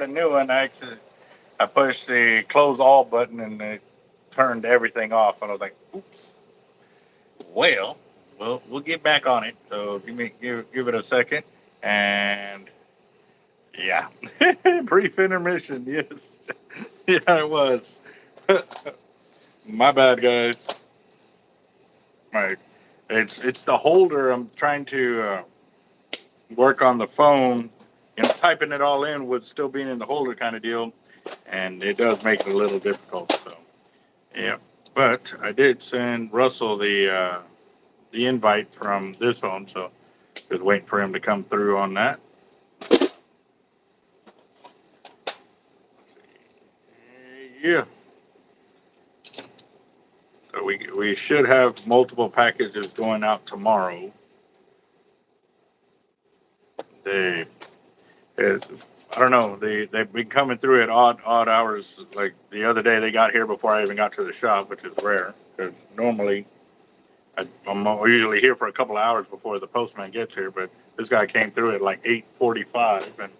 a new one, I pushed the close all button and it turned everything off. And I was like, oops. Well, we'll get back on it. So give it a second. And yeah, brief intermission. Yes, yeah, it was. My bad, guys. Right. It's the holder. I'm trying to work on the phone. Typing it all in with still being in the holder kind of deal, and it does make it a little difficult. So, yeah. But I did send Russell the invite from this phone, so just waiting for him to come through on that. Yeah. So we should have multiple packages going out tomorrow. They, I don't know. They've been coming through at odd hours. Like the other day, they got here before I even got to the shop, which is rare because normally I'm usually here for a couple of hours before the postman gets here. But this guy came through at like 8:45 and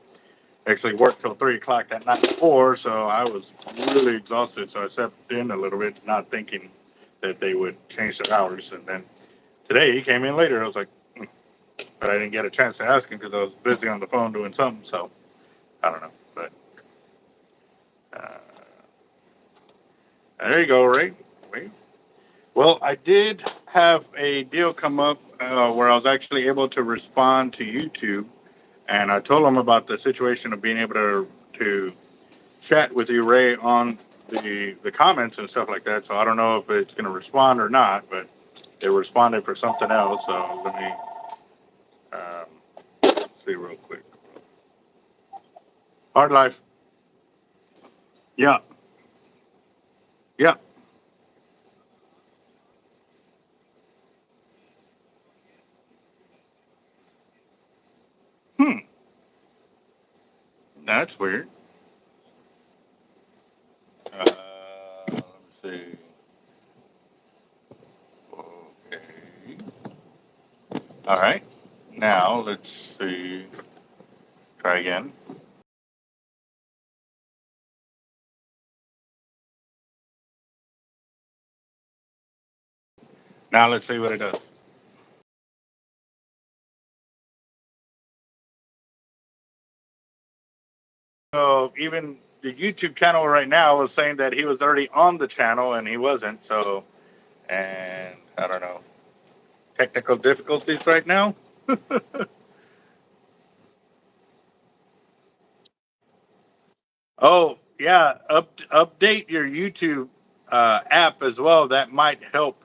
actually worked till 3 o'clock that night before. So I was really exhausted. So I stepped in a little bit, not thinking that they would change their hours. And then today he came in later. I was like, but I didn't get a chance to ask him because I was busy on the phone doing something. So I don't know. But uh, there you go, Ray. Wait. Well, I did have a deal come up where I was actually able to respond to YouTube, and I told them about the situation of being able to chat with you, Ray, on the comments and stuff like that. So I don't know if it's going to respond or not, but it responded for something else. So let me see real quick. Hard life. Yeah. Yeah. Hmm. That's weird. Let me see. Okay. All right. Now let's see. Try again. Now let's see what it does. So even the YouTube channel right now was saying that he was already on the channel and he wasn't. So, and I don't know, technical difficulties right now. Oh yeah, update your YouTube app as well. That might help.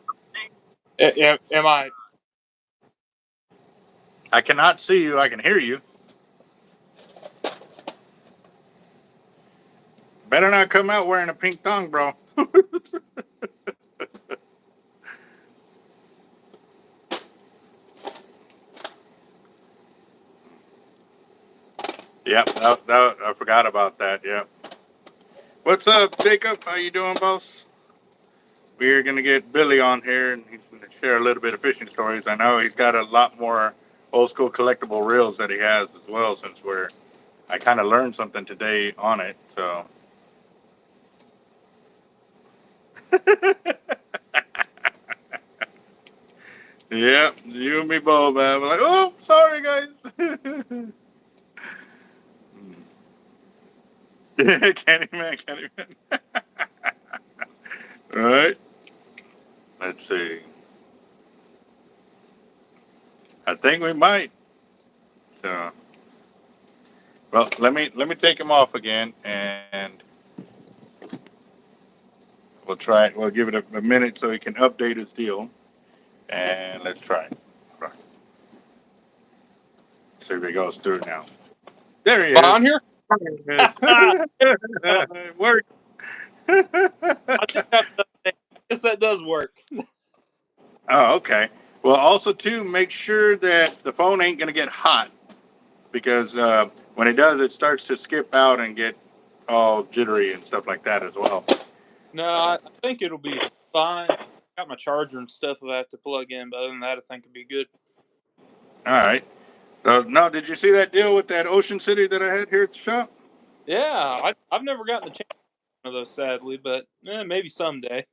Am I? I cannot see you. I can hear you. Better not come out wearing a pink thong, bro. Yep, I forgot about that. Yep. What's up, Jacob? How you doing, boss? We're gonna get Billy on here, and he's gonna share a little bit of fishing stories. I know he's got a lot more old school collectible reels that he has as well. Since I kind of learned something today on it. So. Yeah, you and me both, man. We're like, oh, sorry, guys. Candyman, Candyman. All right. Let's see. I think we might. So, well, let me take him off again, and we'll try it. We'll give it a minute so he can update his deal, and let's try it. Right. See if he goes through now. There he is. On here? It worked. I guess that does work. Oh, okay. Well, also too, make sure that the phone ain't gonna get hot because when it does, it starts to skip out and get all jittery and stuff like that as well. No, I think it'll be fine. Got my charger and stuff I have to plug in, but other than that, I think it'll be good. All right. So, no, did you see that deal with that Ocean City that I had here at the shop? Yeah, I've never gotten the chance to one of those, sadly, but maybe someday.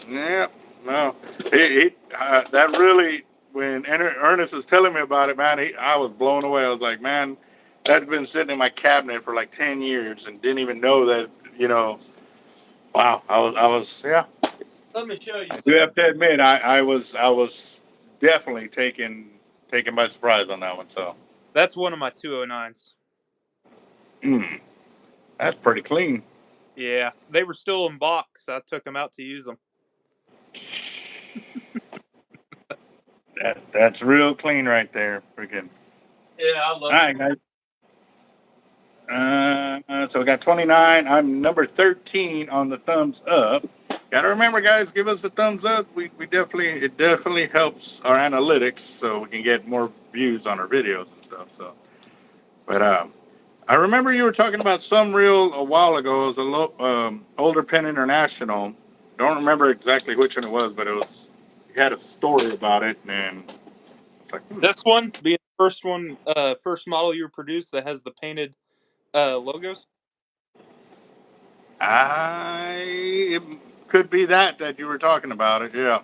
Yeah, no, that really, when Ernest was telling me about it, man, I was blown away. I was like, man, that's been sitting in my cabinet for like 10 years and didn't even know that, wow. Yeah. Let me show you I do some. have to admit, I was definitely taken by surprise on that one. So, That's one of my 209s. mm, that's pretty clean. Yeah, they were still in box. So I took them out to use them. That's real clean right there. Freaking. Yeah, I All love right, guys. So we got 29. I'm number 13 on the thumbs up. Gotta remember, guys, give us a thumbs up. It definitely helps our analytics, so we can get more views on our videos and stuff. So, but I remember you were talking about some reel a while ago. It was older Pen International. Don't remember exactly which one it was, but you had a story about it, and it's like, this one being the first one, first model you produced that has the painted logos, it could be that you were talking about it. Yeah.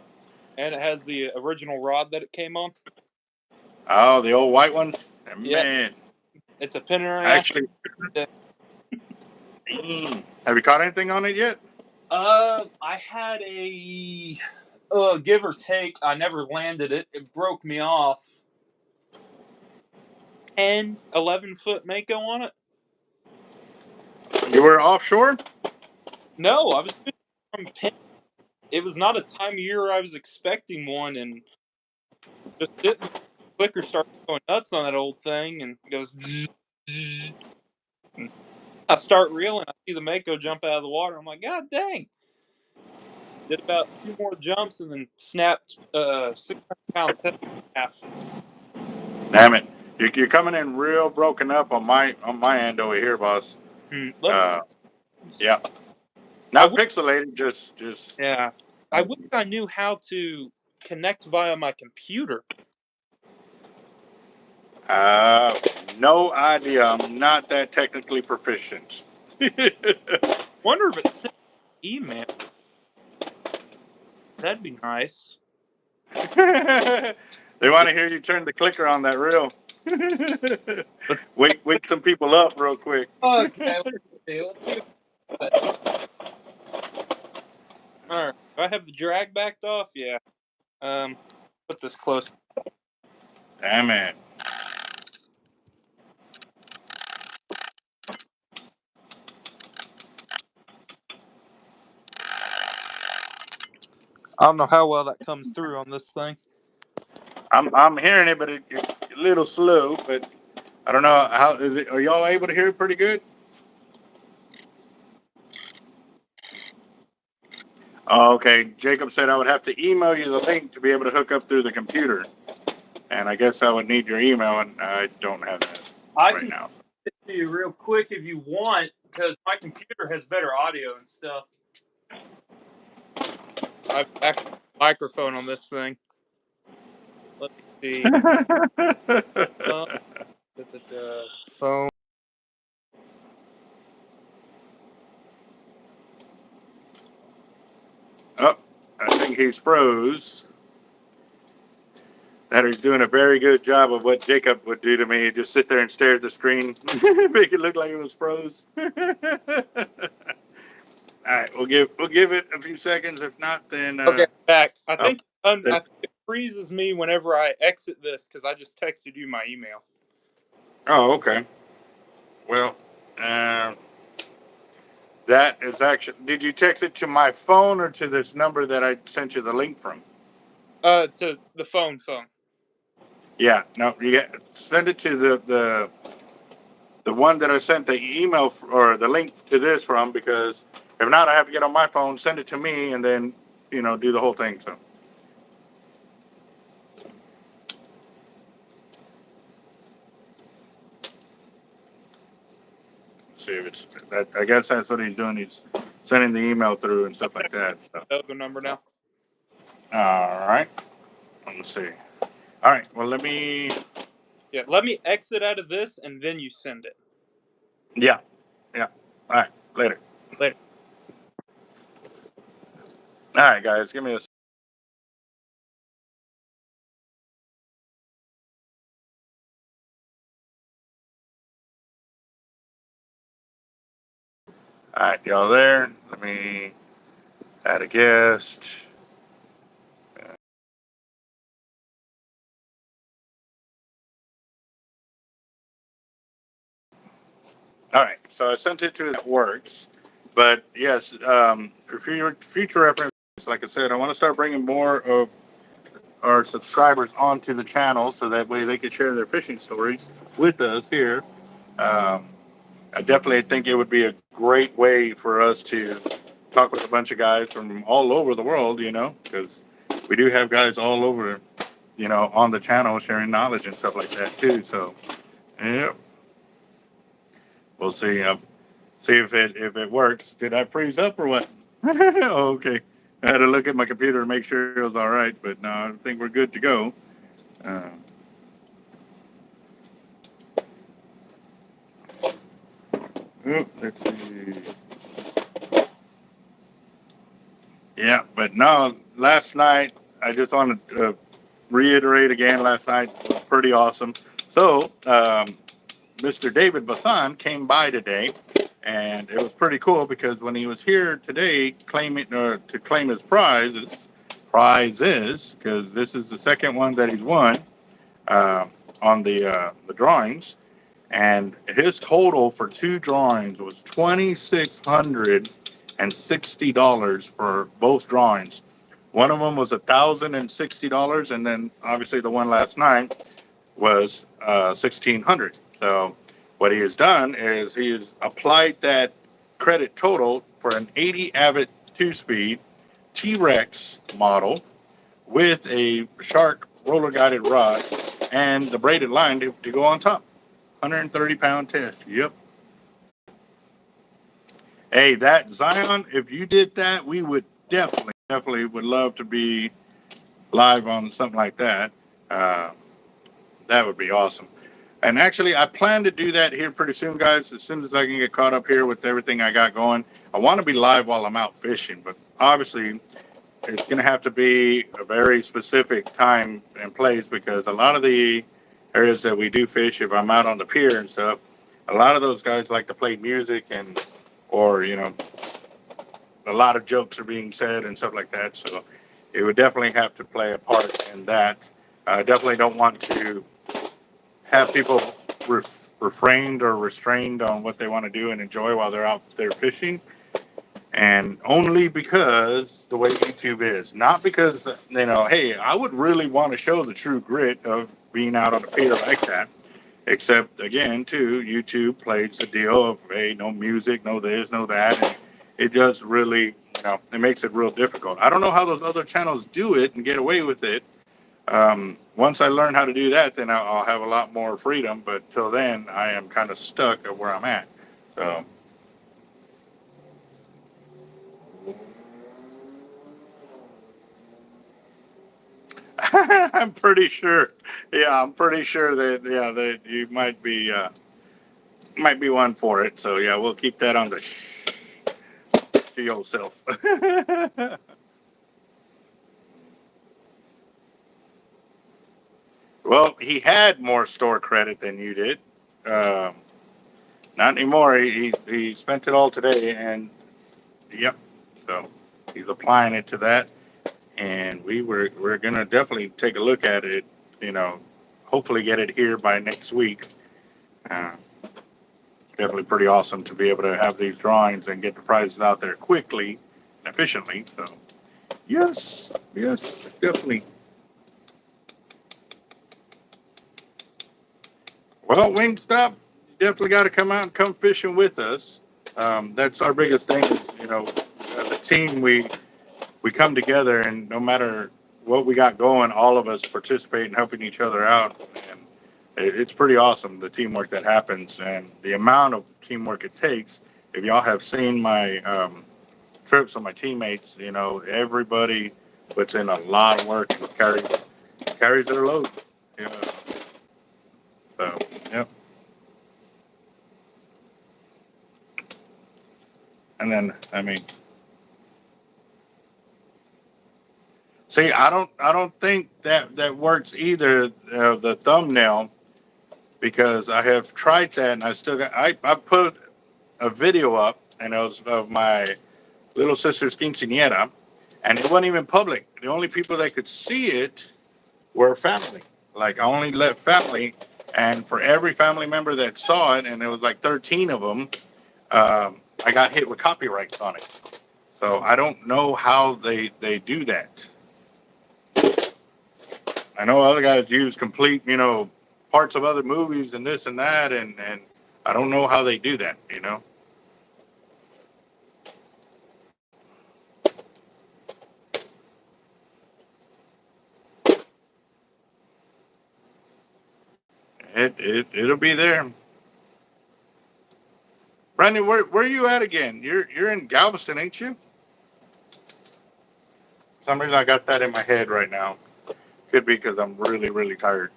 and it has the original rod that it came on. Oh, the old white ones? Yep, Man, it's a Pen International. actually, have you caught anything on it yet? I had a give or take. I never landed it. It broke me off. 10, 11-foot Mako on it. You were offshore? No, I was from Penn. It was not a time of year I was expecting one, and just didn't. Clicker started going nuts on that old thing, and goes. And I start reeling. I see the Mako jump out of the water. I'm like, God dang! Did about 2 more jumps, and then snapped 600-pound test in half. Damn it. You're coming in real broken up on my end over here, boss. Let me. Uh, yeah. I Not wish, pixelated, just yeah. I wish I knew how to connect via my computer. uh, no idea. I'm not that technically proficient. Wonder if it's email. That'd be nice. They want to hear you turn the clicker on that reel. Let's Wake some people up real quick. okay. Let's see. All right. Do I have the drag backed off? Yeah. Put this close. Damn it. I don't know how well that comes through on this thing. I'm hearing it, but it's a little slow. But I don't know how. Are y'all able to hear it pretty good? Oh, okay. Jacob said I would have to email you the link to be able to hook up through the computer, and I guess I would need your email, and I don't have that I right can now. get to you real quick if you want, because my computer has better audio and stuff. I've actually microphone on this thing. Let me see. Uh, phone. Oh, I think he's froze. That he's doing a very good job of what Jacob would do to me. Just sit there and stare at the screen, make it look like it was froze. All right, we'll give it a few seconds. If not, then Okay, back. I oh, think I think it freezes me whenever I exit this because I just texted you my email. oh, okay. Well, uh, that is actually. Did you text it to my phone or to this number that I sent you the link from? To the phone. Yeah, no, send it to the one that I sent the email or the link to this from, because if not, I have to get on my phone, send it to me, and then do the whole thing. So see if it's that. I guess that's what he's doing. He's sending the email through and stuff like that. So The number now. all right, let's see. All right, well let me. Yeah, let me exit out of this and then you send it. Yeah. Yeah. All right. Later. Later. All right, guys. Give me a. All right, y'all there? Let me add a guest. All right, so I sent it to that works, but yes, for future reference, like I said, I want to start bringing more of our subscribers onto the channel so that way they can share their fishing stories with us here. Um, I definitely think it would be a great way for us to talk with a bunch of guys from all over the world, because we do have guys all over, on the channel sharing knowledge and stuff like that too. So, yeah, we'll see. See if it works. Did I freeze up or what? Oh, okay. I had to look at my computer to make sure it was all right, but no, I think we're good to go. Uh, let's see. Yeah, but no, last night, I just want to reiterate again, last night was pretty awesome. So, Mr. David Bassan came by today, and it was pretty cool because when he was here today claiming to claim his prizes, because this is the second one that he's won uh, on the drawings, and his total for two drawings was $2,660 for both drawings. One of them was $1,060, and then obviously the one last night was 1,600. So what he has done is he has applied that credit total for an 80 Avid 2-speed T-Rex model with a Shark roller guided rod and the braided line to go on top. 130-pound test. Yep. Hey, that Zion, if you did that, we would definitely would love to be live on something like that. Uh, that would be awesome. And actually, I plan to do that here pretty soon, guys. As soon as I can get caught up here with everything I got going, I want to be live while I'm out fishing. But obviously, it's going to have to be a very specific time and place because a lot of the areas that we do fish, if I'm out on the pier and stuff, a lot of those guys like to play music or a lot of jokes are being said and stuff like that. So it would definitely have to play a part in that. I definitely don't want to have people refrained or restrained on what they want to do and enjoy while they're out there fishing. And only because the way YouTube is, not because, hey, I would really want to show the true grit of being out on a pier like that. Except, again, too, YouTube plays the deal of, hey, no music, no this, no that. And it just really, it makes it real difficult. I don't know how those other channels do it and get away with it. Once I learn how to do that, then I'll have a lot more freedom. But till then, I am kind of stuck at where I'm at. So. I'm pretty sure. Yeah, I'm pretty sure that you might be one for it. So yeah, we'll keep that on the to yourself. Well, he had more store credit than you did. Um, Not anymore. He spent it all today, and yep. So he's applying it to that, and we're gonna definitely take a look at it. You know, hopefully get it here by next week. Uh, Definitely pretty awesome to be able to have these drawings and get the prizes out there quickly and efficiently. So, yes, definitely. Well, Wingstop, you definitely got to come out and come fishing with us. That's our biggest thing is, as a team, we come together and no matter what we got going, all of us participate in helping each other out. And it's pretty awesome, the teamwork that happens and the amount of teamwork it takes. If y'all have seen my trips with my teammates, everybody puts in a lot of work and carries their load. You know, so, yep. And then, I mean, see, I don't think that works either. The thumbnail, because I have tried that and I put a video up and it was of my little sister's quinceañera, and it wasn't even public. The only people that could see it were family. Like, I only let family, and for every family member that saw it, and there was like 13 of them, I got hit with copyrights on it. So I don't know how they do that. I know other guys use complete, parts of other movies and this and that, and I don't know how they do that, It'll be there. Brandon, where are you at again? You're in Galveston, ain't you? For some reason I got that in my head right now. Could be because I'm really, really tired.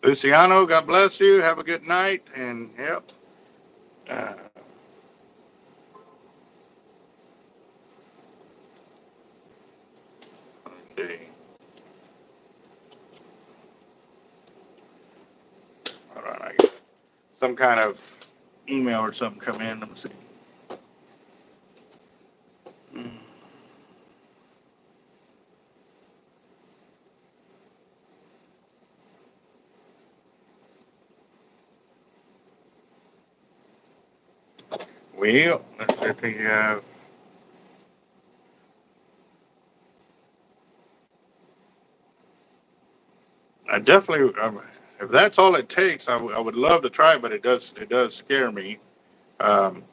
Luciano, God bless you. Have a good night. And yep. Let's see. Hold on, I got some kind of email or something come in. Let me see. Well, let's see if we have. I definitely, if that's all it takes, I would love to try, but it does scare me. Because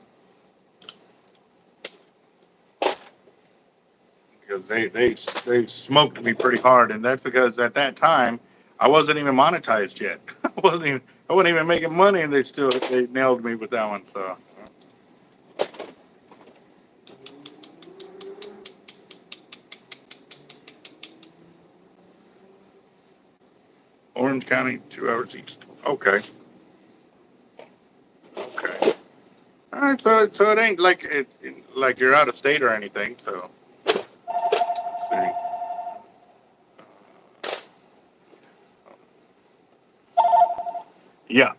they smoked me pretty hard, and that's because at that time I wasn't even monetized yet. I wasn't even making money, and they nailed me with that one. So. Orange County, 2 hours east. Okay. Okay. All right. So it ain't like you're out of state or anything. So. Let's see. Yeah.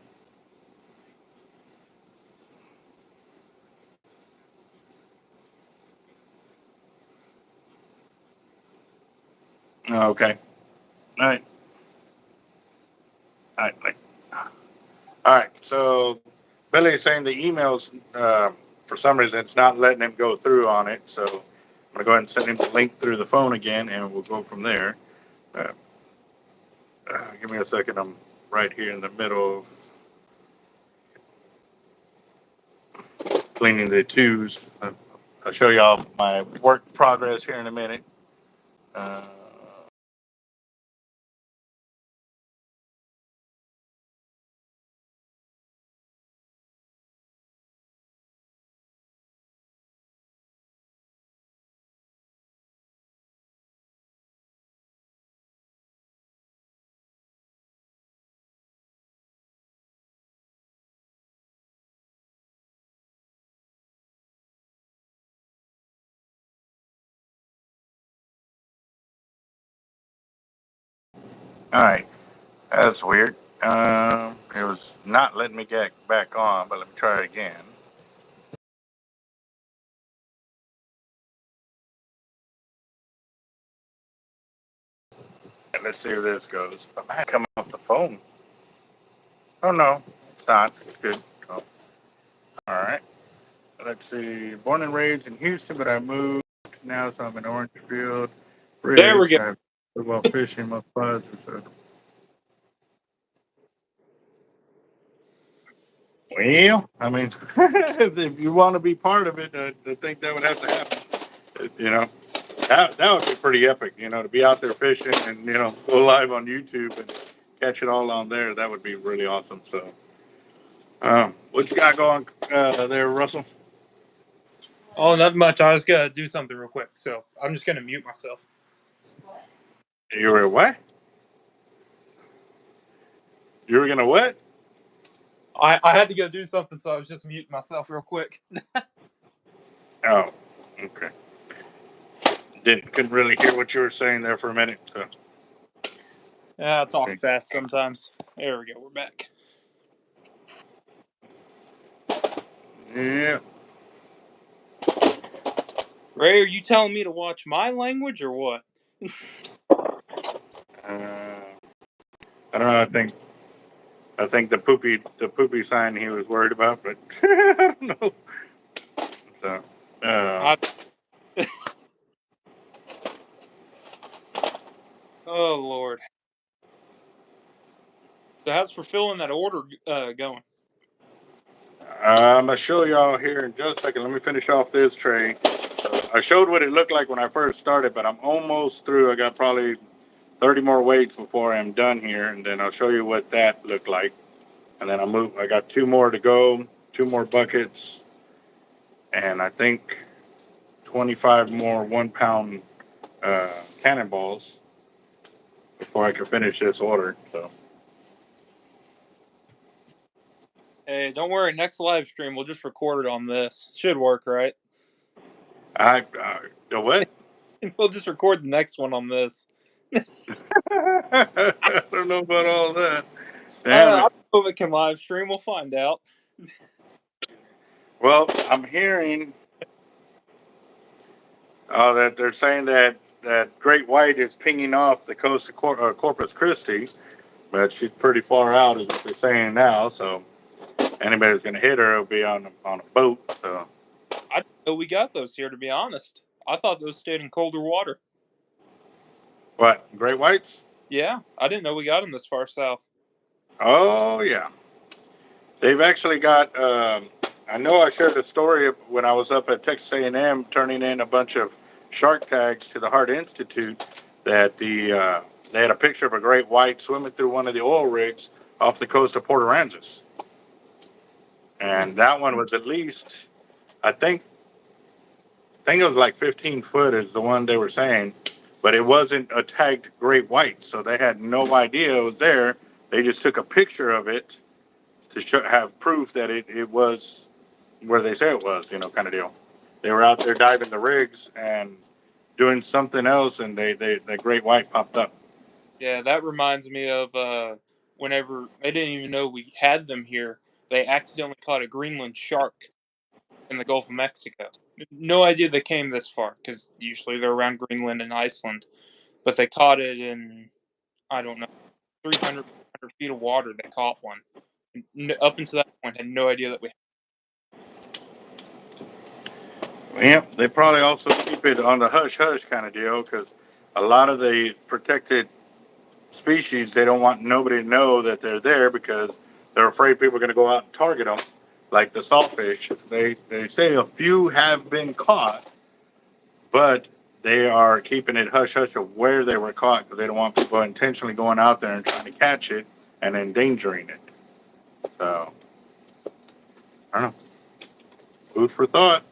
Okay. All right. All right. All right. So Billy is saying the emails, for some reason, it's not letting him go through on it. So I'm going to go ahead and send him the link through the phone again, and we'll go from there. Give me a second. I'm right here in the middle of cleaning the twos. I'll show y'all my work progress here in a minute. Uh, all right. That's weird. It was not letting me get back on, but let me try it again. Let's see where this goes. I might come off the phone. Oh no, it's not. It's good. Oh, all right. Let's see. Born and raised in Houston, but I moved now, so I'm in Orangefield. There we British. go. I football fishing, my father. Well, I mean, if you want to be part of it, I think that would have to happen. You know, that would be pretty epic. To be out there fishing and go live on YouTube and catch it all on there. That would be really awesome. So, what you got going there, Russell? Oh, not much. I was gonna do something real quick, so I'm just gonna mute myself. You were what? You were gonna what? I had to go do something, so I was just muting myself real quick. Oh, okay. Couldn't really hear what you were saying there for a minute. So. Yeah, I talk Okay. fast sometimes. There we go. We're back. Yeah. Ray, are you telling me to watch my language or what? I don't know. I think the poopy sign he was worried about, but I don't know. So, Oh Lord. So how's fulfilling that order going? I'm gonna show y'all here in just a second. Let me finish off this tray. So I showed what it looked like when I first started, but I'm almost through. I got probably 30 more weights before I'm done here, and then I'll show you what that looked like. And then I got 2 more to go, 2 more buckets, and I think 25 more 1-pound cannonballs before I can finish this order. So. Hey, don't worry. Next live stream, we'll just record it on this. Should work, right? The what? We'll just record the next one on this. I don't know about all that. I Damn don't it. know if it can live stream. We'll find out. Well, I'm hearing that they're saying that Great White is pinging off the coast of Corpus Christi, but she's pretty far out, is what they're saying now. So anybody's going to hit her will be on a boat. So I didn't know we got those here, to be honest. I thought those stayed in colder water. what? Great Whites? Yeah, I didn't know we got them this far south. Oh yeah, they've actually got. I know I shared a story when I was up at Texas A&M turning in a bunch of shark tags to the Heart Institute. That they had a picture of a great white swimming through one of the oil rigs off the coast of Port Aransas, and that one was at least, I think it was like 15 foot is the one they were saying, but it wasn't a tagged great white, so they had no idea it was there. They just took a picture of it to have proof that it was where they say it was, kind of deal. They were out there diving the rigs and doing something else, and the great white popped up. Yeah, that reminds me of whenever they didn't even know we had them here. They accidentally caught a Greenland shark in the Gulf of Mexico. No idea they came this far because usually they're around Greenland and Iceland. But they caught it in, I don't know, 300 feet of water. They caught one. Up until that point, had no idea that we. Yeah, they probably also keep it on the hush hush kind of deal because a lot of the protected species they don't want nobody to know that they're there because they're afraid people are going to go out and target them, like the saltfish. They say a few have been caught, but they are keeping it hush hush of where they were caught because they don't want people intentionally going out there and trying to catch it and endangering it. So I don't know. Food for thought.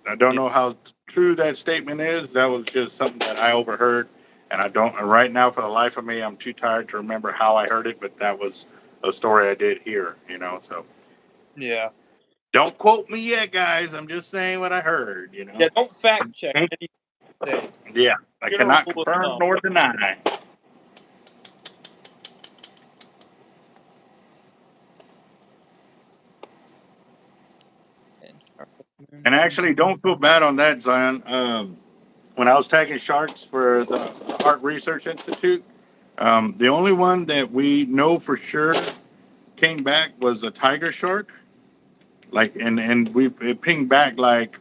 I don't Yeah, know how true that statement is. That was just something that I overheard, and I don't. Right now, for the life of me, I'm too tired to remember how I heard it. But that was a story I did hear. So yeah, don't quote me yet, guys. I'm just saying what I heard. yeah. Don't fact check anything I say. Yeah, I General cannot rule of confirm thumb. nor deny. And actually, don't feel bad on that, Zion. When I was tagging sharks for the Heart Research Institute, the only one that we know for sure came back was a tiger shark. Like, and it pinged back like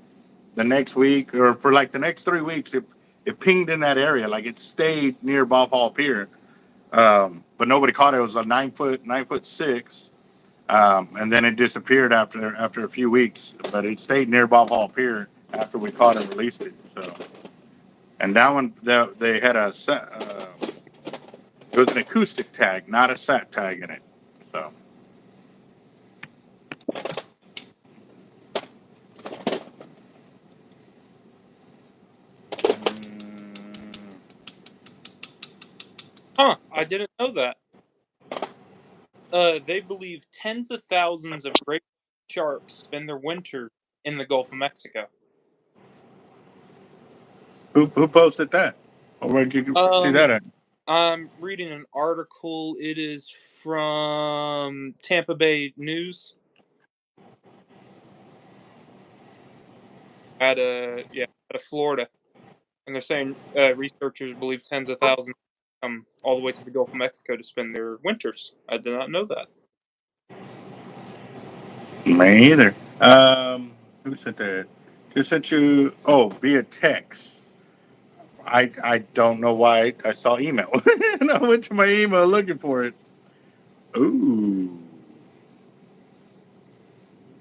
the next week or for like the next 3 weeks. It pinged in that area. Like it stayed near Bob Hall Pier, but nobody caught it. It was a 9'6". And then it disappeared after a few weeks, but it stayed near Bob Hall Pier after we caught and released it. So, and that one, they had it was an acoustic tag, not a sat tag in it. So, Huh? I didn't know that. They believe tens of thousands of great sharks spend their winter in the Gulf of Mexico. Who posted that? Or where'd you see that at? I'm reading an article. It is from Tampa Bay News. Out of Florida, and they're saying researchers believe tens of thousands come all the way to the Gulf of Mexico to spend their winters. I did not know that. Me either. Who sent that? Who sent you? Oh, via text. I don't know why I saw email. And I went to my email looking for it. Ooh,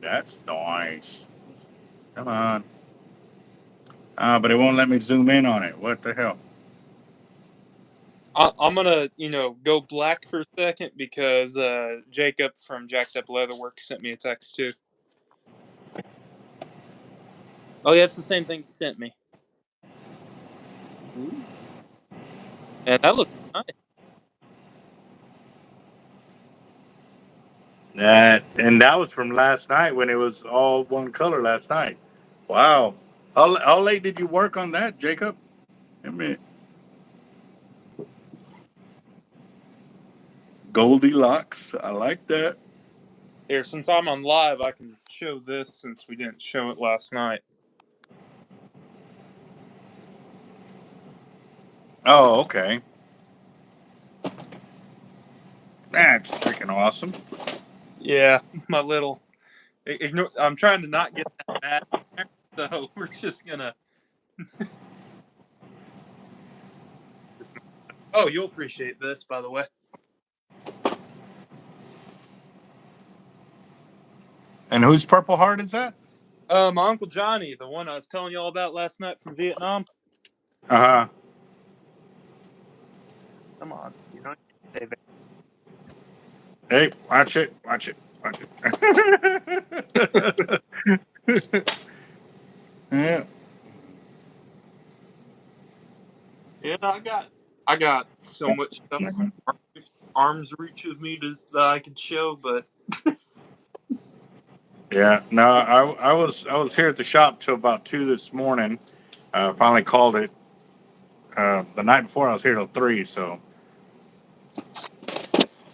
that's nice. Come on. But it won't let me zoom in on it. What the hell? I'm gonna, go black for a second because Jacob from Jacked Up Leatherworks sent me a text too. Oh yeah, it's the same thing he sent me. Ooh. And that looks nice. That was from last night when it was all one color last night. Wow. How late did you work on that, Jacob? I mean, Goldilocks. I like that. Here, since I'm on live, I can show this since we didn't show it last night. Oh, okay. That's freaking awesome. Yeah, my little. I'm trying to not get that mad, so we're just gonna. Oh, you'll appreciate this, by the way. And whose Purple Heart is that? My Uncle Johnny, the one I was telling you all about last night from Vietnam. Uh huh. Come on, stay there. Hey, watch it. Watch it. Watch it. Yeah. Yeah, I got so much stuff from arm's reach of me that I could show, but Yeah. No, I was here at the shop till about 2 this morning. Finally called it. The night before I was here till 3. So,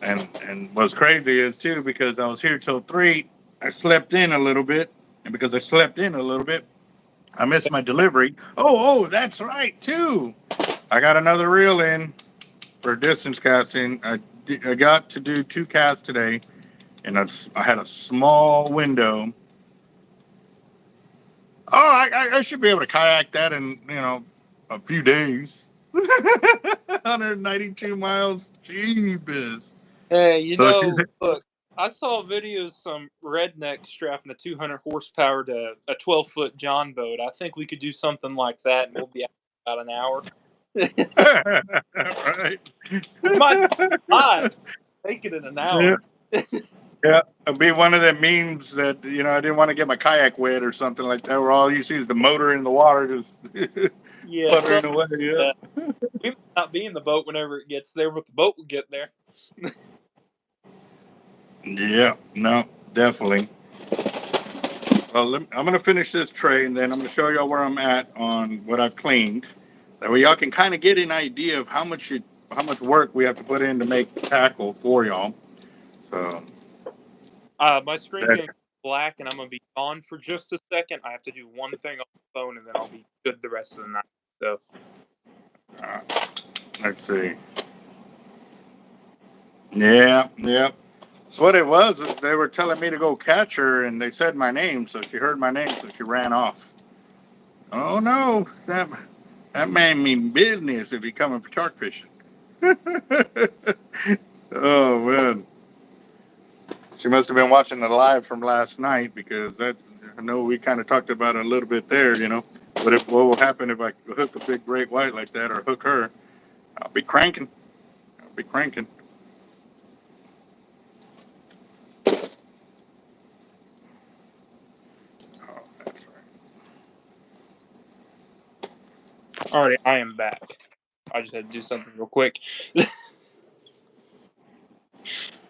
and what's crazy is too because I was here till 3. I slept in a little bit, and because I slept in a little bit, I missed my delivery. Oh, that's right too. I got another reel in for distance casting. I got to do 2 casts today, and I had a small window. Oh, I should be able to kayak that in a few days. 192 miles, jeebus. hey, So she, look, I saw a video of some redneck strapping a 200 horsepower to a 12-foot John boat. I think we could do something like that, and we'll be out in about an hour. right? We might not make it in an Yeah, hour. yeah. It'll be one of the memes that I didn't want to get my kayak wet or something like that, where all you see is the motor in the water just Yeah, so puttering away. Yeah. we might not be in the boat whenever it gets there, but the boat will get there. Yeah. No, definitely. Well, I'm going to finish this tray, and then I'm going to show y'all where I'm at on what I've cleaned. That way, y'all can kind of get an idea of how much work we have to put in to make tackle for y'all. So My screen's that, getting black, and I'm gonna be gone for just a second. I have to do one thing on the phone, and then I'll be good the rest of the night. So, uh, let's see. Yeah, yeah. So what it was is they were telling me to go catch her, and they said my name, so she heard my name, so she ran off. Oh no, that man mean business if he coming for shark fishing. Oh man. She must have been watching the live from last night because I know we kind of talked about it a little bit there. What will happen if I hook a big great white like that or hook her? I'll be cranking. I'll be cranking. Oh, that's alrighty, I am back. I just had to do something real quick.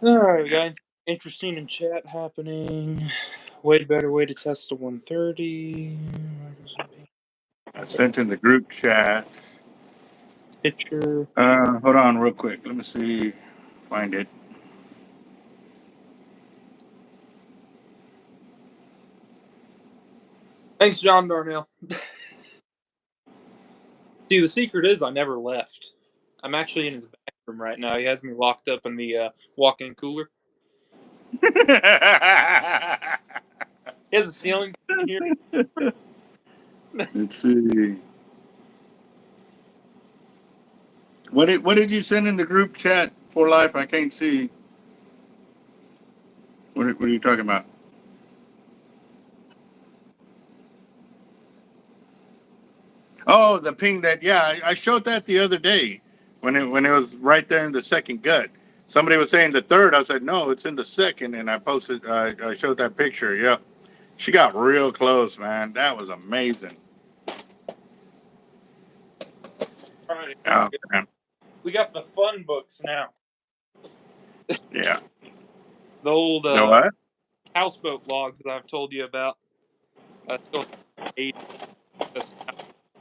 All right, guys. interesting in chat happening. Way better way to test a 130. I sent in the group chat. Picture. Hold on real quick. Let me see. Find it. Thanks, John Darnell. See, the secret is I never left. I'm actually in his bathroom right now. He has me locked up in the walk-in cooler. He has a ceiling fan here. Let's see. What did you send in the group chat for life? I can't see. What are you talking about? Oh, the ping that, yeah, I showed that the other day when it was right there in the second gut. Somebody was saying the third. I said no, it's in the second, and I posted. I showed that picture. Yep, she got real close, man. That was amazing. All right, Oh, man. we got the fun books now. Yeah. The old The what? houseboat logs that I've told you about. I still have 8. That's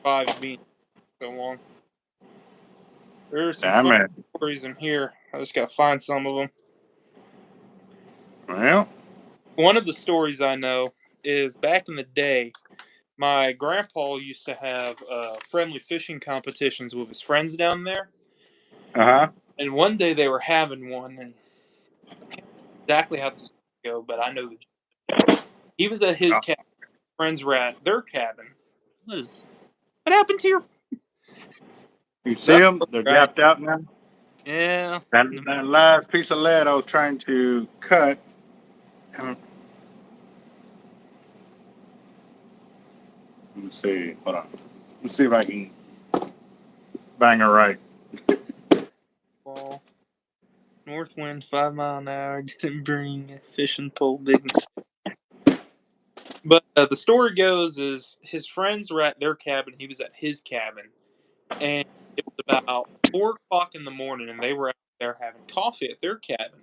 5 being so long. There are some Damn fun it. stories in here. I just gotta find some of them. Well, One of the stories I know is back in the day, my grandpa used to have friendly fishing competitions with his friends down there. uh-huh. And one day they were having one, and I can't remember exactly how the story go, but I know the gist of it. He was at his Oh, cabin. Friends were at their cabin. What happened to your? you see That's them? They're right. gapped out now. Yeah. That last piece of lead I was trying to cut. Let me see. Hold on. Let's see if I can bang her right. Well, north wind 5 mile an hour didn't bring a fishing pole big and But the story goes is his friends were at their cabin. He was at his cabin, and it was about 4 o'clock in the morning, and they were out there having coffee at their cabin.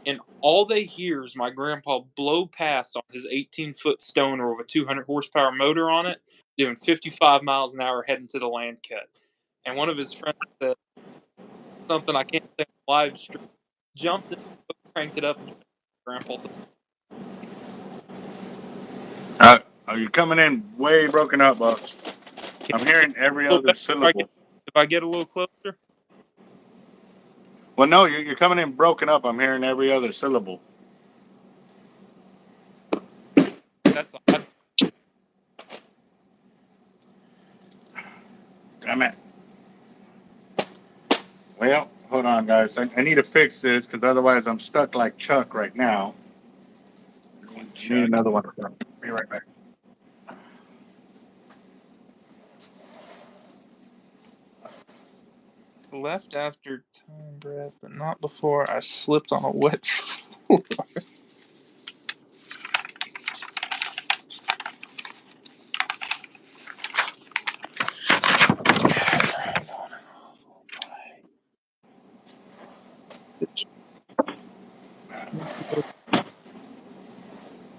And all they hear is my grandpa blow past on his 18-foot stoner with a 200 horsepower motor on it, doing 55 miles an hour heading to the land cut. And one of his friends said something I can't say on live stream, jumped in, cranked it up, and grandpa. Oh, you're coming in way broken up, boss. I'm hearing every other syllable. If I get a little closer, Well, no, you're coming in broken up. I'm hearing every other syllable. that's odd. Damn it. Well, hold on, guys. I need to fix this because otherwise I'm stuck like Chuck right now. I need Chuck. another one. Be right back. Left after time breath, but not before I slipped on a wet floor.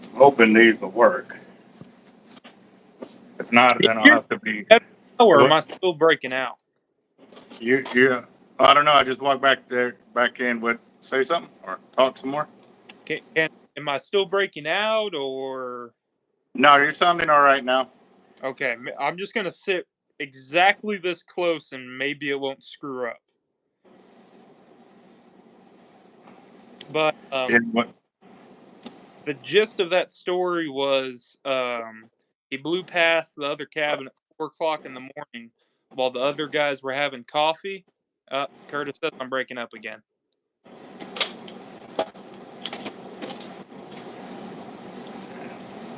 I'm hoping these will work. If not, then I'll You're have to be. or am What? I still breaking out? You. I don't know. I just walked back there, back in. What? Say something or talk some more? Am I still breaking out or No, you're sounding all right now. okay? I'm just gonna sit exactly this close and maybe it won't screw up. But What? the gist of that story was he blew past the other cabin at 4 o'clock in the morning while the other guys were having coffee. Curtis says I'm breaking up again.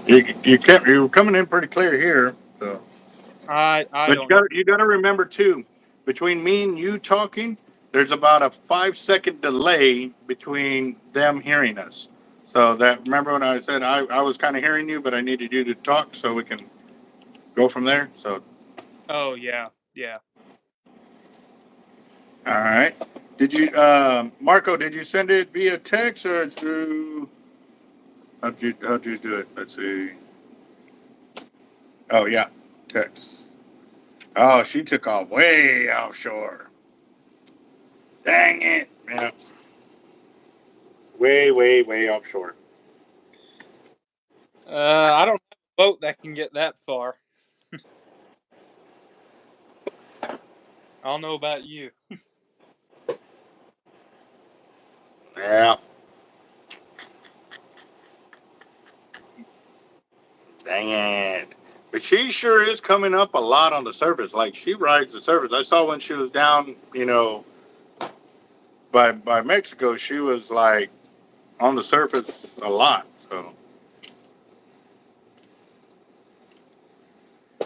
You were coming in pretty clear here. So. I But don't know. you got to remember too, between me and you talking, there's about a 5 second delay between them hearing us. So that remember when I said I was kind of hearing you, but I needed you to talk so we can go from there. So Oh yeah, yeah. all right. Did you, Marco? Did you send it via text or through? How'd you do it? Let's see. Oh yeah, text. Oh, she took off way offshore. Dang it! Yeah, way offshore. I don't have a boat that can get that far. I don't know about you. Yeah. Dang it. But she sure is coming up a lot on the surface. Like she rides the surface. I saw when she was down, by Mexico, she was like on the surface a lot. So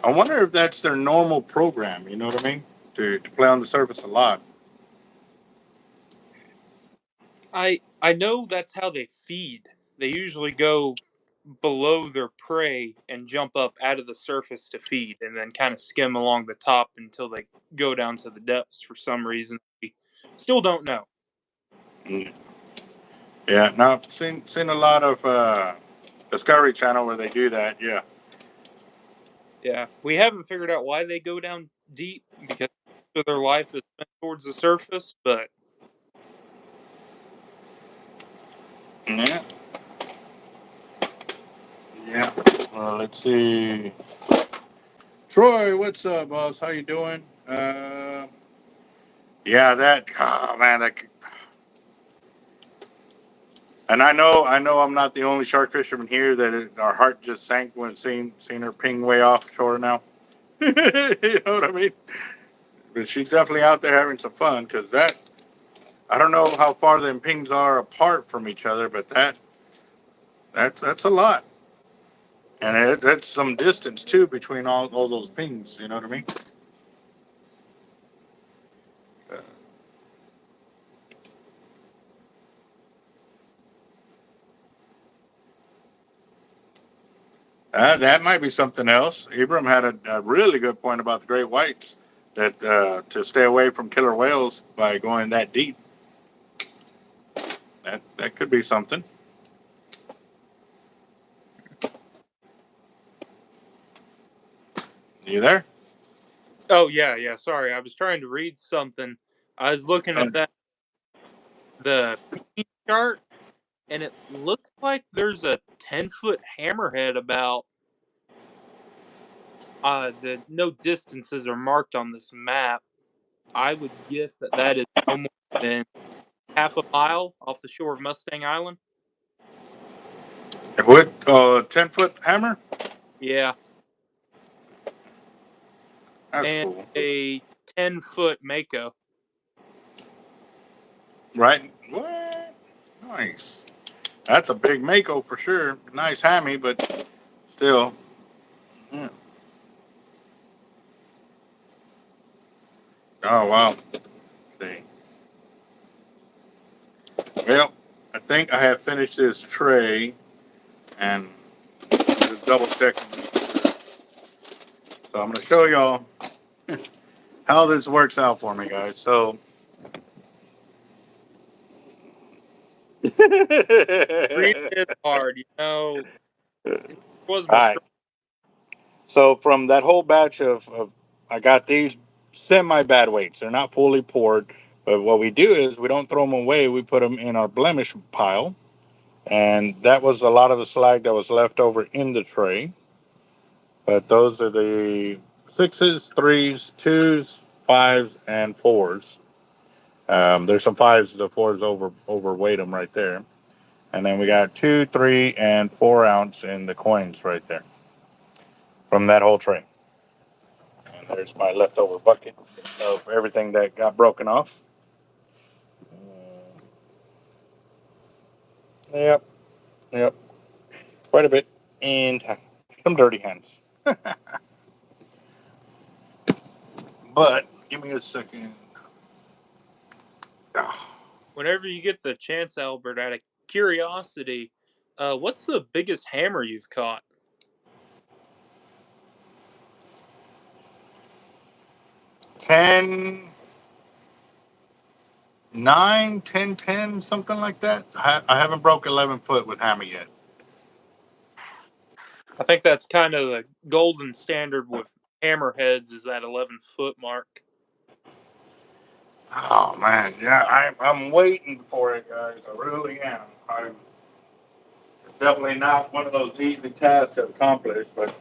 I wonder if that's their normal program. You know what I mean? To play on the surface a lot. I know that's how they feed. They usually go below their prey and jump up out of the surface to feed, and then kind of skim along the top until they go down to the depths for some reason. We still don't know. Mm. Yeah. No, I've seen a lot of Discovery Channel where they do that. Yeah. Yeah, we haven't figured out why they go down deep because of their life is spent towards the surface, but Yeah. Yeah. Let's see. Troy, what's up, boss? How you doing? Yeah, that. Oh man, that. And I know, I'm not the only shark fisherman here that our heart just sank when seeing her ping way offshore now. You know what I mean? But she's definitely out there having some fun because that. I don't know how far them pings are apart from each other, but that's a lot, and that's some distance too between all those pings. You know what I mean? Uh, that might be something else. Ibram had a really good point about the great whites that to stay away from killer whales by going that deep. That could be something. You there? oh yeah. Sorry, I was trying to read something. I was looking at the ping chart, and it looks like there's a 10-foot hammerhead about. The no distances are marked on this map. I would guess that is no more than half a mile off the shore of Mustang Island. What? 10-foot hammer? Yeah, That's and cool. a 10-foot Mako. Right? What? Nice. That's a big mako for sure. Nice hammy, but still. Yeah. Oh wow. See. Well, I think I have finished this tray and just double checking. So I'm going to show y'all how this works out for me, guys. So. Reading is hard, you know. It was All my right. first. So from that whole batch of I got these semi bad weights. They're not fully poured, but what we do is we don't throw them away. We put them in our blemish pile, and that was a lot of the slag that was left over in the tray. But those are the sixes, threes, twos, fives, and fours. There's some fives. The fours overweight them right there, and then we got 2, 3, and 4 ounce in the coins right there from that whole tray. And there's my leftover bucket of everything that got broken off. Yep, yep, quite a bit, and some dirty hands. But give me a second. Ah, Whenever you get the chance, Albert, out of curiosity, what's the biggest hammer you've caught? 10, 9, 10, 10, something like that. I haven't broke 11 foot with hammer yet. I think that's kind of the golden standard with hammerheads is that 11-foot mark. Oh man, yeah, I'm waiting for it, guys. I really am. It's definitely not one of those easy tasks to accomplish, but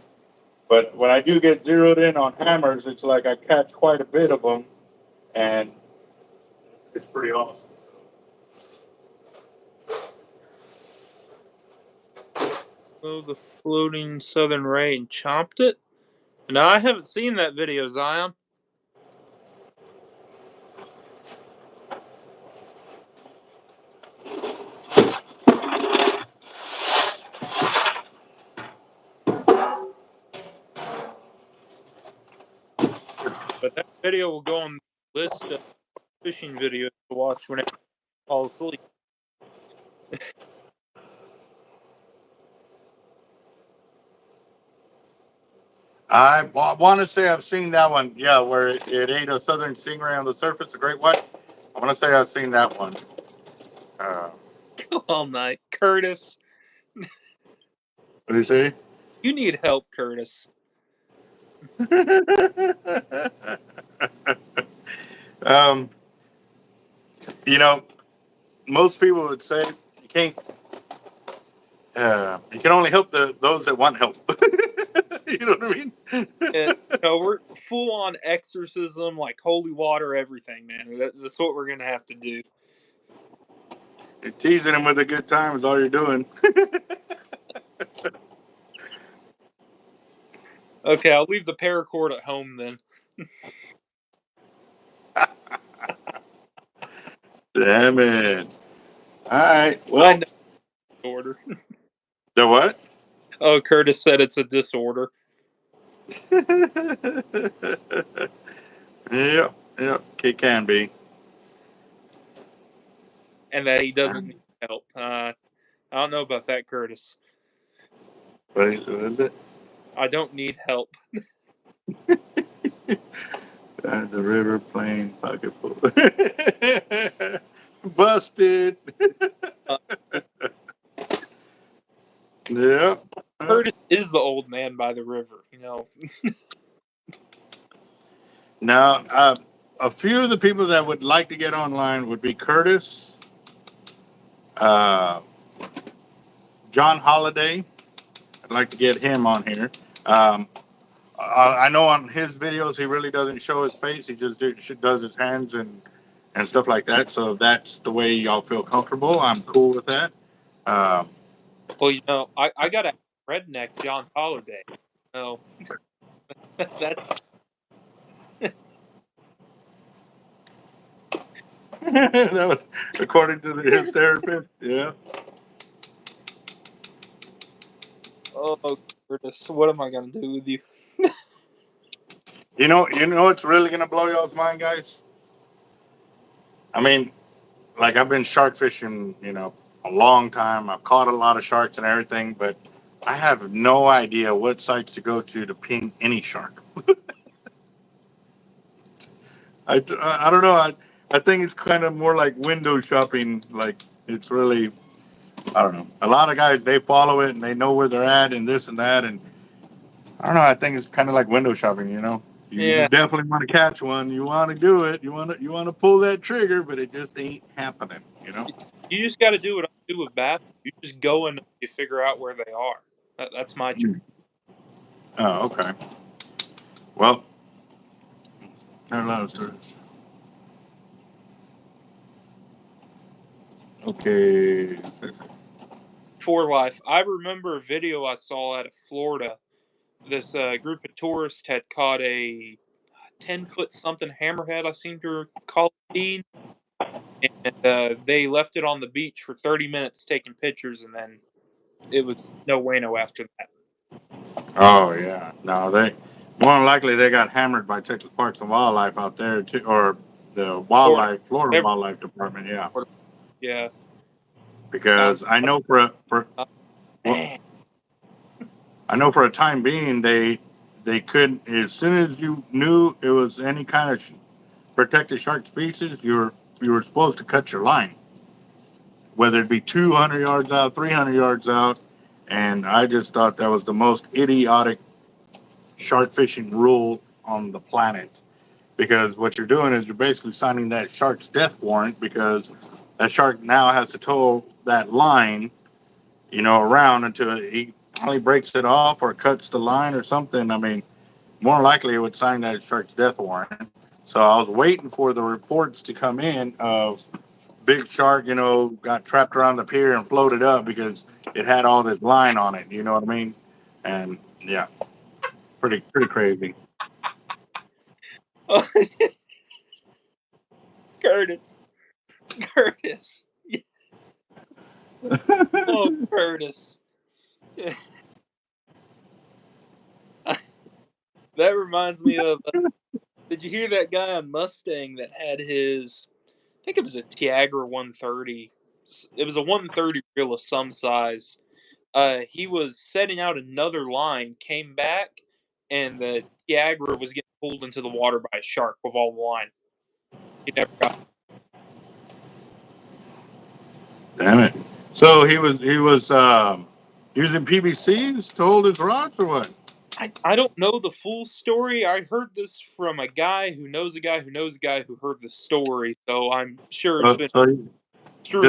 when I do get zeroed in on hammers, it's like I catch quite a bit of them, and it's pretty awesome. Oh, the floating southern rain chomped it. No, I haven't seen that video, Zion. But that video will go on the list of fishing videos to watch when I fall asleep. I want to say I've seen that one. Yeah, where it ate a southern stingray on the surface, a great white. I want to say I've seen that one. Uh, All night. Curtis, what do you say? you need help, Curtis. um, you know, most people would say you can't. You can only help those that want help. You know what I mean? And, we're full on exorcism, like holy water, everything, man. That's what we're gonna have to do. You're teasing him with a good time is all you're doing. Okay, I'll leave the paracord at home then. Damn it. All right. I Well, know disorder. the what? Oh, Curtis said it's a disorder. Yep. Yep. It can be. And that he doesn't need help. I don't know about that, Curtis. What is it? I don't need help. The river plain pocket full. Busted. Uh, Yeah. Curtis is the old man by the river, Now, a few of the people that would like to get online would be Curtis, uh, John Holiday. I'd like to get him on here. Um, I know on his videos he really doesn't show his face. He just does his hands and stuff like that. So if that's the way y'all feel comfortable, I'm cool with that. Um, Well, I got a redneck John Holiday. No, that's that was according to his therapist. Yeah. oh Curtis, what am I gonna do with you? You know what's really gonna blow y'all's mind, guys? I mean, like I've been shark fishing, a long time. I've caught a lot of sharks and everything, but I have no idea what sites to go to ping any shark. I don't know. I think it's kind of more like window shopping. Like it's really, I don't know. A lot of guys, they follow it and they know where they're at and this and that. And I don't know. I think it's kind of like window shopping. You Yeah, definitely want to catch one. You want to do it. You want to pull that trigger, but it just ain't happening. you just got to do what I do with bass. You just go and you figure out where they are. That's my job. Oh, okay. Well, there are a lot of stories. Okay. For life, I remember a video I saw out of Florida. This group of tourists had caught a 10-foot something hammerhead, I seem to recall it being, and they left it on the beach for 30 minutes taking pictures, and then it was no bueno after that. Oh yeah. No, they more than likely they got hammered by Texas Parks and Wildlife out there too, or the Florida, Florida whatever. Wildlife Department. Yeah, Yeah, sounds. because I know well, Man, I know for a time being they could, as soon as you knew it was any kind of protected shark species, you were supposed to cut your line, whether it be 200 yards out, 300 yards out. And I just thought that was the most idiotic shark fishing rule on the planet. Because what you're doing is you're basically signing that shark's death warrant because that shark now has to tow that line, around until he finally breaks it off or cuts the line or something. I mean, more likely it would sign that shark's death warrant. So I was waiting for the reports to come in of big shark, got trapped around the pier and floated up because it had all this line on it. You know what I mean? And yeah, pretty crazy. Oh, Curtis. Curtis. Oh, Curtis. That reminds me of. Did you hear that guy on Mustang that had his? I think it was a Tiagra 130. It was a 130 reel of some size. He was setting out another line, came back, and the Tiagra was getting pulled into the water by a shark with all the line. He never got. Damn it. So he was using PVCs to hold his rods or what? I don't know the full story. I heard this from a guy who knows a guy who knows a guy who heard the story. So I'm sure it's been So he strewn.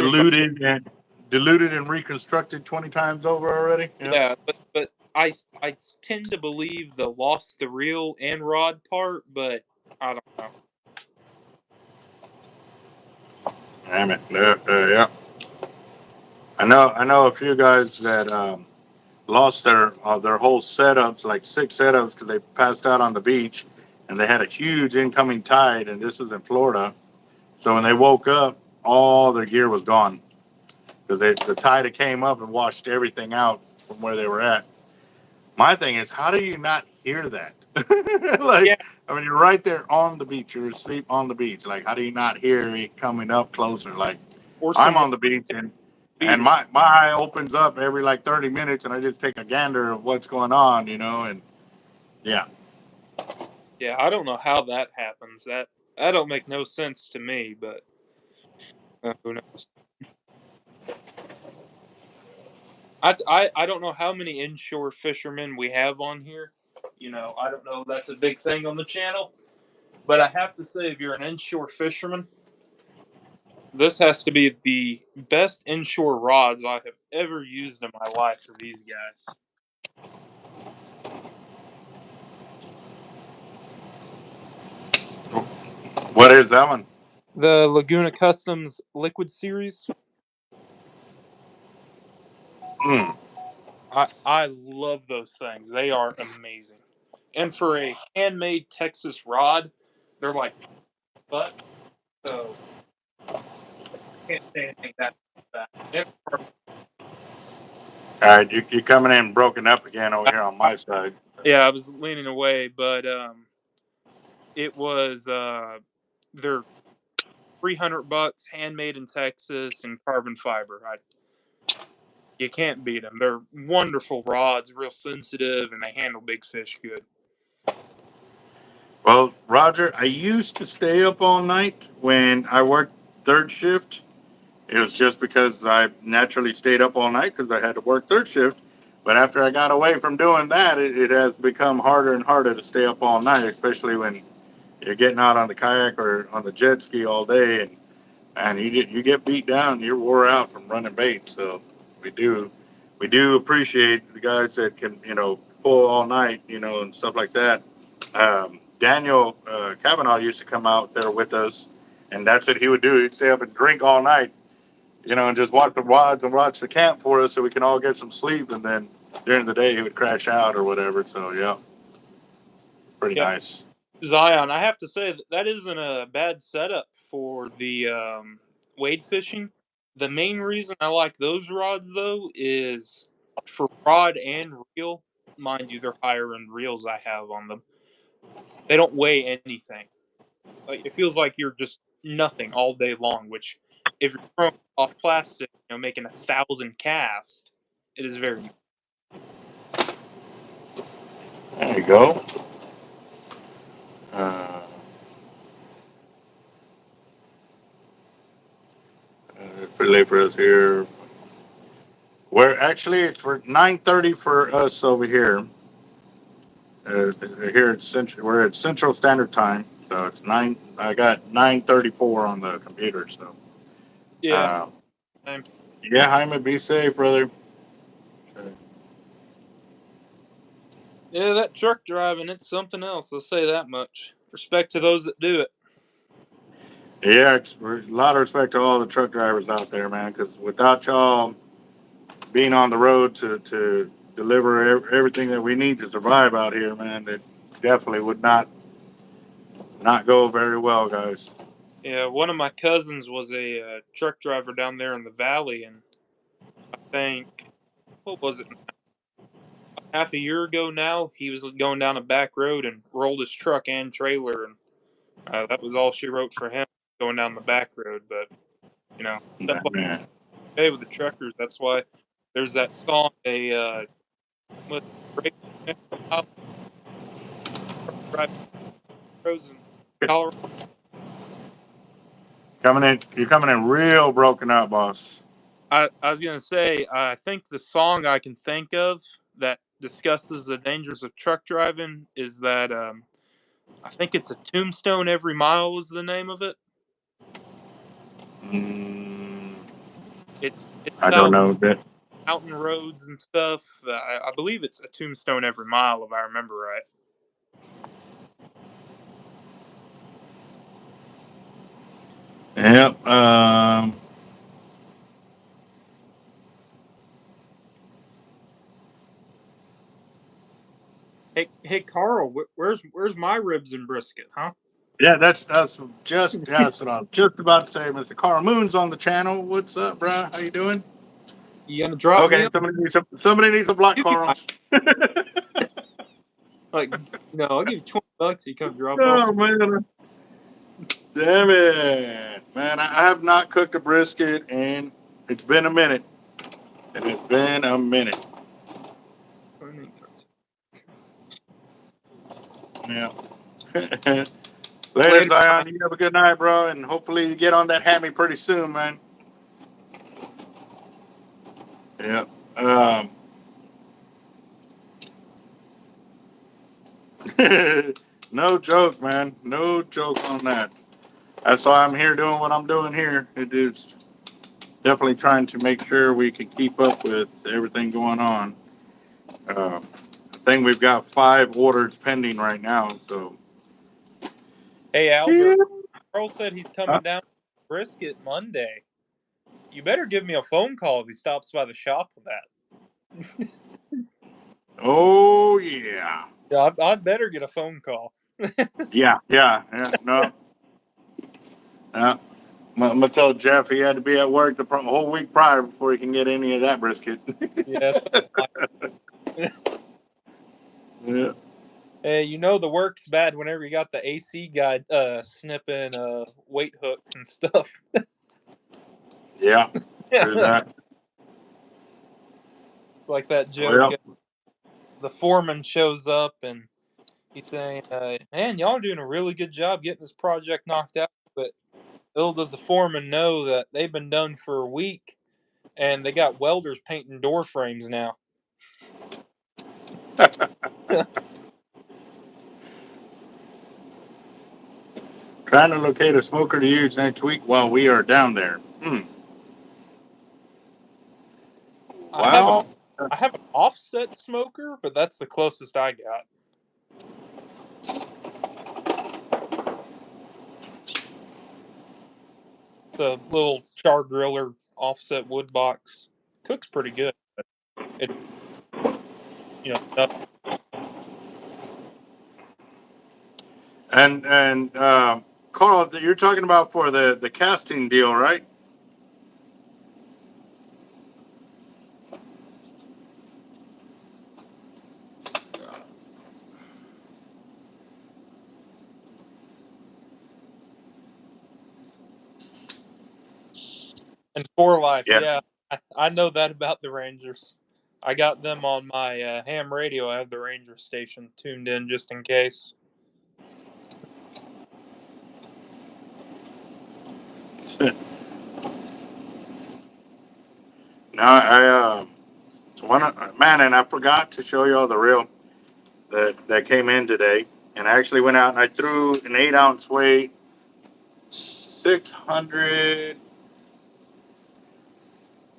diluted and reconstructed 20 times over already. Yep. Yeah, but I tend to believe the lost the reel and rod part, but I don't know. Damn it. Yeah. I know a few guys that lost their whole setups, like 6 setups, because they passed out on the beach, and they had a huge incoming tide, and this was in Florida. So when they woke up, all their gear was gone because the tide had came up and washed everything out from where they were at. My thing is, how do you not hear that? Yeah, Like, I mean, you're right there on the beach. You're asleep on the beach. Like, how do you not hear it coming up closer? Like, or I'm someone on the beach and speeding. my eye opens up every like 30 minutes, and I just take a gander of what's going on, and yeah. Yeah, I don't know how that happens. That don't make no sense to me, but who knows? I don't know how many inshore fishermen we have on here. I don't know if that's a big thing on the channel, but I have to say, if you're an inshore fisherman, this has to be the best inshore rods I have ever used in my life for these guys. What is that one? The Laguna Customs Liquid Series. Mm. I love those things. They are amazing. And for a handmade Texas rod, they're like butt. So can't say anything that. All right, you coming in broken up again over here on my side. Yeah, I was leaning away, but it was they're $300, handmade in Texas, and carbon fiber. You can't beat them. They're wonderful rods, real sensitive, and they handle big fish good. Well, Roger, I used to stay up all night when I worked third shift. It was just because I naturally stayed up all night because I had to work third shift. But after I got away from doing that, it has become harder and harder to stay up all night, especially when you're getting out on the kayak or on the jet ski all day, and you get beat down, you're wore out from running bait. So we do we do appreciate the guys that can pull all night, and stuff like that. Daniel Kavanaugh used to come out there with us, and that's what he would do. He'd stay up and drink all night, and just watch the wads and watch the camp for us so we can all get some sleep. And then during the day, he would crash out or whatever. So, yeah, pretty Yeah, nice. Zion. I have to say that isn't a bad setup for the wade fishing. The main reason I like those rods though is for rod and reel. Mind you, they're higher end reels I have on them. They don't weigh anything. Like it feels like you're just nothing all day long. Which, if you're throwing off plastic, making 1,000 casts, it is very. There you go. Uh, for us here. We're actually it's for 9:30 for us over here. Here at Central, we're at Central Standard Time, so it's nine. I got 9:34 on the computer. So, Yeah. uh, yeah, Jaime, be safe, brother. Yeah, that truck driving, it's something else. I'll say that much. Respect to those that do it. Yeah, a lot of respect to all the truck drivers out there, man. Because without y'all being on the road to deliver everything that we need to survive out here, man, it definitely would not go very well, guys. Yeah, one of my cousins was a truck driver down there in the valley, and I think, what was it, half a year ago now, he was going down a back road and rolled his truck and trailer, and that was all she wrote for him going down the back road. But, stuff like Man. that with the truckers, that's why there's that song, what, break drive roads in Colorado. You're coming in real broken up, boss. I was gonna say, I think the song I can think of that discusses the dangers of truck driving is that I think it's a tombstone every mile was the name of it. Mm, It's I don't about know that. mountain roads and stuff. I believe it's a tombstone every mile, if I remember right. Yep. Hey, Carl, where's my ribs and brisket, huh? Yeah, that's what I was just about to say, Mr. Carl Moon's on the channel. What's up, bro? How you doing? You gonna drop me Okay, off? somebody needs a block Give you Carl. my, like, I'll give you $20. You come drop off Oh some. man, damn it, man! I have not cooked a brisket, and it's been a minute. And it's been a minute. Yeah. Later, Later. Zion. You have a good night, bro, and hopefully you get on that hammy pretty soon, man. Yeah. Um, no joke, man. No joke on that. That's why I'm here doing what I'm doing here. It is definitely trying to make sure we can keep up with everything going on. I think we've got 5 orders pending right now. So, Hey, yeah. Albert. Carl said he's Uh, coming down to brisket Monday. You better give me a phone call if he stops by the shop with that. oh yeah, Yeah, I better get a phone call. yeah. No, no. I'm gonna tell Jeff he had to be at work the whole week prior before he can get any of that brisket. Yeah. Yeah, Hey, the work's bad whenever you got the AC guy snipping weight hooks and stuff. yeah. True It's that. like that joke. Well, The foreman shows up and he's saying, "Man, y'all are doing a really good job getting this project knocked out." But little does the foreman know that they've been done for a week and they got welders painting door frames now. trying to locate a smoker to use next week while we are down there. I have a Well, I have an offset smoker, but that's the closest I got. The little char griller offset wood box cooks pretty good. But it nothing. and Carl, you're talking about for the casting deal, right? And for life, Yeah. yeah, I know that about the Rangers. I got them on my ham radio. I have the Ranger station tuned in just in case. No, man, and I forgot to show you all the reel that came in today. And I actually went out and I threw an 8-ounce weight, 600.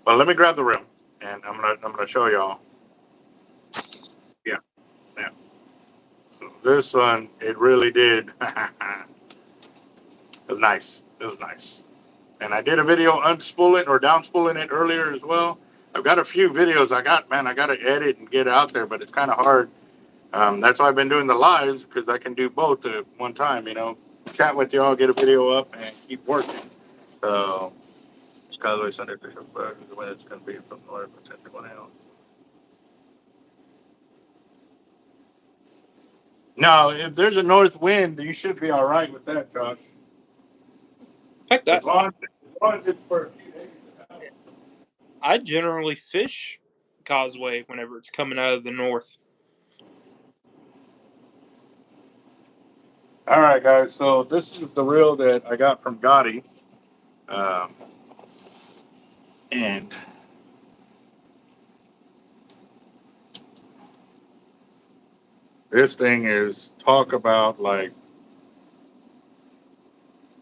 Well, let me grab the reel, and I'm gonna show y'all. Yeah, yeah. So this one, it really did. It was nice. It was nice. And I did a video unspooling or downspooling it earlier as well. I've got a few videos I got to edit and get out there, but it's kind of hard. That's why I've been doing the lives, because I can do both at one time, chat with y'all, get a video up, and keep working. So, Causeway Sunday Bishop, the way it's going to be from North to everyone else. No, if there's a north wind, you should be all right with that, Josh. Heck, As long as it's for a few days. I generally fish Causeway whenever it's coming out of the north. All right, guys. So this is the reel that I got from Gotti. Um, and this thing is talk about like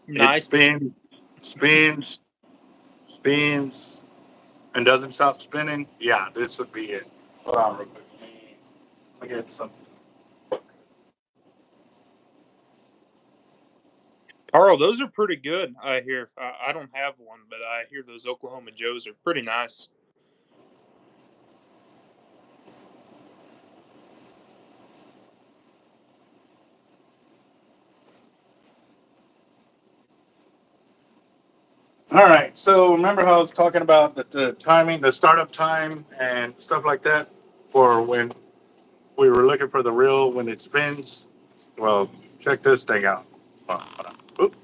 it Nice. spins, spins, and doesn't stop spinning. Yeah, this would be it. Hold on, real quick. Let me get something. Carl, those are pretty good, I hear. I don't have one, but I hear those Oklahoma Joes are pretty nice. All right. So remember how I was talking about the timing, the startup time, and stuff like that for when we were looking for the reel when it spins. Well, check this thing out. Hold on. Oop.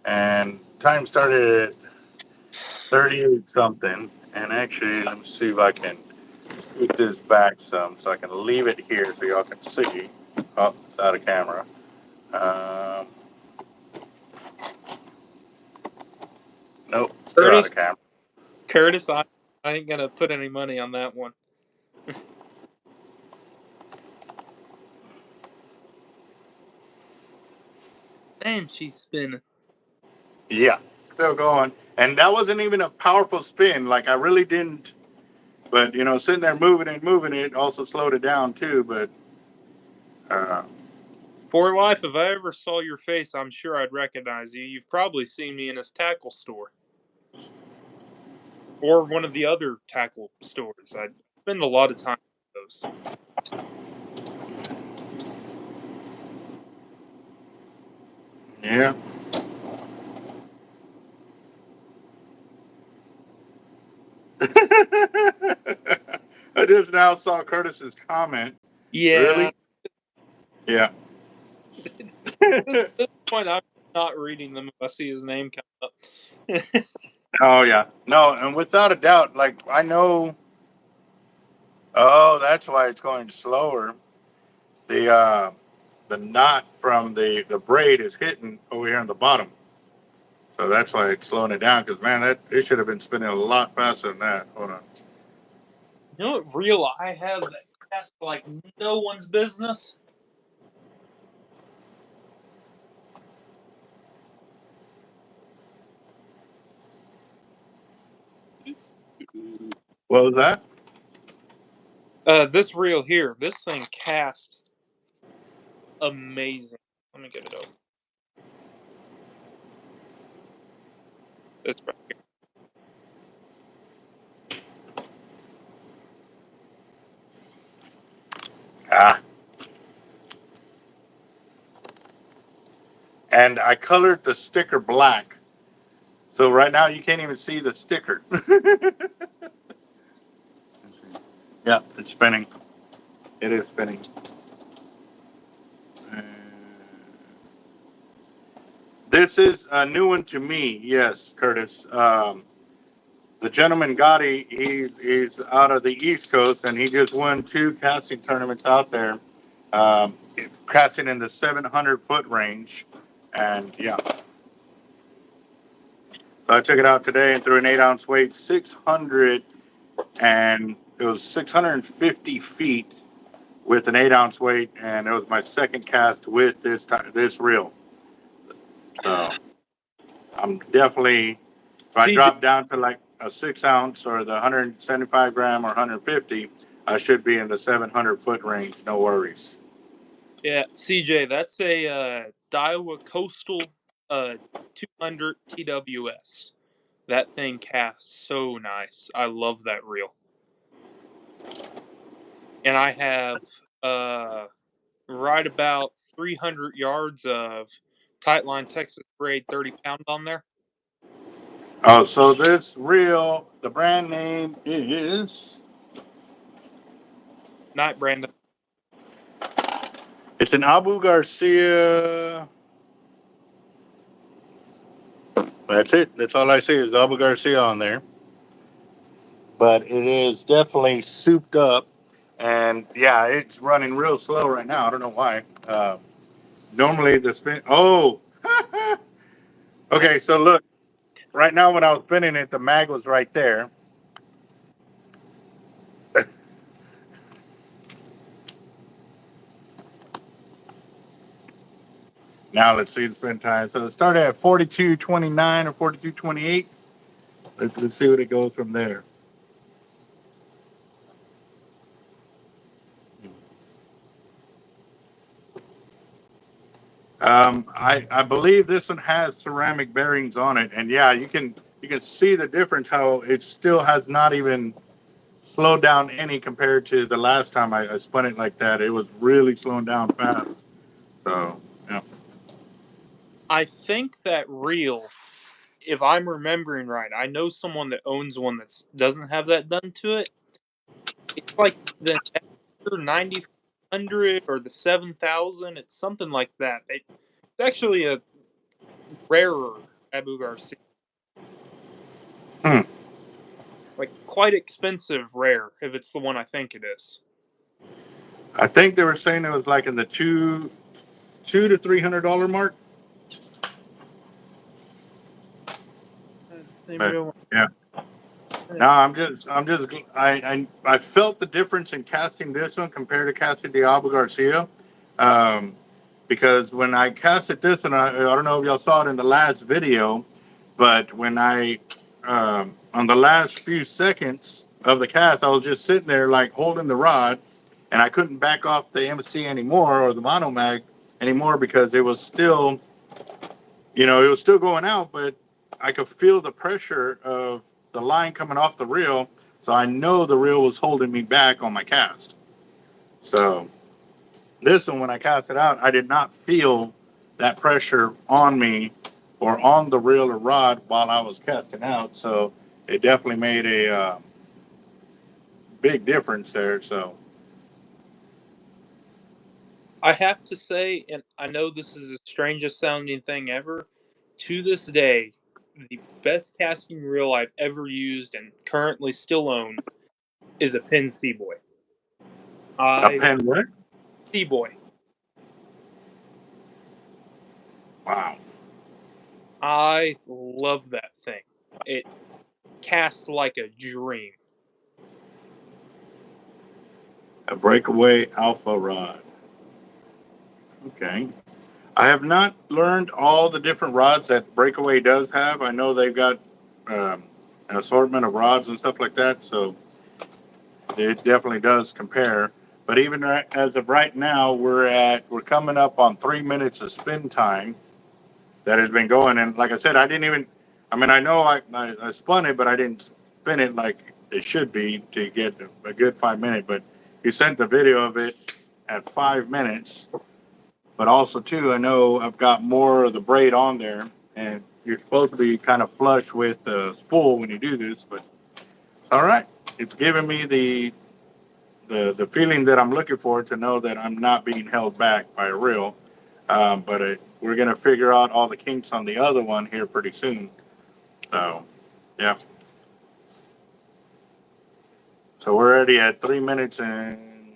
And time started at 38 something. And actually, let me see if I can scoot this back some so I can leave it here so y'all can see. Oh, it's out of camera. Um, nope, still out of Curtis, camera. Curtis, I ain't gonna put any money on that one. Man, she's spinning. Yeah, still going. And that wasn't even a powerful spin. Like, I really didn't. But, sitting there moving it also slowed it down too. But, uh, For life, if I ever saw your face, I'm sure I'd recognize you. You've probably seen me in this tackle store or one of the other tackle stores. I spend a lot of time with those. yeah. I just now saw Curtis's comment. Yeah, Really? Yeah. at this point, I'm not reading them if I see his name come up. Oh, yeah. No, and without a doubt, like, I know. Oh, that's why it's going slower. The knot from the braid is hitting over here on the bottom. So that's why it's slowing it down. Because man, it should have been spinning a lot faster than that. Hold on. You know what reel I have that casts like no one's business? What was that? This reel here, this thing casts amazing. Let me get it over. It's right here. Ah, and I colored the sticker black. So right now you can't even see the sticker. Yeah, it's spinning. It is spinning. Uh, This is a new one to me. Yes, Curtis. The gentleman Gotti, he's out of the East Coast, and he just won 2 casting tournaments out there, um, casting in the 700-foot range. And yeah, so I took it out today and threw an 8 ounce weight, 600, and it was 650 feet with an 8 ounce weight, and it was my second cast with this reel. So I'm definitely, if I CJ, drop down to like a 6 ounce or the 175 gram or 150, I should be in the 700 foot range. No worries. yeah, CJ, that's a Daiwa Coastal 200 TWS. That thing casts so nice. I love that reel. And I have right about 300 yards of Tightline Texas grade 30 pound on there. Oh, so this reel, the brand name is, Night, Brandon. it's an Abu Garcia. That's it. That's all I see is Abu Garcia on there. But it is definitely souped up. And yeah, it's running real slow right now. I don't know why. Normally the spin. Oh, okay. So look, right now when I was spinning it, the mag was right there. Now let's see the spin time. So it started at 42.29 or 42.28. Let's see what it goes from there. I believe this one has ceramic bearings on it, and yeah, you can see the difference. How it still has not even slowed down any compared to the last time I spun it like that. It was really slowing down fast. So yeah. I think that reel, if I'm remembering right, I know someone that owns one that doesn't have that done to it. It's like the 9500 or the 7000. It's something like that. It's actually a rarer Abu Garcia, Hmm. like quite expensive rare if it's the one I think it is. I think they were saying it was like in the two to $300 mark. That's the same But real yeah. one. No, I felt the difference in casting this one compared to casting the Abu Garcia. Um, because when I casted this, and I don't know if y'all saw it in the last video, but when on the last few seconds of the cast, I was just sitting there like holding the rod, and I couldn't back off the MC anymore or the monomag anymore because it was still, it was still going out, but I could feel the pressure of the line coming off the reel. So I know the reel was holding me back on my cast. So this one, when I cast it out, I did not feel that pressure on me or on the reel or rod while I was casting out. So it definitely made a big difference there. So I have to say, and I know this is the strangest sounding thing ever, to this day, the best casting reel I've ever used and currently still own is a Penn Seaboy. a I pen what? Seaboy. Wow. I love that thing. It cast like a dream. A breakaway alpha rod. Okay. I have not learned all the different rods that Breakaway does have. I know they've got an assortment of rods and stuff like that, so it definitely does compare. But even as of right now, we're coming up on 3 minutes of spin time that has been going. And like I said, I didn't even. I mean, I know I spun it, but I didn't spin it like it should be to get a good 5 minute. But you sent the video of it at 5 minutes. But also too, I know I've got more of the braid on there, and you're supposed to be kind of flush with the spool when you do this. But all right, it's giving me the feeling that I'm looking for to know that I'm not being held back by a reel. But we're gonna figure out all the kinks on the other one here pretty soon. So yeah. So we're already at 3 minutes and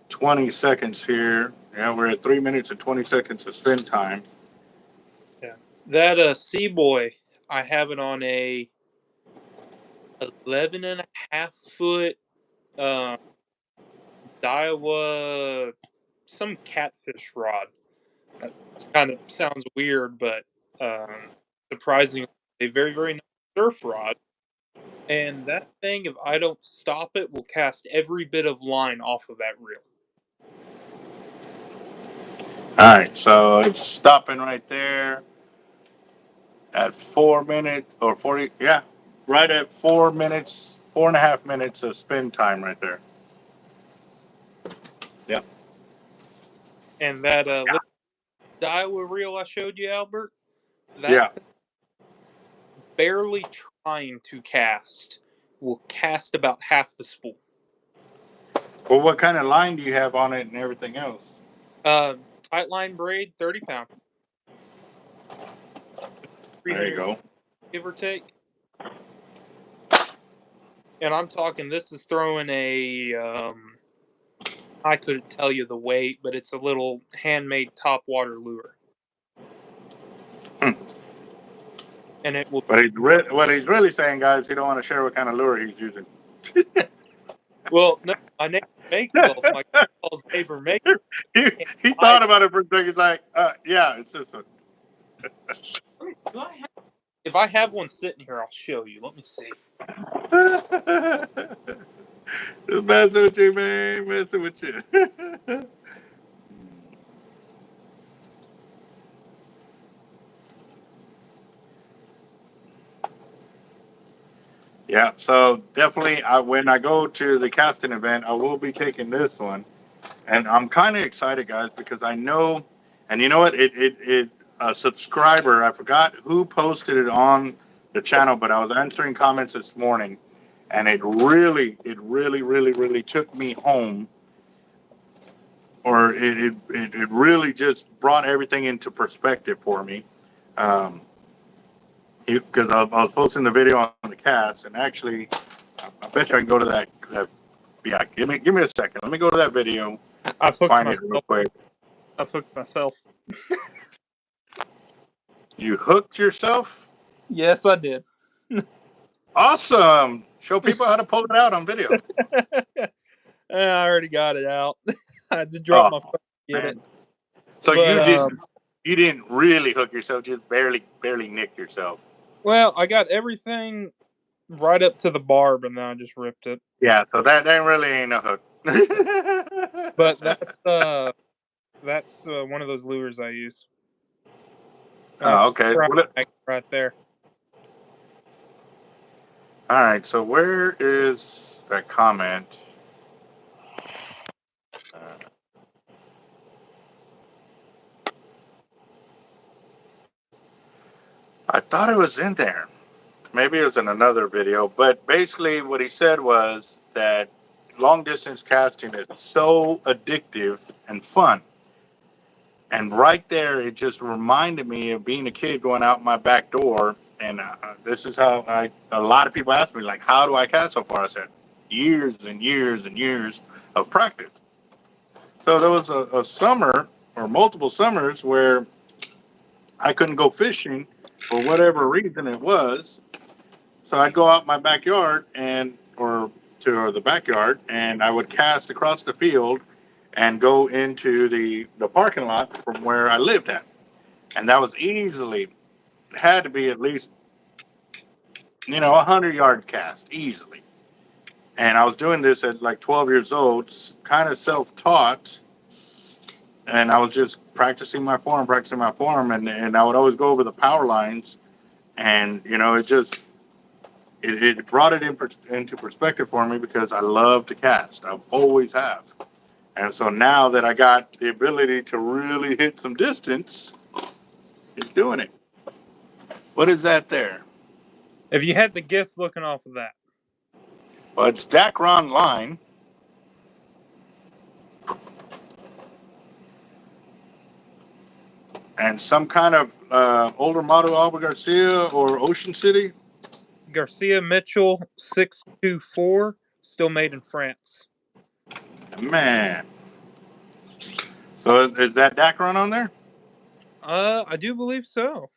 20 seconds here. Yeah, we're at 3 minutes and 20 seconds of spin time. Yeah. That Sea Boy, I have it on a 11.5 foot Daiwa, some catfish rod. That kind of sounds weird, but surprisingly, a very, very nice surf rod. And that thing, if I don't stop it, will cast every bit of line off of that reel. All right, so it's stopping right there at 4 minutes or 40. Yeah, right at 4 minutes, 4.5 minutes of spin time right there. Yep. And that little Daiwa reel I showed you, Albert, that Yeah. thing, barely trying to cast, will cast about half the spool. Well, what kind of line do you have on it and everything else? Tight line braid, 30 pound, There you 300 go. give or take. And I'm talking, this is throwing a, I couldn't tell you the weight, but it's a little handmade top water lure. Hmm. And it will, But what he's really saying, guys, he don't want to share what kind of lure he's using. well, no, my neighbor my calls neighbor maker. he, Can't he hide thought it. about it for a second. He's like, yeah, it's this one. Do I have, if I have one sitting here, I'll show you. Let me see. Just messing with you, man. Messing with you. Yeah, so definitely, when I go to the casting event, I will be taking this one, and I'm kind of excited, guys, because I know, and you know what, it a subscriber, I forgot who posted it on the channel, but I was answering comments this morning, and it really took me home, or it really just brought everything into perspective for me. Um, because I was posting the video on the cast, and actually, I bet you I can go to that. Yeah, give me a second. Let me go to that video, I've hooked find it real myself. quick. I've hooked myself. You hooked yourself? Yes, I did. Awesome! Show people how to pull it out on video. I already got it out. I had to drop my Oh phone to get it. man! So But you didn't really hook yourself, just barely nicked yourself. well, I got everything right up to the barb, and then I just ripped it. Yeah, so that really ain't a hook. But that's one of those lures I use. Oh, That's okay. right there. All right. So where is that comment? Uh, I thought it was in there. Maybe it was in another video, but basically what he said was that long distance casting is so addictive and fun. And right there, it just reminded me of being a kid going out my back door. And this is how a lot of people ask me, like, how do I cast so far? I said, years and years and years of practice. So there was a summer or multiple summers where I couldn't go fishing for whatever reason it was. So I'd go out my backyard or the backyard, and I would cast across the field and go into the parking lot from where I lived at, and that was easily had to be at least 100 yard cast easily. And I was doing this at like 12 years old, kind of self taught, and I was just practicing my form, and I would always go over the power lines, and it brought it into perspective for me because I love to cast. I always have. And so now that I got the ability to really hit some distance, it's doing it. What is that there? If you had the gifts looking off of that, Well, it's Dacron line. And some kind of older model Alba Garcia or Ocean City. Garcia Mitchell 624, still made in France. Man. So is that Dacron on there? I do believe so.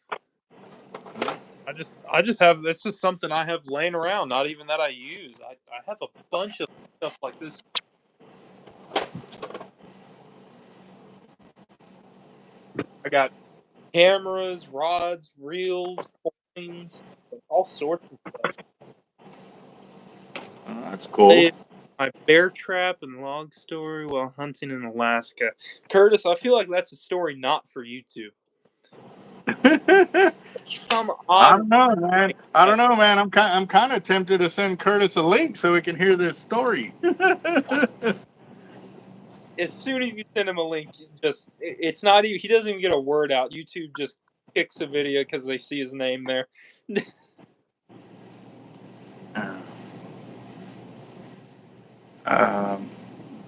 I just have, it's just something I have laying around, not even that I use. I have a bunch of stuff like this. I got cameras, rods, reels, coins, all sorts of stuff. Oh, that's cool. My bear trap and log story while hunting in Alaska. Curtis, I feel like that's a story not for YouTube. Some I odd. don't know, man. I don't know, man. I'm kind of tempted to send Curtis a link so he can hear this story. As soon as you send him a link, it's not even, he doesn't even get a word out. YouTube just kicks a video because they see his name there.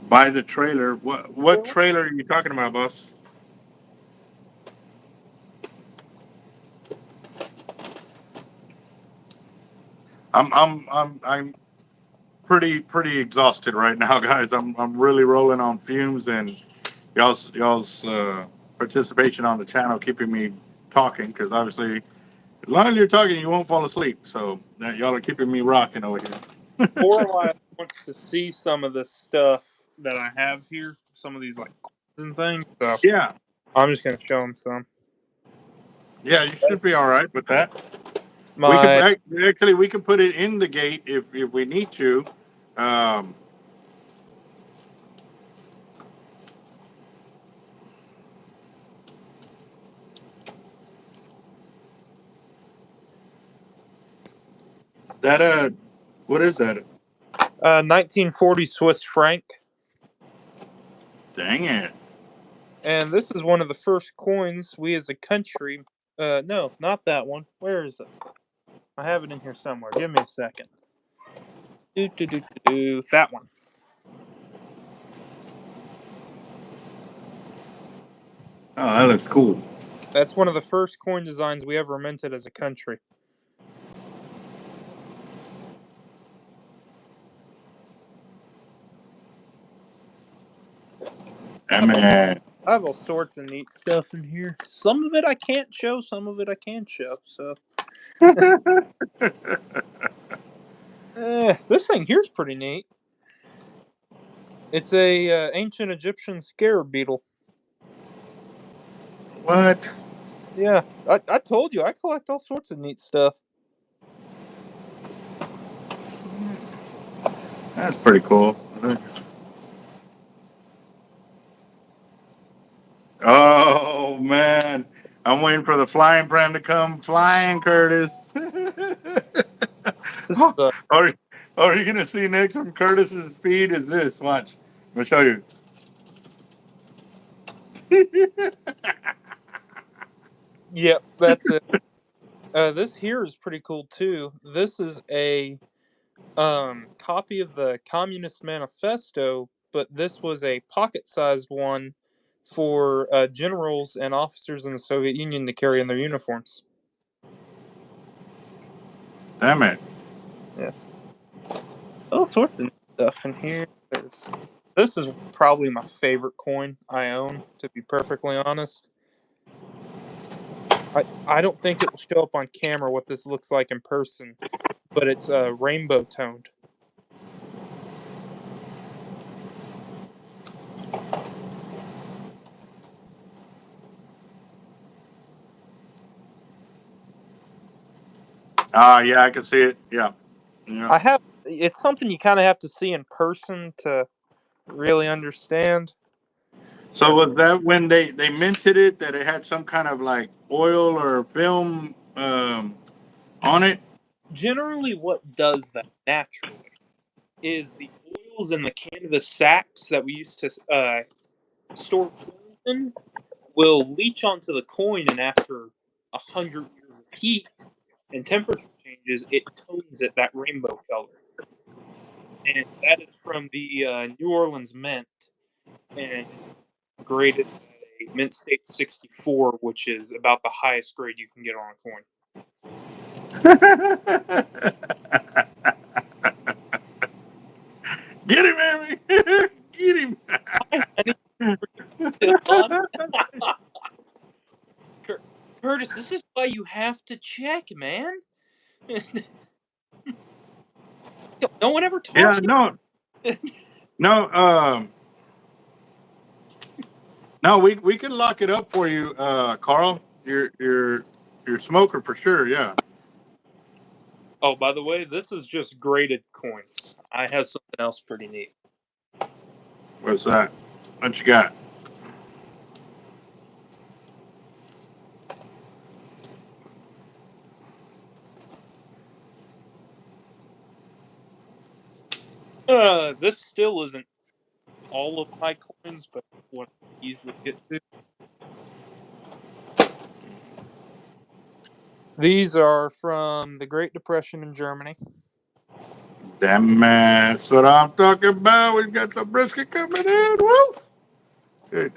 By the trailer. What trailer are you talking about, boss? I'm pretty exhausted right now, guys. I'm really rolling on fumes, and y'all's participation on the channel keeping me talking, because obviously as long as you're talking you won't fall asleep. So y'all are keeping me rocking over here. Borderline wants to see some of the stuff that I have here, some of these like coins and things. So Yeah, I'm just gonna show him some. yeah, you should be all right with that. We can My actually we can put it in the gate if we need to. Um, that what is that? 1940 Swiss franc, Dang it! and this is one of the first coins we as a country. No, not that one. Where is it? I have it in here somewhere. Give me a second. That one. Oh, that looks cool. That's one of the first coin designs we ever minted as a country. Man. I have all sorts of neat stuff in here. Some of it I can't show, some of it I can show. So, this thing here's pretty neat. It's a ancient Egyptian scarab beetle. What? Yeah, I told you I collect all sorts of neat stuff. That's pretty cool. Oh man, I'm waiting for the flying pram to come flying, Curtis. This is Oh, are, are you gonna see next from Curtis's feed is this? Watch, I'm gonna show you. yep, that's it. This here is pretty cool too. This is a copy of the Communist Manifesto, but this was a pocket-sized one for generals and officers in the Soviet Union to carry in their uniforms. Damn it! Yeah, all sorts of stuff in here. This is probably my favorite coin I own, to be perfectly honest. I don't think it will show up on camera what this looks like in person, but it's rainbow toned. Yeah, I can see it. Yeah, yeah. It's something you kind of have to see in person to really understand. So was that when they minted it that it had some kind of like oil or film on it? Generally, what does that naturally is the oils in the canvas sacks that we used to store coins in will leach onto the coin, and after 100 years of heat and temperature changes, it tones it that rainbow color. And that is from the New Orleans Mint, and it's graded at a Mint State 64, which is about the highest grade you can get on a coin. Get him, Amy! Get him! have to check, man. No one ever Yeah, taught you. no, no. We can lock it up for you, Carl. Your smoker for sure. Yeah. Oh, by the way, this is just graded coins. I have something else pretty neat. What's that? What you got? This still isn't all of my coins, but one I easily get to. These are from the Great Depression in Germany. Damn, man, that's what I'm talking about. We got some brisket coming in. Woo! Good.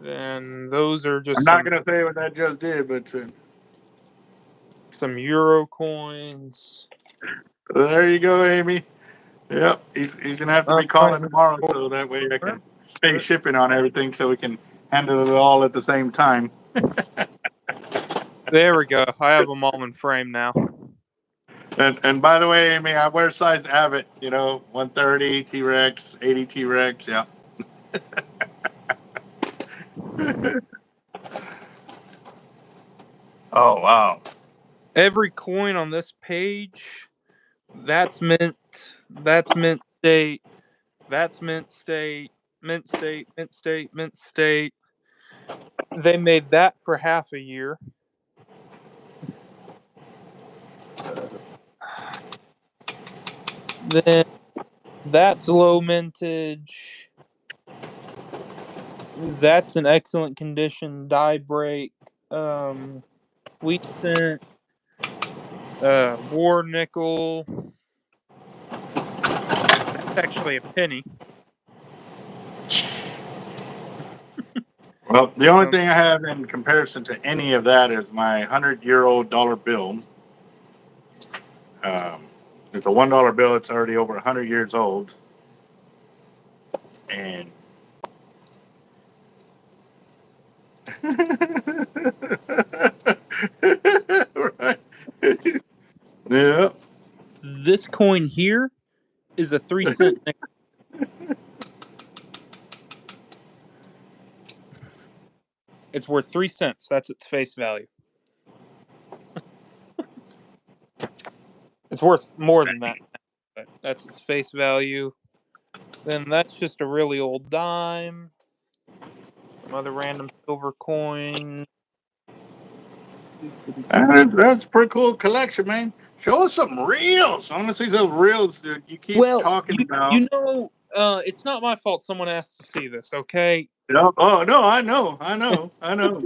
And those are I'm just not gonna say what that just did, but some Euro coins. there you go, Amy. Yep, he's gonna have to be calling tomorrow, so that way I can pay shipping on everything, so we can handle it all at the same time. There we go. I have them all in frame now. And by the way, Amy, I wear size Abbott. 130 T Rex, 80 T Rex. Yeah. Oh wow. Every coin on this page, that's mint. That's mint state. That's mint state. Mint state. Mint state. Mint state. They made that for half a year. Then that's low mintage. That's an excellent condition. Die break. Wheat cent. War nickel. That's actually a penny. Well, the only Um, thing I have in comparison to any of that is my 100-year-old dollar bill. Um, it's a $1 bill. It's already over 100 years old, and right. Yeah. this coin here is a 3 cent nickel. It's worth 3 cents. That's its face value. It's worth more than that, but that's its face value. Then that's just a really old dime. Some other random silver coin. That's a pretty cool collection, man. Show us some reels. I want to see those reels that you keep Well, talking about. it's not my fault. Someone asked to see this. Okay. Oh no, I know,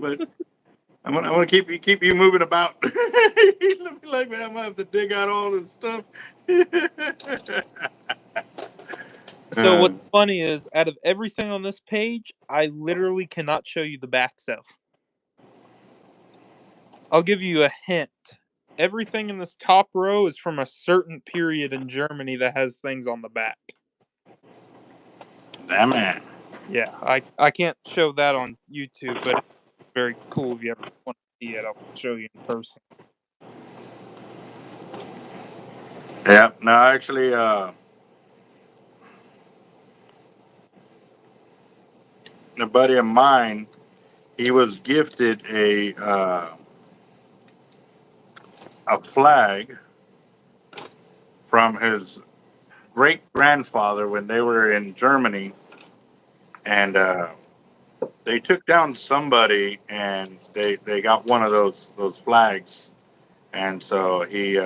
but I want to keep you moving about. Let me like, man, I'm gonna have to dig out all this stuff. So uh, what's funny is, out of everything on this page, I literally cannot show you the back stuff. I'll give you a hint. Everything in this top row is from a certain period in Germany that has things on the back. damn man. Yeah, I can't show that on YouTube, but it's very cool if you ever want to see it. I'll show you in person. Yeah, no, actually, a buddy of mine, he was gifted a flag from his great grandfather when they were in Germany, and they took down somebody, and they got one of those flags, and so he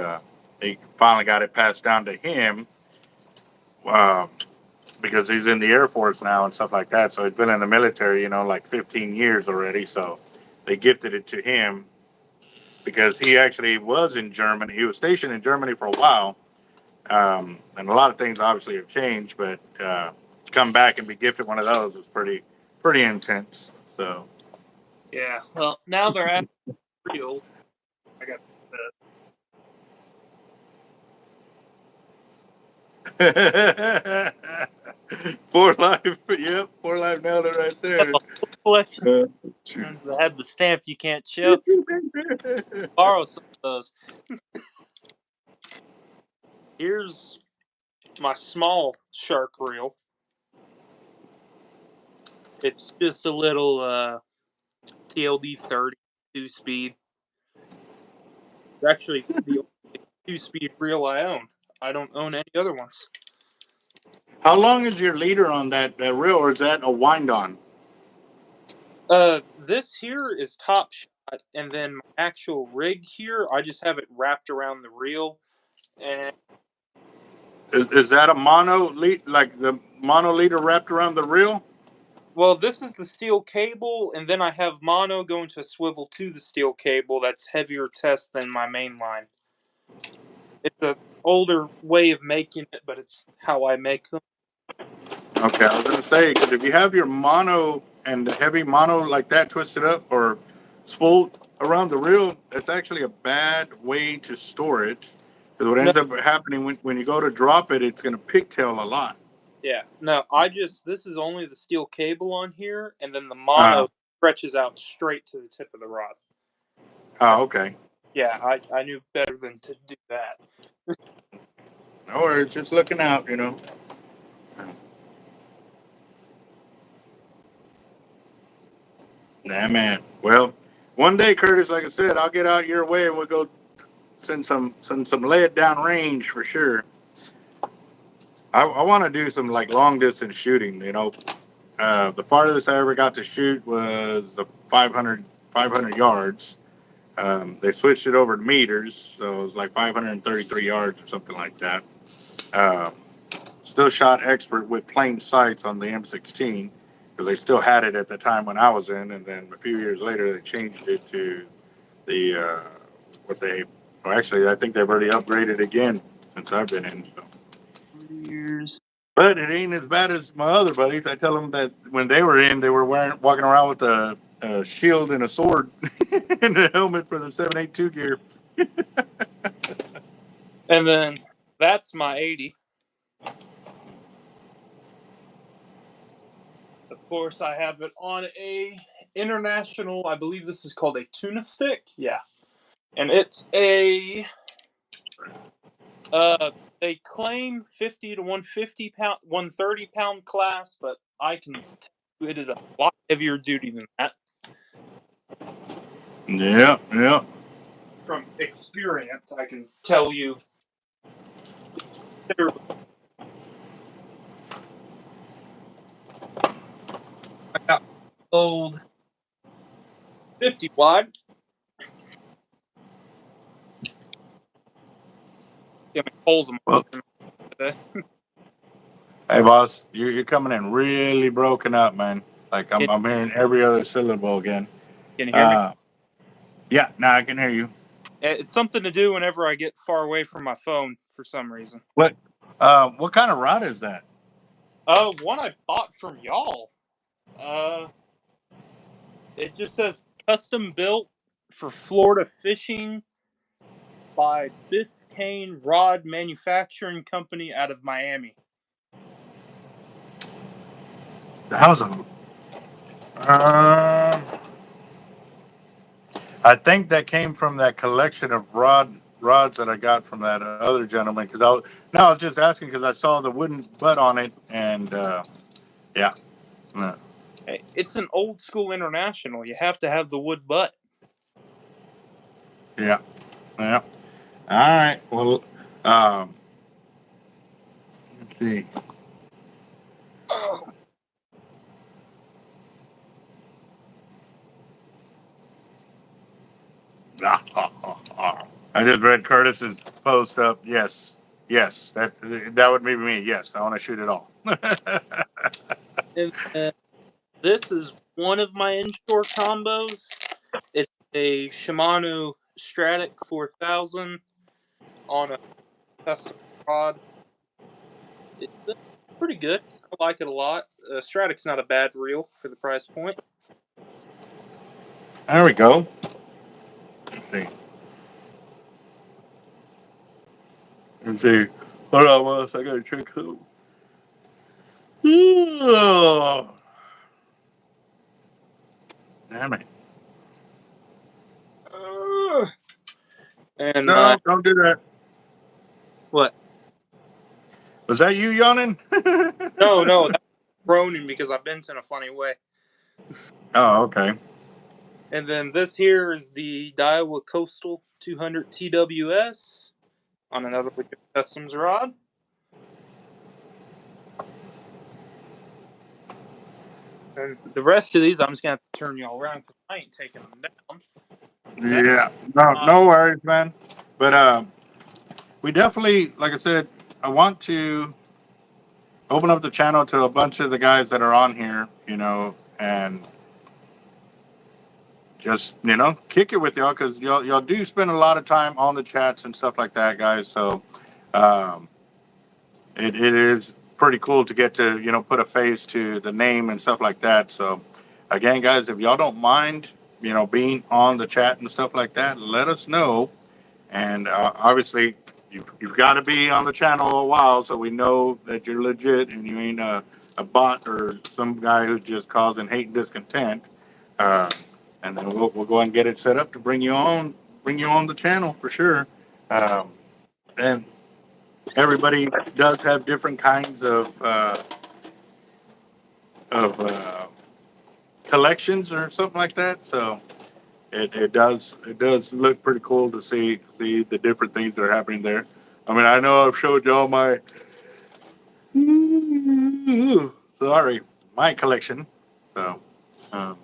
finally got it passed down to him, um, because he's in the Air Force now and stuff like that. So he's been in the military, like 15 years already. So they gifted it to him because he actually was in Germany. He was stationed in Germany for a while. And a lot of things obviously have changed, but to come back and be gifted one of those was pretty intense. So Yeah, well, now they're at reels. I got For life, yep, for life nailed it right there. collection ones that had the stamp you can't show. Borrow some of those. Here's my small shark reel. It's just a little TLD 30 2-speed. It's actually the only 2-speed reel I own. I don't own any other ones. How long is your leader on that reel, or is that a wind on? This here is Top Shot, and then my actual rig here, I just have it wrapped around the reel. And Is that a mono lead, like the mono leader wrapped around the reel? well, this is the steel cable, and then I have mono going to a swivel to the steel cable. That's heavier test than my main line. It's an older way of making it, but it's how I make them. Okay, I was gonna say, because if you have your mono and the heavy mono like that twisted up or spooled around the reel, that's actually a bad way to store it. Because what No, ends up happening when you go to drop it, it's gonna pigtail a lot. yeah, no, this is only the steel cable on here, and then the Uh, mono stretches out straight to the tip of the rod. oh, okay. Yeah, I knew better than to do that. No worries, just looking out. Nah, man. Well, one day, Curtis, like I said, I'll get out your way and we'll go send some lead down range for sure. I want to do some like long distance shooting. The farthest I ever got to shoot was the 500 yards. They switched it over to meters, so it was like 533 yards or something like that. Um, Still shot expert with plain sights on the M16 because they still had it at the time when I was in, and then a few years later they changed it to the what they. Well, actually, I think they've already upgraded again since I've been in. So. Years. But it ain't as bad as my other buddies. I tell them that when they were in, they were walking around with a shield and a sword and a helmet for the 782 gear. And then that's my 80. Of course, I have it on a international. I believe this is called a tuna stick. Yeah, and it's a. Uh, they claim 50 to 150 pound, 130 pound class, but I can tell you it is a lot heavier duty than that Yeah, yeah. from experience. I can tell you. I got old 50 wide. See how many holes I'm Well, poking today. hey, boss, you're coming in really broken up, man. Like Can, I'm hearing every other syllable again. can you hear me? Uh, yeah, now I can hear you. It's something to do whenever I get far away from my phone for some reason. What kind of rod is that? One I bought from y'all. Uh, it just says custom built for Florida fishing by Biscayne Rod Manufacturing Company out of Miami. That was a. Um, I think that came from that collection of rods that I got from that other gentleman. I was just asking because I saw the wooden butt on it, and yeah, yeah, It's an old school international. You have to have the wood butt. yeah. Yeah. All right. Well, um, let's see. Oh, I just read Curtis's post up. Yes, yes, that would be me. Yes, I want to shoot it all. and then this is one of my inshore combos. It's a Shimano Stratic 4000 on a custom rod. It's pretty good. I like it a lot. Stratic's not a bad reel for the price point. There we go. Let's see. Let's see. Hold on, Wes. I gotta check who. Oh, Damn it. And No, don't do that. what? Was that you yawning? No, that's groaning because I've bent in a funny way. Oh, okay. And then this here is the Daiwa Coastal 200 TWS on another Legit Customs rod. And the rest of these, I'm just going to have to turn y'all around because I ain't taking them down. Yeah. No worries, man. But we definitely, like I said, I want to open up the channel to a bunch of the guys that are on here, and just kick it with y'all because y'all do spend a lot of time on the chats and stuff like that, guys. So um, it is pretty cool to get to put a face to the name and stuff like that. So again, guys, if y'all don't mind being on the chat and stuff like that, let us know. And obviously, you've got to be on the channel a while so we know that you're legit and you ain't a bot or some guy who's just causing hate and discontent. Uh, and then we'll go ahead and get it set up to bring you on the channel for sure. Um, and everybody does have different kinds of collections or something like that. So it does look pretty cool to see the different things that are happening there. I mean, I know I've showed y'all my sorry, my collection. So um,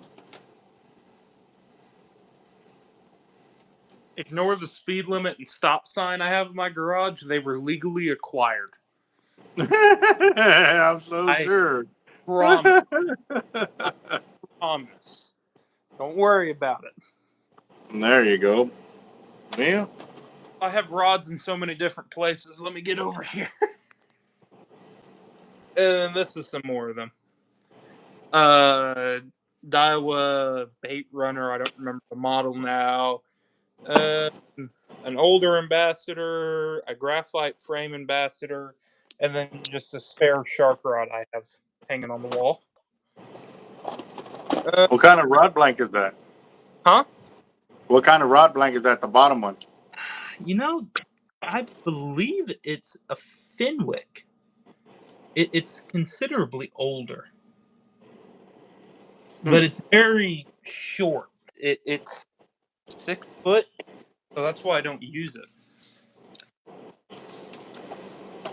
Ignore the speed limit and stop sign I have in my garage. They were legally acquired. I'm so I sure. promise. I promise. Don't worry about it. There you go. Yeah. I have rods in so many different places. Let me get over here. And this is some more of them. Daiwa bait runner. I don't remember the model now. An older ambassador, a graphite frame ambassador, and then just a spare shark rod I have hanging on the wall. What kind of rod blank is that? Huh? What kind of rod blank is that? The bottom one. I believe it's a Fenwick. It's considerably older, but it's very short. It's 6 foot, so that's why I don't use it.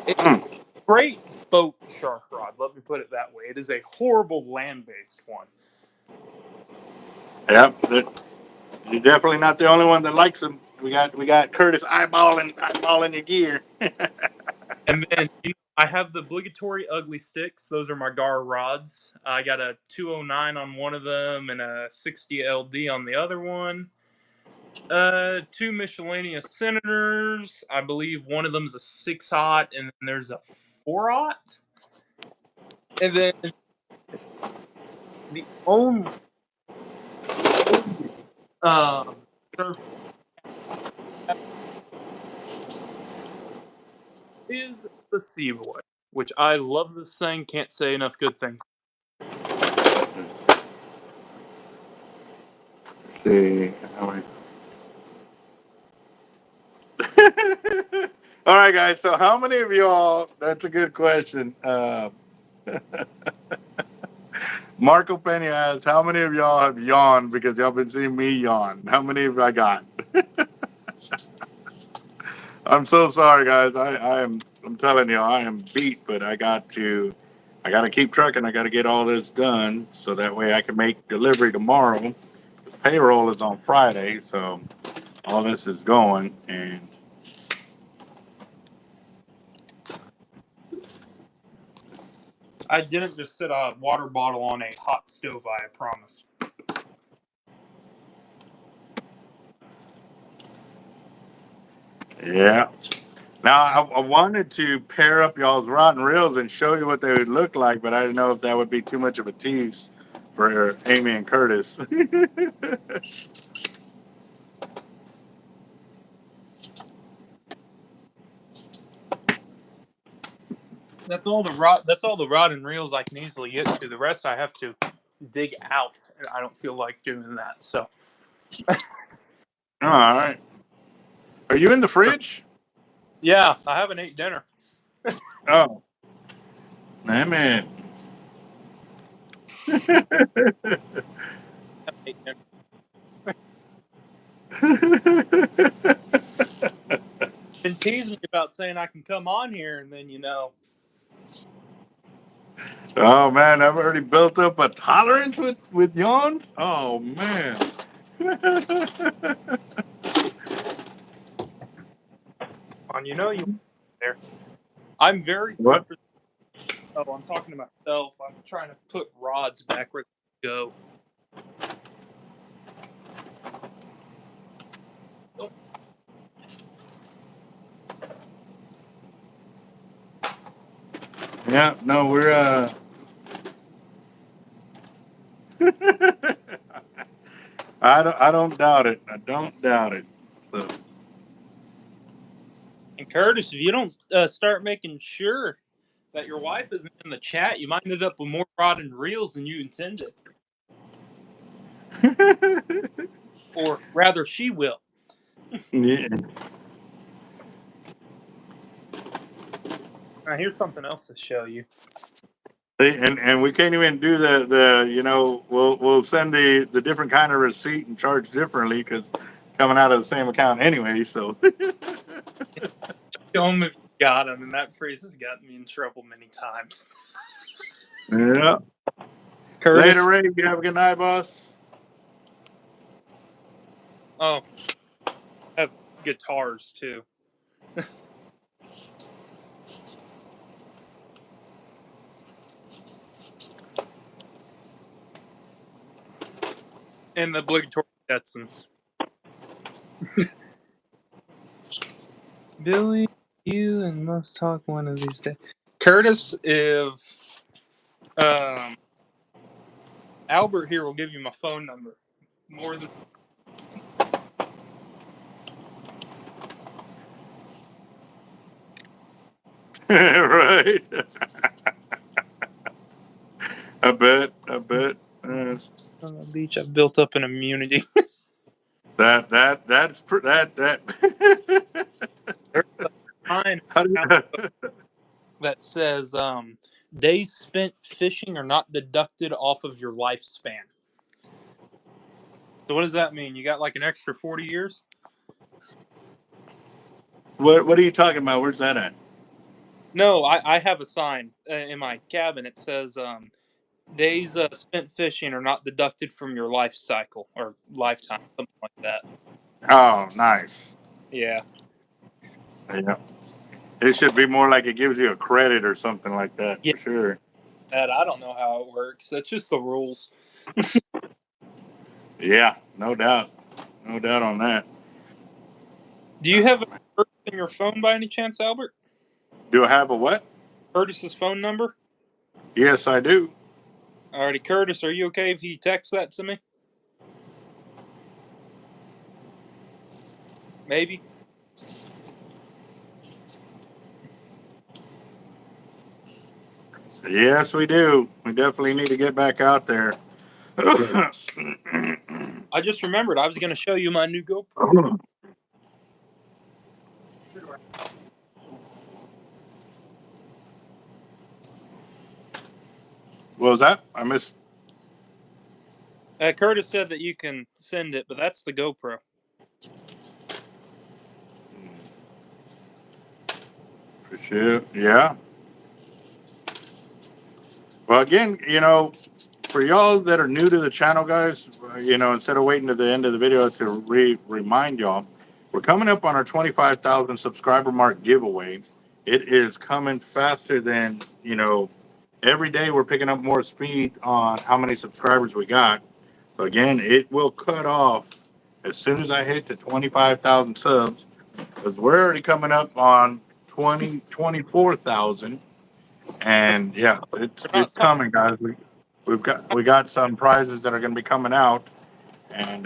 It's Hmm. a great boat shark rod. Let me put it that way. It is a horrible land-based one. Yep. You're definitely not the only one that likes them. We got Curtis eyeballing your gear. And then I have the obligatory ugly sticks. Those are my Gar rods. I got a 209 on one of them and a 60 LD on the other one. Two miscellaneous senators. I believe one of them's a 6-aught, and then there's a 4-aught. And then the only surf is the Seaboy, which I love this thing. Can't say enough good things. Let's see. All right, guys. So, how many of y'all? That's a good question. Marco Pena asked, "How many of y'all have yawned because y'all been seeing me yawn? How many have I got?" I'm so sorry, guys. I'm telling you, I am beat, but I got to keep trucking. I got to get all this done so that way I can make delivery tomorrow. Payroll is on Friday, so all this is going and. I didn't just sit a water bottle on a hot stove, I promise. Yeah. Now I wanted to pair up y'all's rod and reels and show you what they would look like, but I didn't know if that would be too much of a tease for Amy and Curtis. That's all the rod and reels I can easily get to. The rest I have to dig out and I don't feel like doing that. So, All right. Are you in the fridge? yeah, I haven't ate dinner. Oh, man. Ate dinner. Been teasing me about saying I can come on here, and then Oh man, I've already built up a tolerance with yawns. Oh man. you there. I'm very good What? for. Oh, I'm talking to myself. I'm trying to put rods back where they go. Yeah, no, we're I don't doubt it. I don't doubt it. So. And Curtis, if you don't start making sure that your wife isn't in the chat, you might end up with more rod and reels than you intended. Or rather, she will. Yeah. Now, here's something else to show you. See, and we can't even do the we'll send the different kind of receipt and charge differently because coming out of the same account anyway. So. Show them if you got them, and that phrase has gotten me in trouble many times. Yeah. Curtis. Later, Ray. You have a good night, boss. Oh, I have guitars too. And the obligatory Stetsons. Billy, you and must talk one of these days. Curtis, if Albert here will give you my phone number. More than Right. I bet. on the beach, I've built up an immunity. That. There's a sign How do you, that says days spent fishing are not deducted off of your lifespan. So what does that mean? You got like an extra 40 years? what are you talking about? Where's that at? No, I have a sign in my cabin. It says days spent fishing are not deducted from your life cycle or lifetime, something like that. Oh, nice. Yeah. Yeah. It should be more like it gives you a credit or something like that Yeah, for sure. that I don't know how it works. That's just the rules. Yeah, no doubt. No doubt on that. Do you have a Curtis in your phone by any chance, Albert? Do I have a what? Curtis's phone number? Yes, I do. Alrighty, Curtis, are you okay if he texts that to me? Maybe. Yes, we do. We definitely need to get back out there. What I just remembered I was going to show you my new GoPro. was that? I missed. Curtis said that you can send it, but that's the GoPro. For sure. Yeah. Well, again, for y'all that are new to the channel, guys, instead of waiting to the end of the video to remind y'all, we're coming up on our 25,000 subscriber mark giveaway. It is coming faster than, every day we're picking up more speed on how many subscribers we got. So again, it will cut off as soon as I hit the 25,000 subs, because we're already coming up on 24,000. And yeah, it's We're it's not talking. coming, guys. We got some prizes that are going to be coming out, and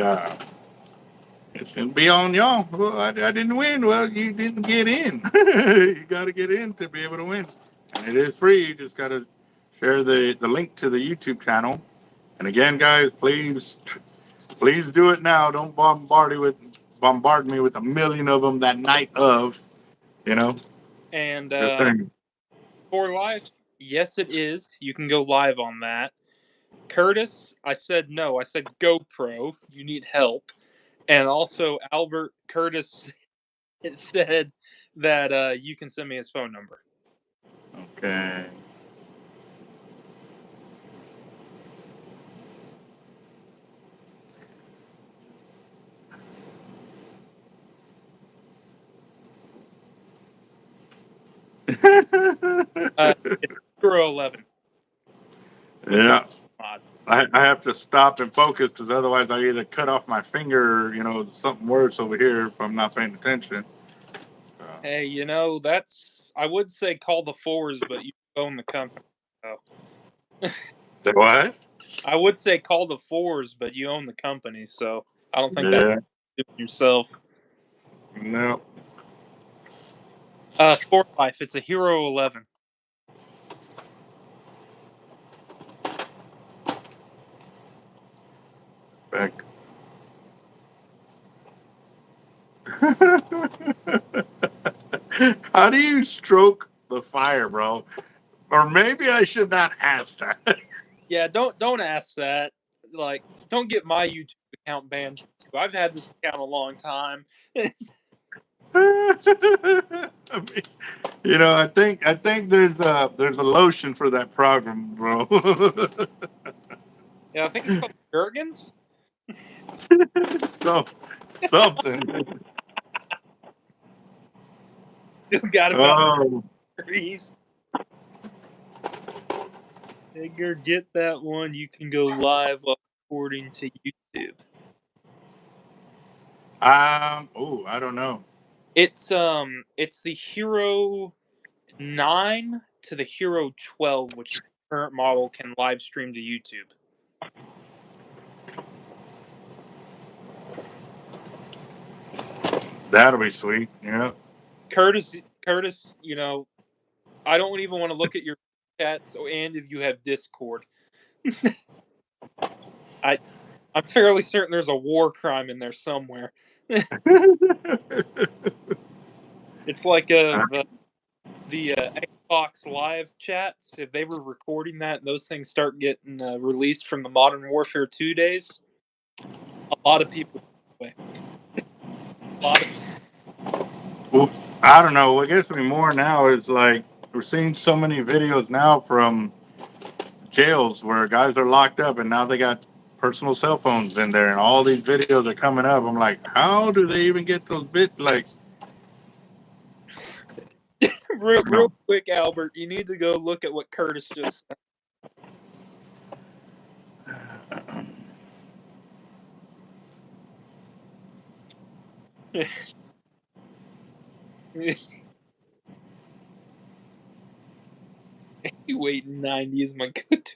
it's going to be on y'all. Well, I didn't win. Well, you didn't get in. You got to get in to be able to win, and it is free. You just got to share the link to the YouTube channel, And again, guys, please do it now. Don't bombard me with a million of them that night of. You know. And Good thing. for life, yes, it is. You can go live on that. Curtis, I said no. I said GoPro. You need help. And also, Albert Curtis said that you can send me his phone number. Okay. It's Hero 11 with Yeah. mod. I have to stop and focus because otherwise I either cut off my finger, something worse over here if I'm not paying attention. Hey, that's I would say call the fours, but you own the company. So Say what? I would say call the fours, but you own the company, so I don't think that Yeah. would do yourself. No. For life, it's a Hero 11. Back. How do you stroke the fire, bro? Or maybe I should not ask that. Yeah, don't ask that. Like, don't get my YouTube account banned too. I've had this account a long time. I mean, I think there's a lotion for that problem, bro. Yeah, I think it's called Gurgons. so, something. Still got about Oh, 3 Figure, get that one. You can go live while recording to YouTube. oh, I don't know. It's the Hero 9 to the Hero 12, which is the current model, can live stream to YouTube. That'll be sweet. Yeah. Curtis, I don't even want to look at your chat. So, and if you have Discord, I I'm fairly certain there's a war crime in there somewhere. It's like the Xbox Live chats. If they were recording that, and those things start getting released from the Modern Warfare 2 days, a lot of people. A lot of Well, I don't know. What gets me more now is like we're seeing so many videos now from jails where guys are locked up and now they got personal cell phones in there and all these videos are coming up. I'm like, how do they even get those bits? Like, I don't real know. quick, Albert. You need to go look at what Curtis just said. You waiting 90 is my good.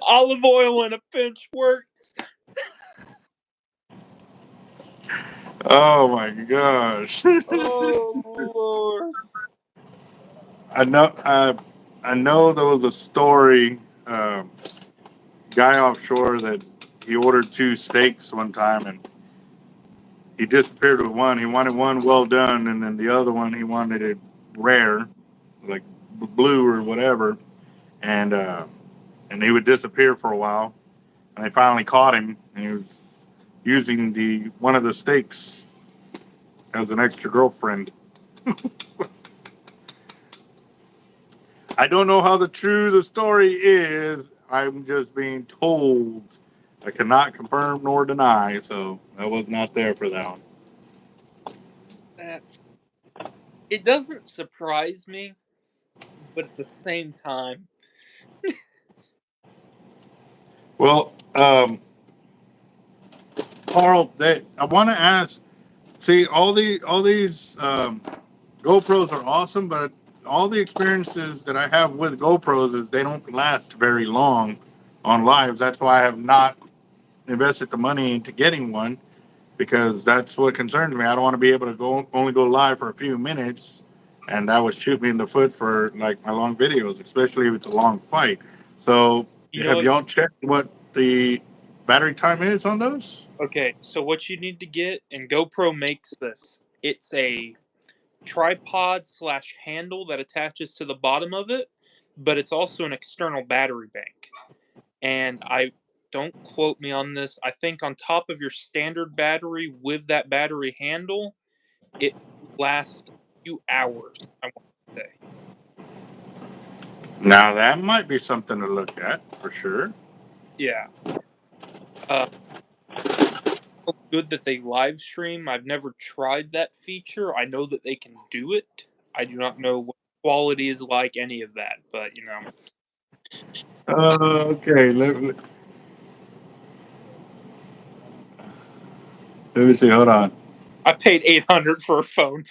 Olive oil in a pinch works. Oh my gosh. Oh Lord. I know. I know there was a story. Guy offshore that he ordered two steaks one time and he disappeared with one. He wanted one well done, and then the other one he wanted it rare, like blue or whatever. And he would disappear for a while. And they finally caught him, and he was using the one of the steaks as an extra girlfriend. I don't know how the story is. I'm just being told. I cannot confirm nor deny, so I was not there for that one. That's it doesn't surprise me, but at the same time, Well, Carl, I want to ask. See, all these GoPros are awesome, but all the experiences that I have with GoPros is they don't last very long on lives. That's why I have not invested the money into getting one because that's what concerns me. I don't want to be able to only go live for a few minutes and that would shoot me in the foot for like my long videos, especially if it's a long fight. So, You know have what? y'all checked what the battery time is on those? Okay, so what you need to get, and GoPro makes this. It's a tripod slash handle that attaches to the bottom of it, but it's also an external battery bank. And I don't quote me on this. I think on top of your standard battery with that battery handle, it lasts a few hours. I want to say. Now that might be something to look at for sure. Yeah. Uh, Good that they live stream. I've never tried that feature. I know that they can do it. I do not know what quality is like any of that, but Okay, let me see. Hold on. I paid 800 for a phone.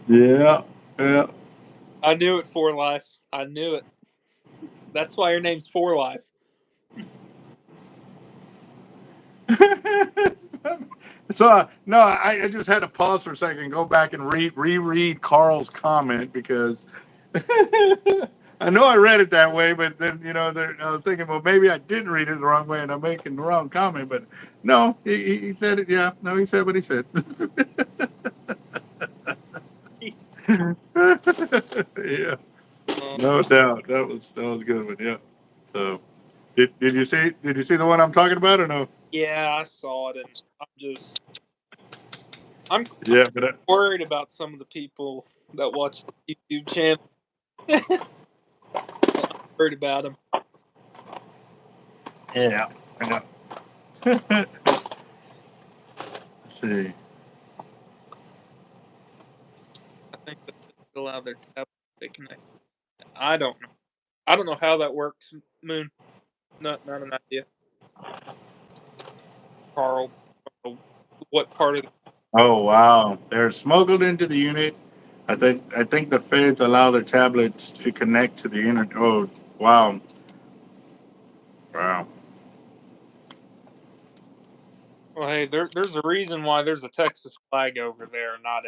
Yeah, yeah. I knew it for life. I knew it. That's why your name's For Life. So no, I just had to pause for a second, and go back and reread Carl's comment because I know I read it that way, but then I was thinking, well, maybe I didn't read it the wrong way, and I'm making the wrong comment. But no, he said it. Yeah, no, he said what he said. Yeah, no doubt. That was a good one. Yeah. So did you see the one I'm talking about or no? Yeah, I saw it, and I'm Yeah, but worried about some of the people that watch the YouTube channel. I'm worried about them. yeah, I know. Let's see. I think that they allow their tablet to connect. I don't know. I don't know how that works. Moon, not an idea. Carl, I don't know what part of Oh wow, they're smuggled into the unit. I think the feds allow their tablets to connect to the internet. Oh wow, wow. Well, hey, there's a reason why there's a Texas flag over there, not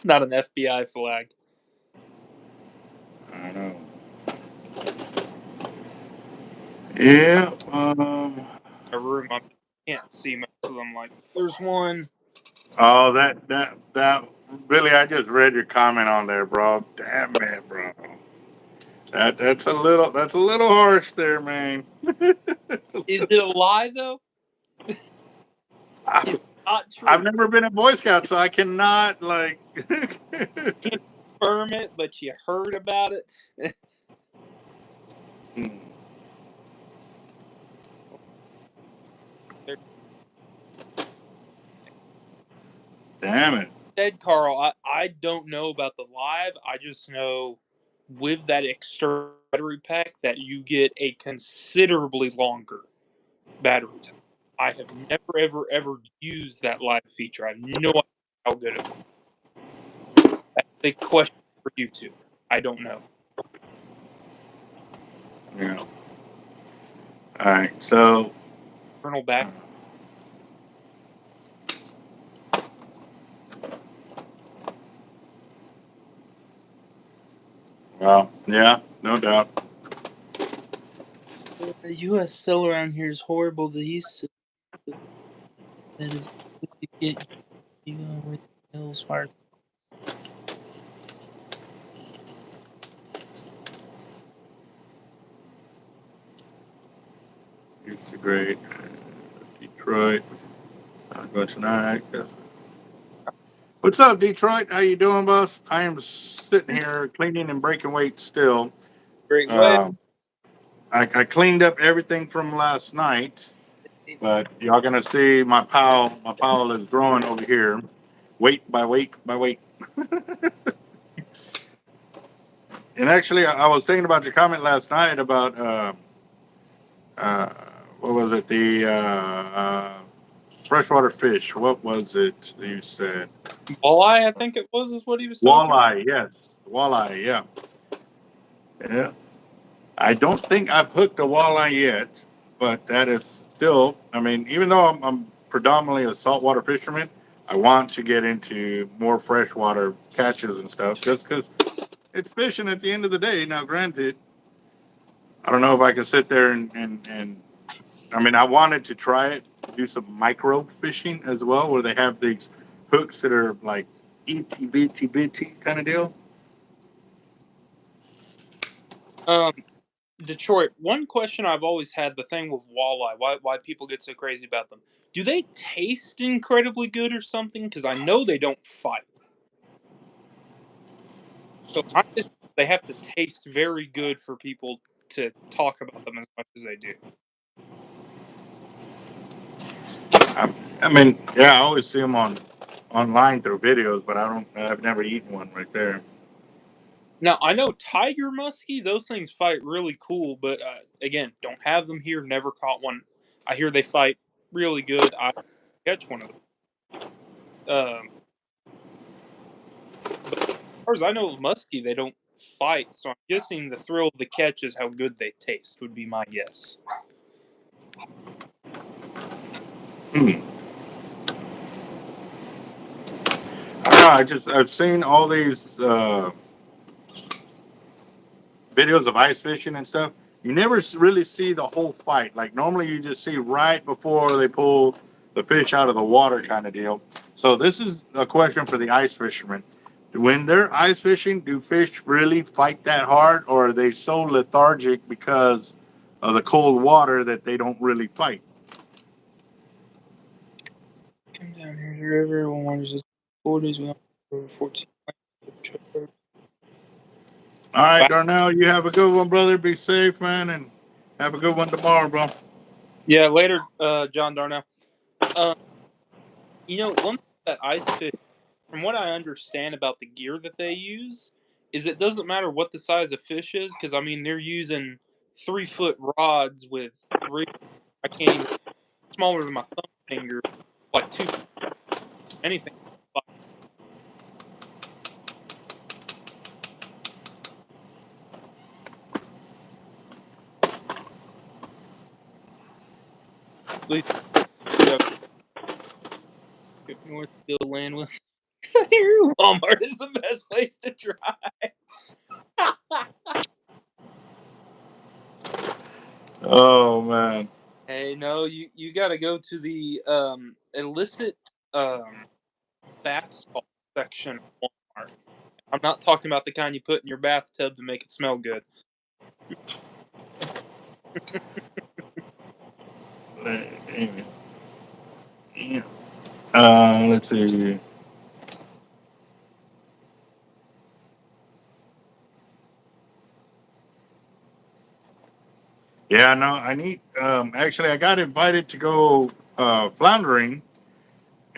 not an FBI flag. I know. Yeah. A room, I can't see most of them. Like, there's one. Oh, that Billy, I just read your comment on there, bro. Damn it, bro. That's a little harsh there, man. Is it a lie though? It's I've, not I've true. never been a Boy Scout, so I cannot like. Can't confirm it, but you heard about it. They're Damn it. dead, Carl. I don't know about the live. I just know with that extra battery pack that you get a considerably longer battery time. I have never ever used that live feature. I have no idea how good it was. That's a question for YouTube. I don't know. Yeah. All right. So. Kernel back. Well, yeah, no doubt. The U.S. cell around here is horrible. They used to that is to get you on hills fire. It's a great Detroit. I'll go tonight. What's up, Detroit? How you doing, boss? I am sitting here cleaning and breaking weight still. Great way. Uh, I cleaned up everything from last night, but y'all gonna see my pile. My pile is growing over here, weight by weight by weight. And actually, I was thinking about your comment last night about uh, what was it? The freshwater fish. What was it you said? Walleye, I think it was, is what he was talking. Walleye. Yes, walleye. Yeah, yeah. I don't think I've hooked a walleye yet, but that is still. I mean, even though I'm predominantly a saltwater fisherman, I want to get into more freshwater catches and stuff, just because it's fishing at the end of the day. Now, granted, I don't know if I can sit there and I mean, I wanted to try it, do some micro fishing as well, where they have these hooks that are like itty bitty kind of deal. Um, Detroit. One question I've always had: the thing with walleye, why people get so crazy about them? Do they taste incredibly good or something? Because I know they don't fight. So I just they have to taste very good for people to talk about them as much as they do. I mean, yeah, I always see them on online through videos, but I've never eaten one right there. Now I know tiger muskie; those things fight really cool, but again, don't have them here. Never caught one. I hear they fight really good. I catch one of them. But as far as I know of muskie, they don't fight. So I'm guessing the thrill of the catch is how good they taste. Would be my guess. Hmm. I don't know. I've seen all these videos of ice fishing and stuff. You never really see the whole fight. Like normally, you just see right before they pull the fish out of the water, kind of deal. So this is a question for the ice fishermen. When they're ice fishing, do fish really fight that hard, or are they so lethargic because of the cold water that they don't really fight? Come down here to the river. Everyone wanders his 40s. We over 14. All right, Wow. Darnell, you have a good one, brother. Be safe, man, and have a good one tomorrow, bro. Yeah, later, John Darnell. Um, one thing that ice fish, from what I understand about the gear that they use, is it doesn't matter what the size of fish is, because I mean they're using 3 foot rods with I can't even smaller than my thumb finger, like anything. At least North still land with. Here, Walmart is the best place to try. Oh man. Hey, no, you got to go to the illicit bath salt section of Walmart. I'm not talking about the kind you put in your bathtub to make it smell good. Yeah. Let's see. Yeah, no, I need. Actually, I got invited to go floundering,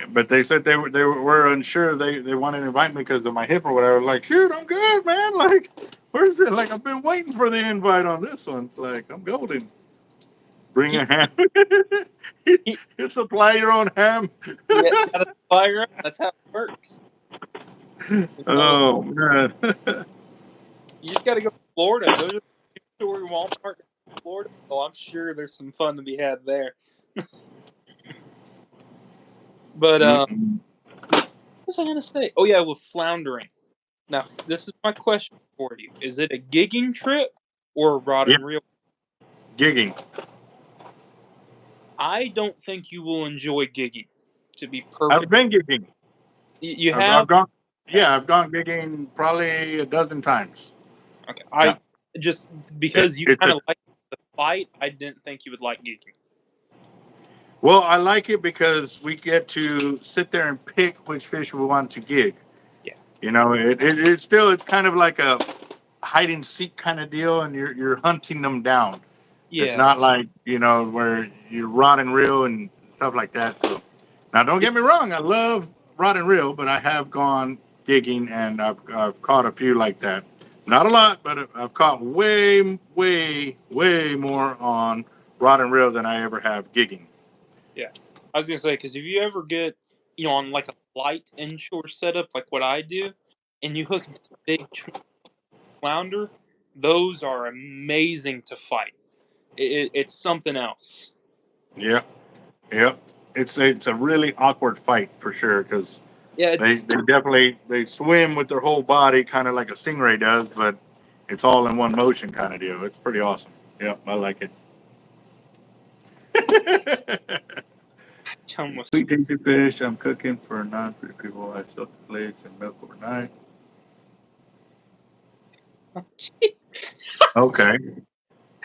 but they said were unsure. They wanted to invite me because of my hip or whatever. Like, shoot, I'm good, man. Like, where's it? Like, I've been waiting for the invite on this one. Like, I'm golden. Bring He, a ham. he, You supply your own ham. yeah, gotta supply your own. That's how it works. Oh man. You just got to go to Florida. Go to the store Walmart in Florida. Oh, I'm sure there's some fun to be had there. But Mm-mm. what was I gonna say? Oh yeah, with floundering. Now, this is my question for you: is it a gigging trip or a rod Yeah, and reel? gigging. I don't think you will enjoy gigging. To be I've perfect, been gigging. you I've have. gone. Okay, Yeah, I've gone gigging probably a dozen times. okay. Yeah. I just because you It's kind a of like the fight, I didn't think you would like gigging. well, I like it because we get to sit there and pick which fish we want to gig. Yeah, You know, it's still it's kind of like a hide and seek kind of deal, and you're hunting them down. It's yeah. not like where you rod and reel and stuff like that. So now, don't It, get me wrong, I love rod and reel, but I have gone gigging and I've caught a few like that. Not a lot, but I've caught way more on rod and reel than I ever have gigging. yeah. I was gonna say because if you ever get on like a light inshore setup like what I do, and you hook into a big flounder, those are amazing to fight. It's something else. Yeah, yeah. it's a really awkward fight for sure because Yeah, they definitely they swim with their whole body, kind of like a stingray does, but it's all in one motion kind of deal. It's pretty awesome. Yep, I like it. almost. Sweet tasty fish. I'm cooking for non-food people. I soak the flakes and milk overnight. Okay.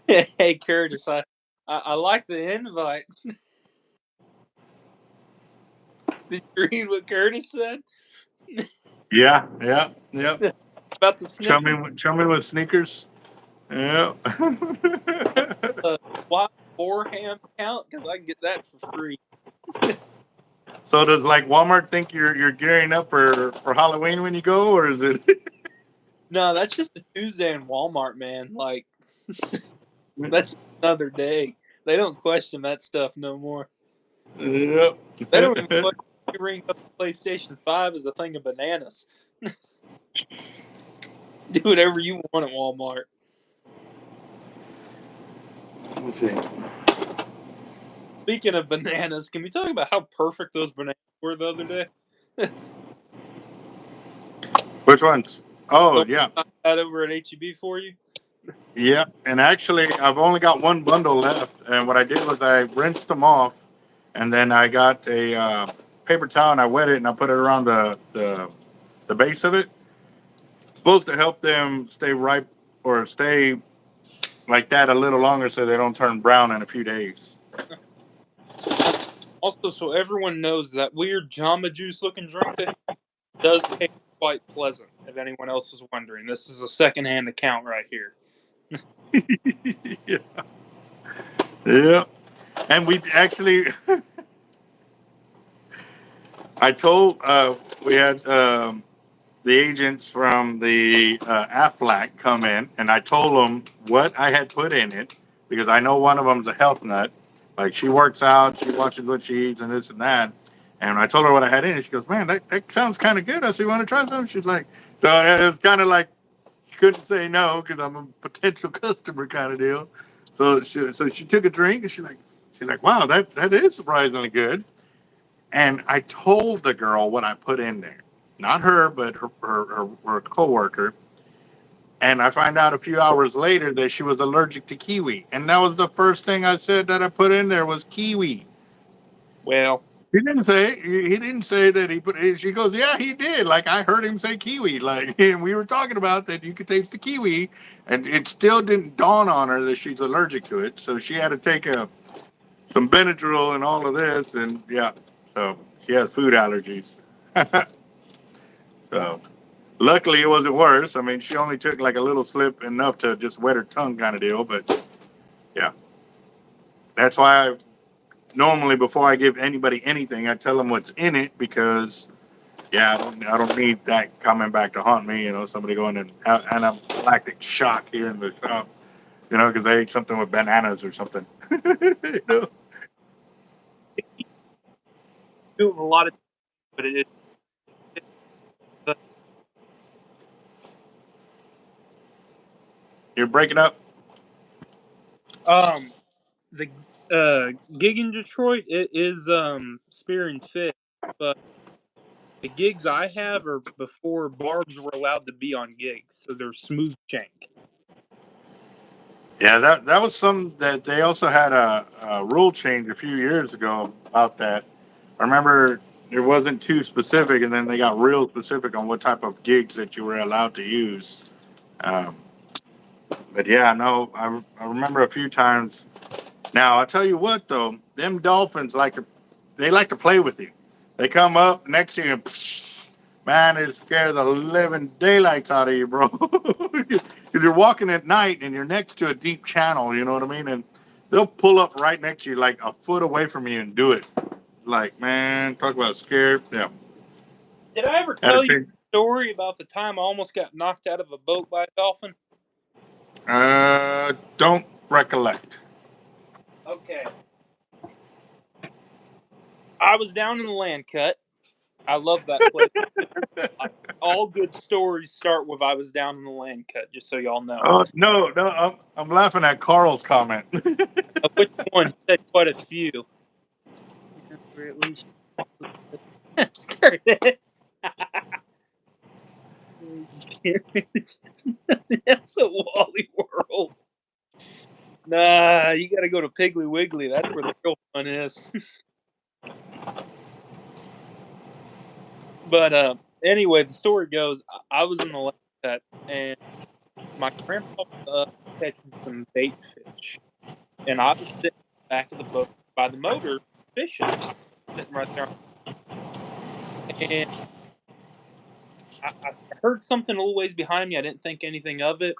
Hey, Curtis, I like the invite. Did you read what Curtis said Yeah. Yeah. Yep. about the Snickers? Show me with sneakers. Yep. Wild boar ham count because I can get that for free. So does like Walmart think you're gearing up for Halloween when you go, or is it? No, that's just a Tuesday in Walmart, man. Like that's just another day. They don't question that stuff no more. Yep. They don't even question you ring up the PlayStation 5 as a thing of bananas. Do whatever you want at Walmart. Let's see. Speaking of bananas, can we talk about how perfect those bananas were the other day? Which ones? Oh The yeah, one I had over at HEB for you. yeah. And actually, I've only got one bundle left. And what I did was I rinsed them off, and then I got a paper towel and I wet it and I put it around the base of it. It's supposed to help them stay ripe or stay like that a little longer so they don't turn brown in a few days. Also, so everyone knows that weird Jamba Juice looking drink that does taste quite pleasant. If anyone else is wondering, this is a secondhand account right here. Yeah. Yeah. And we actually, I told, we had the agents from the AFLAC come in, and I told them what I had put in it because I know one of them's a health nut. Like she works out, she watches what she eats, and this and that. And I told her what I had in it. She goes, "Man, that sounds kind of good." I said, "You want to try some?" She's like, "So it's kind of like she couldn't say no because I'm a potential customer kind of deal." So she took a drink and she's like, "Wow, that is surprisingly good." And I told the girl what I put in there, not her, but her coworker. And I find out a few hours later that she was allergic to kiwi, and that was the first thing I said that I put in there was kiwi. Well, He didn't say that he put. She goes, yeah, he did. Like I heard him say kiwi. Like and we were talking about that you could taste the kiwi, and it still didn't dawn on her that she's allergic to it. So she had to take some Benadryl and all of this, and yeah, so she has food allergies. So luckily it wasn't worse. I mean, she only took like a little slip enough to just wet her tongue kind of deal. But yeah, that's why normally before I give anybody anything, I tell them what's in it because yeah, I don't need that coming back to haunt me. Somebody going and anaphylactic shock here in the shop. Because they ate something with bananas or something. you know? do a lot of, but it You're breaking up. um the gig in Detroit it is spear and fish, but the gigs I have are before barbs were allowed to be on gigs, so they're smooth shank. Yeah, that was some that they also had a rule change a few years ago about that. I remember it wasn't too specific, and then they got real specific on what type of gigs that you were allowed to use. Um, but yeah, no, I remember a few times. Now I tell you what, though, them dolphins like to play with you. They come up next to you and man, it scares the living daylights out of you, bro. Because you're walking at night and you're next to a deep channel, you know what I mean? And they'll pull up right next to you, like a foot away from you, and do it. Like, man, talk about scared. Yeah. Did I ever Had to tell you change. a story about the time I almost got knocked out of a boat by a dolphin? Don't recollect. Okay. I was down in the land cut. I love that place. All good stories start with I was down in the land cut, just so y'all know. Oh no, no, I'm laughing at Carl's comment. Which one? He said quite a few. at least. Curtis. You can't make the chance of nothing else at Wally World. Nah, you gotta go to Piggly Wiggly. That's where the real fun is. But anyway, the story goes, I was in the lake set, and my grandpa was catching some bait fish, and I was sitting in the back of the boat by the motor fishing, sitting right there. And I heard something a little ways behind me. I didn't think anything of it.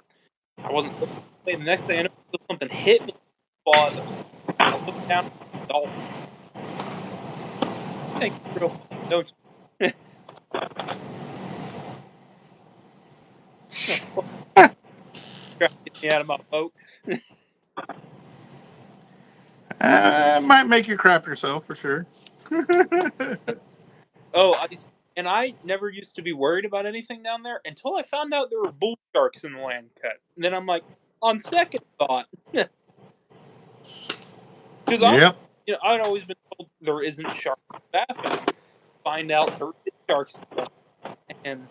I wasn't looking. The next thing I know, something hit me. Paw in the boat. I looked down at the dolphin. You think it's real funny, don't you? Trying to get me out of my boat. Might make you crap yourself for sure. Oh, and I never used to be worried about anything down there until I found out there were bull sharks in the land cut. And then I'm like, on second thought, because Yep. I'd always been told there isn't shark baffin. Find out there is sharks in the land. And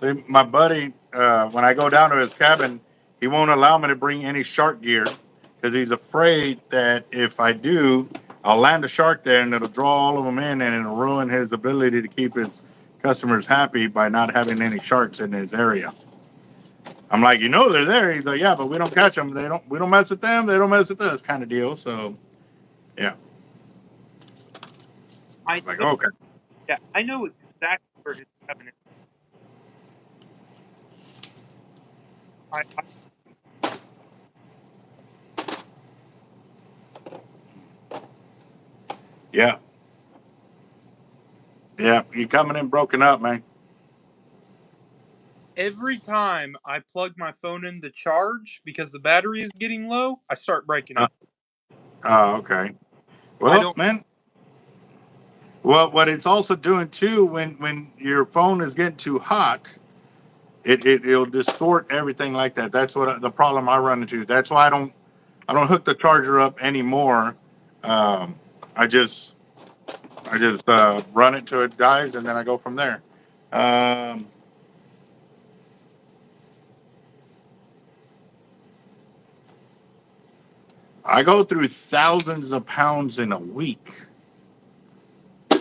See, my buddy, when I go down to his cabin, he won't allow me to bring any shark gear because he's afraid that if I do, I'll land a shark there and it'll draw all of them in and it'll ruin his ability to keep his customers happy by not having any sharks in his area. I'm like, they're there. He's like, yeah, but we don't catch them. We don't mess with them. They don't mess with us, kind of deal. So, yeah. I Like, know, okay. yeah, I know exactly where his cabin is. I Yeah. Yeah. You coming in broken up, man. every time I plug my phone in to charge because the battery is getting low, I start breaking Uh, up. oh, okay. I Well, don't. man, well, what it's also doing too, when your phone is getting too hot, it'll distort everything like that. That's what the problem I run into. That's why I don't hook the charger up anymore. Um, I just run it till it dies, and then I go from there. Um, I go through thousands of pounds in a week.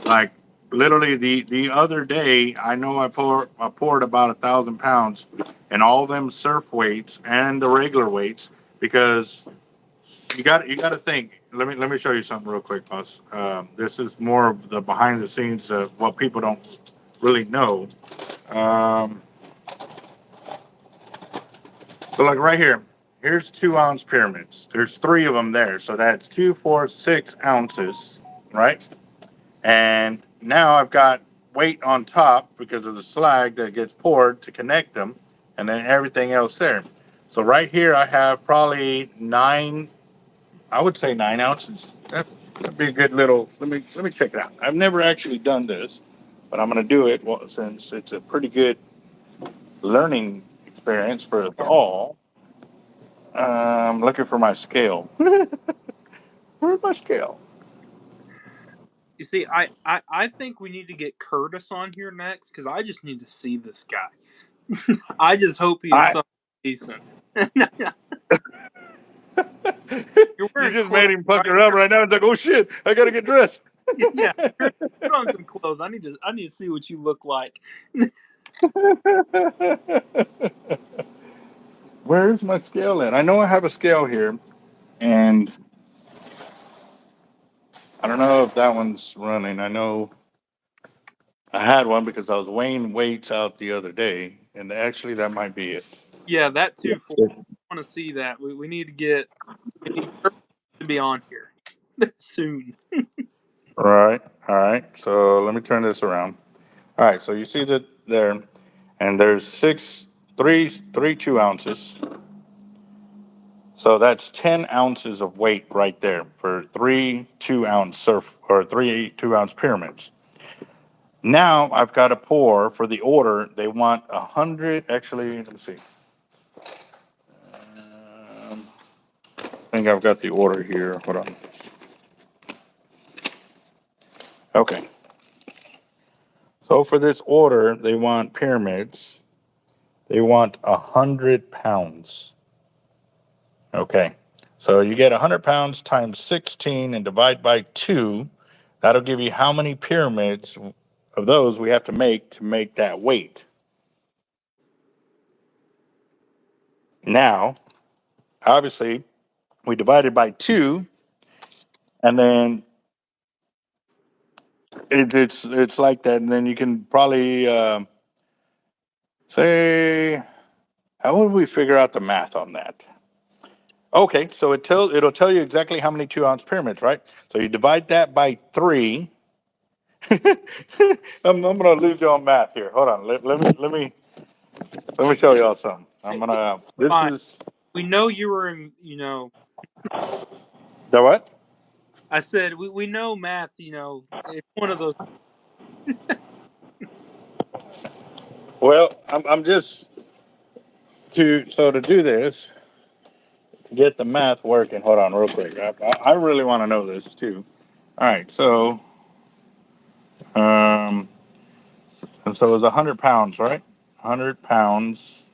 Like literally the other day, I know I poured about 1,000 pounds, and all them surf weights and the regular weights because you got to think. Let me show you something real quick, boss. This is more of the behind the scenes of what people don't really know. Um, so like right here, here's 2 ounce pyramids. There's three of them there, so that's 2, 4, 6 ounces, right? And now I've got weight on top because of the slag that gets poured to connect them, and then everything else there. So right here I have probably nine. I would say 9 ounces. That'd be a good little. Let me check it out. I've never actually done this, but I'm going to do it since it's a pretty good learning experience for us all. I'm looking for my scale. Where's my scale? You see, I think we need to get Curtis on here next because I just need to see this guy. I just hope he is I. something decent. You're You wearing just clothes, made him right? pucker up right now. It's like, oh shit, I gotta get dressed. Yeah, Curtis, put on some clothes. I need to see what you look like. Where's my scale at? I know I have a scale here, and I don't know if that one's running. I know I had one because I was weighing weights out the other day, and actually that might be it. Yeah, that too. Yes. For I want to see that. We need to get. We need Curtis to be on here soon. All right, all right. So let me turn this around. All right, so you see that there, and there's three 2 ounces. So that's 10 ounces of weight right there for three 2 ounce surf or three 2 ounce pyramids. Now I've got to pour for the order. They want 100. Actually, let me see. I think I've got the order here. Hold on. Okay. So for this order, they want pyramids. They want 100 pounds. Okay. So you get 100 pounds times 16 and divide by 2. That'll give you how many pyramids of those we have to make that weight. Now, obviously, we divided by 2, and then it's like that. And then you can probably say, how would we figure out the math on that? Okay, so it'll tell you exactly how many 2-ounce pyramids, right? So you divide that by 3. I'm gonna lose you on math here. Hold on. Let me show y'all something. I'm Hey, gonna. This fine. is We know you were in. You know, the what? I said we know math. You know, it's one of those. Well, I'm just to do this, to get the math working. Hold on, real quick. I really want to know this too. All right, so um, and so it's 100 pounds, right? 100 pounds,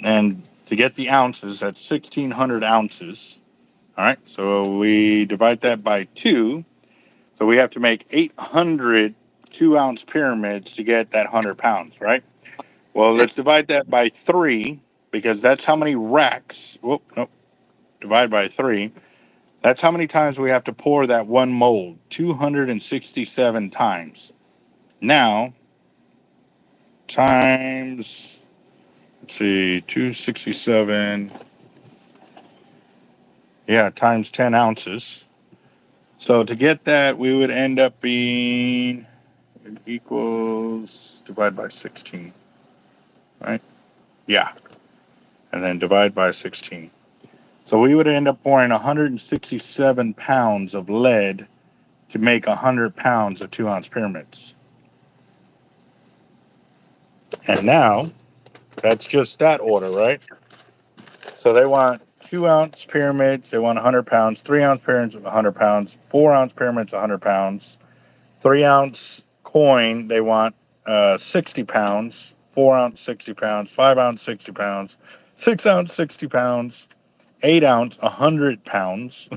and to get the ounces, that's 1,600 ounces. All right, so we divide that by 2. So we have to make 800 2-ounce pyramids to get that 100 pounds, right? Well, let's divide that by 3 because that's how many racks. Whoop, nope, divide by 3. That's how many times we have to pour that one mold, 267 times. Now, times, let's see, 267, yeah, times 10 ounces. So to get that, we would end up being, it equals, divide by 16, right? Yeah, and then divide by 16. So we would end up pouring 167 pounds of lead to make 100 pounds of 2-ounce pyramids. And now, that's just that order, right? So they want 2-ounce pyramids, they want 100 pounds, 3-ounce pyramids, 100 pounds, 4-ounce pyramids, 100 pounds, 3-ounce coin, they want 60 pounds, 4-ounce 60 pounds, 5-ounce 60 pounds, 6-ounce 60 pounds, 8-ounce 100 pounds.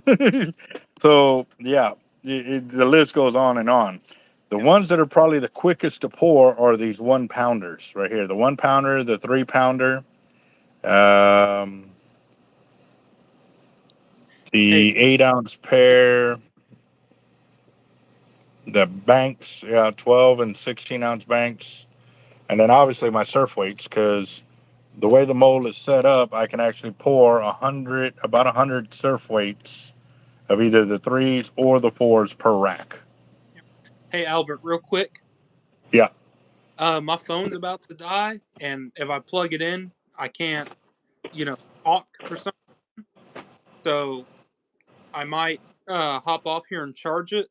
So yeah, the list goes on and on. The Yeah. ones that are probably the quickest to pour are these 1-pounders right here. The 1-pounder, the 3-pounder, um, Hey, the 8-ounce pair, the banks, yeah, 12 and 16-ounce banks, and then obviously my surf weights because the way the mold is set up, I can actually pour about 100 surf weights of either the 3s or the 4s per rack. hey, Albert, real quick. Yeah. My phone's about to die, and if I plug it in, I can't, you know, talk for some. So I might hop off here and charge it.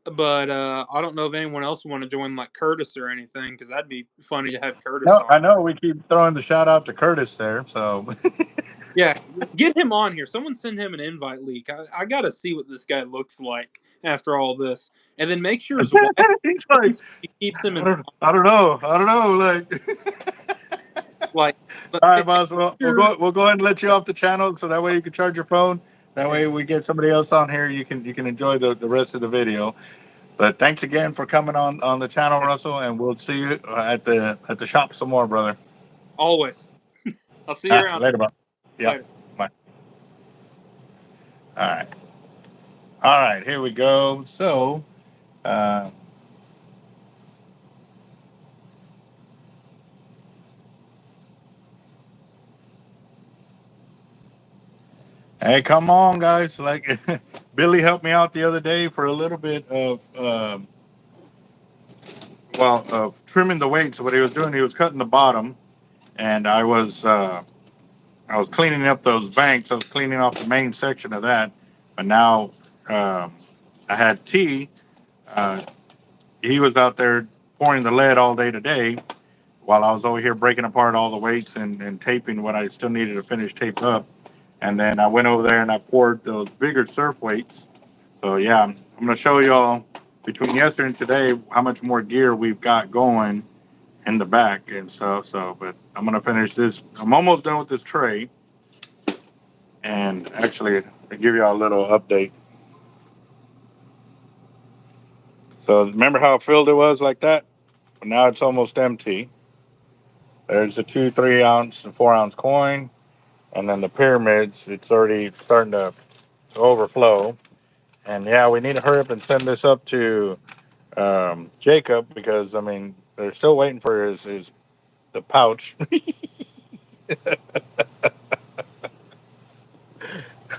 But I don't know if anyone else would want to join, like Curtis or anything, because that'd be funny to have Curtis No, on. I know we keep throwing the shout out to Curtis there. So Yeah, get him on here. Someone send him an invite leak. I got to see what this guy looks like after all this, and then make sure his wife he's like, he keeps him in I don't know. Like, like. But all right, make boss. Well, sure. we'll go ahead and let you off the channel so that way you can charge your phone. That Yeah, way we get somebody else on here. You can enjoy the rest of the video. But thanks again for coming on the channel, yeah, Russell, and we'll see you at the shop some more, brother. always. I'll see you around Later, bro. Yep. later. Bye. All right. All right. Here we go. So, uh, hey, come on, guys! Like, Billy helped me out the other day for a little bit of, of trimming the weights. What he was doing, he was cutting the bottom, and I was cleaning up those banks. I was cleaning off the main section of that, but now um, I had T. Uh, he was out there pouring the lead all day today, while I was over here breaking apart all the weights and taping what I still needed to finish tape up. And then I went over there and I poured those bigger surf weights. So yeah, I'm gonna show y'all between yesterday and today, how much more gear we've got going in the back and stuff. So, but I'm gonna finish this. I'm almost done with this tray, and actually, I'll give you all a little update. So, remember how filled it was like that? But now it's almost empty. There's the 2, 3 ounce, and 4 ounce coin, and then the pyramids. It's already starting to overflow. And yeah, we need to hurry up and send this up to Jacob because I mean they're still waiting for his the pouch.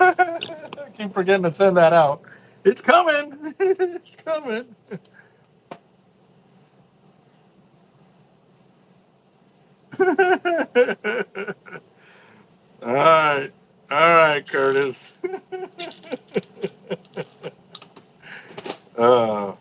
I keep forgetting to send that out. It's coming. It's coming. All right, Curtis. uh,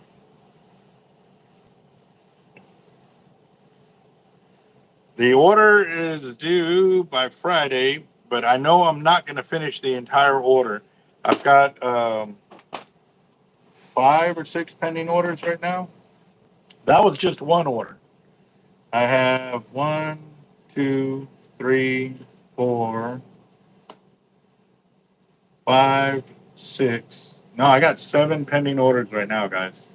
the order is due by Friday, but I know I'm not going to finish the entire order. I've got 5 or 6 pending orders right now. That was just one order. I have 1, 2, 3, 4, 5, 6. No, I got 7 pending orders right now, guys.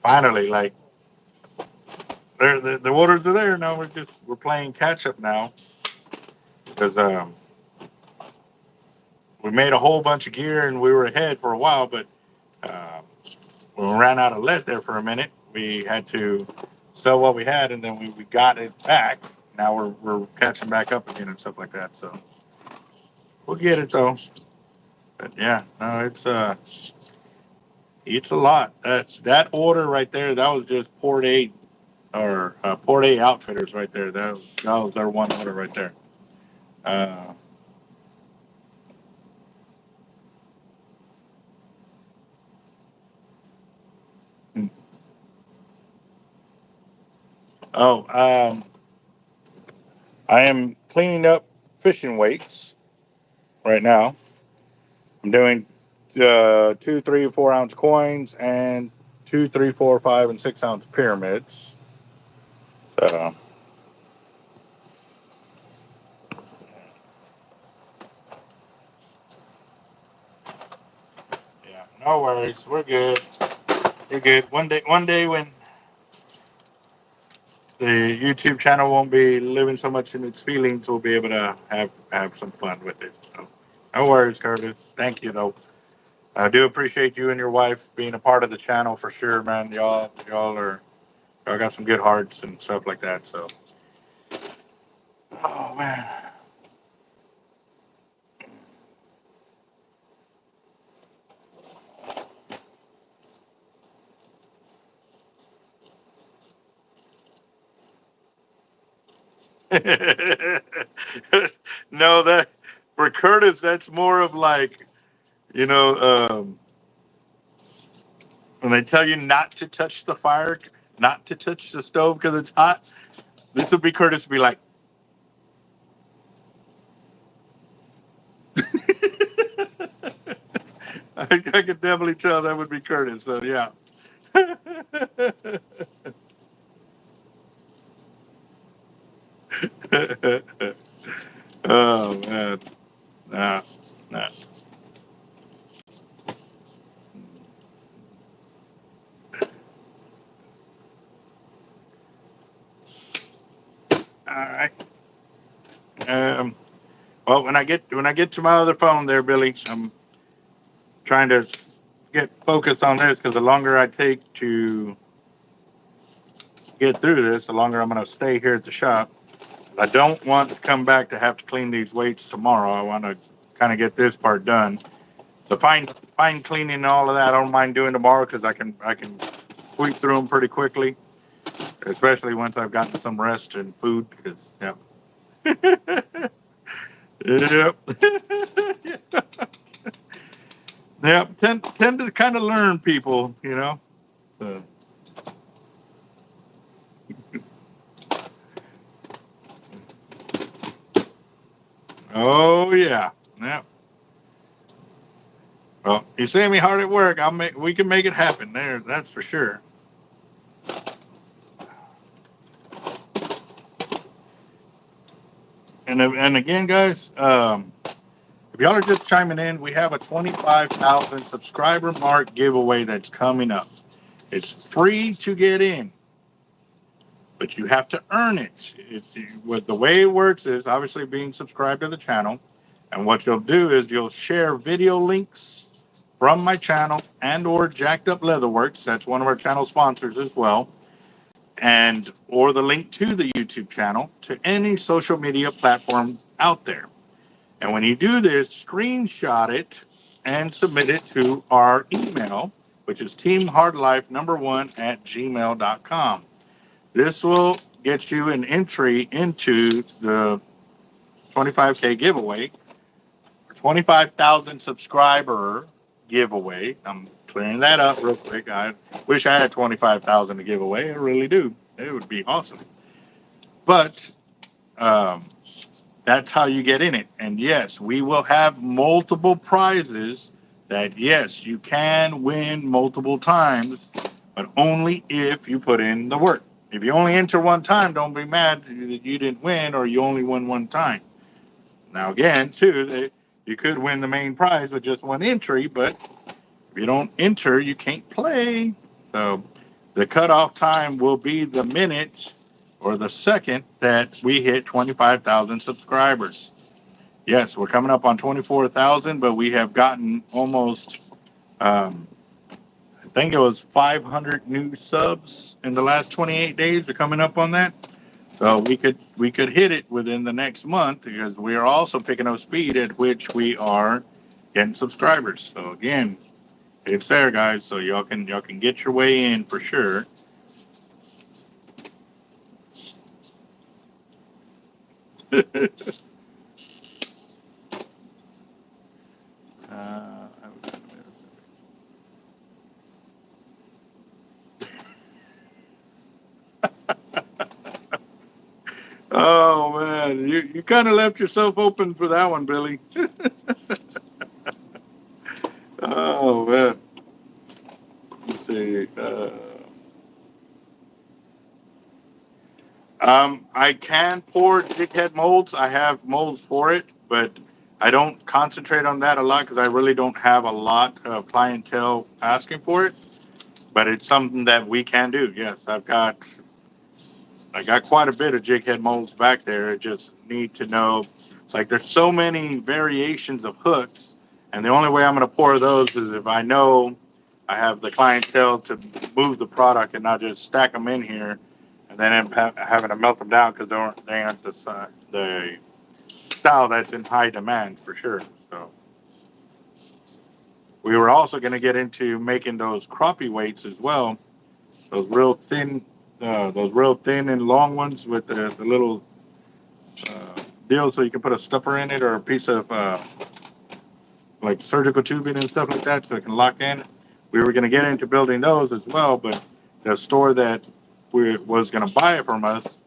Finally, like the orders are there. Now we're playing catch up now because we made a whole bunch of gear and we were ahead for a while, but uh, when we ran out of lead there for a minute, we had to sell what we had, and then we got it back. Now we're catching back up again and stuff like that. So we'll get it though. But yeah, no, it's a lot. That order right there. That was just Port 8 or Port 8 Outfitters right there. That was their one order right there. Uh, hmm. oh, I am cleaning up fishing weights right now. I'm doing 2, 3, 4 ounce coins and 2, 3, 4, 5, and 6 ounce pyramids. So yeah, no worries. We're good. We're good. One day when the YouTube channel won't be living so much in its feelings, we'll be able to have some fun with it. So no worries, Curtis. Thank you though. I do appreciate you and your wife being a part of the channel for sure, man. Y'all got some good hearts and stuff like that. So, oh man. No, that for Curtis, that's more of like you know when they tell you not to touch the fire, not to touch the stove because it's hot. This would be Curtis be like. I could definitely tell that would be Curtis. So yeah. Oh man, nah, nah. All right. Um. Well, when I get to my other phone there, Billy, I'm trying to get focused on this because the longer I take to get through this, the longer I'm going to stay here at the shop. I don't want to come back to have to clean these weights tomorrow. I want to kind of get this part done. The fine cleaning and all of that, I don't mind doing tomorrow because I can sweep through them pretty quickly, especially once I've gotten some rest and food. Because yeah, yep, yep. Tend to kind of learn people, you know. So, oh yeah, yep. Well, you see me hard at work. We can make it happen there. That's for sure. And again, guys, if y'all are just chiming in, we have a 25,000 subscriber mark giveaway that's coming up. It's free to get in, but you have to earn it. The way it works is obviously being subscribed to the channel. And what you'll do is you'll share video links from my channel and or Jacked Up Leatherworks. That's one of our channel sponsors as well. And or the link to the YouTube channel to any social media platform out there. And when you do this, screenshot it and submit it to our email, which is teamhardlife1@gmail.com. This will get you an entry into the 25K giveaway, 25,000 subscriber giveaway. I'm clearing that up real quick. I wish I had 25,000 to give away. I really do. It would be awesome. But that's how you get in it. And yes, we will have multiple prizes that, yes, you can win multiple times, but only if you put in the work. If you only enter one time, don't be mad that you didn't win or you only won one time. Now, again, too, you could win the main prize with just one entry, but if you don't enter, you can't play. So the cutoff time will be the minute or the second that we hit 25,000 subscribers. Yes, we're coming up on 24,000, but we have gotten almost, I think it was 500 new subs in the last 28 days. We're coming up on that. So we could hit it within the next month because we are also picking up speed at which we are getting subscribers. So again, it's there, guys. So y'all can get your way in for sure. Oh man, you kind of left yourself open for that one, Billy. Oh man. Let's see. I can pour jig head molds. I have molds for it, but I don't concentrate on that a lot because I really don't have a lot of clientele asking for it. But it's something that we can do. Yes, I got quite a bit of jig head molds back there. I just need to know, like, there's so many variations of hooks, and the only way I'm going to pour those is if I know I have the clientele to move the product and not just stack them in here and then having to melt them down because they aren't the style that's in high demand for sure. So we were also going to get into making those crappie weights as well, those real thin and long ones with the little deal so you can put a stopper in it or a piece of like surgical tubing and stuff like that so it can lock in. We were going to get into building those as well, but the store that was going to buy it from us,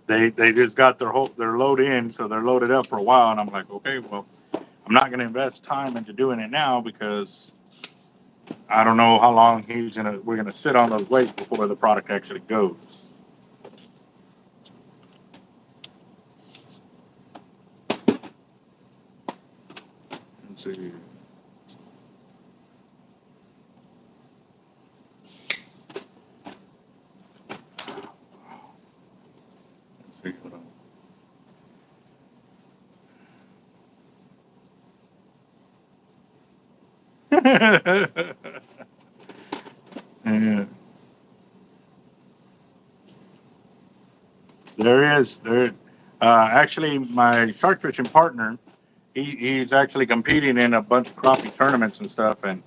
they just got their load in, so they're loaded up for a while, and I'm like, okay, well, I'm not going to invest time into doing it now because I don't know how long we're going to sit on those weights before the product actually goes. Let's see. Yeah. There is. Actually, my shark fishing partner, he's actually competing in a bunch of crappie tournaments and stuff, and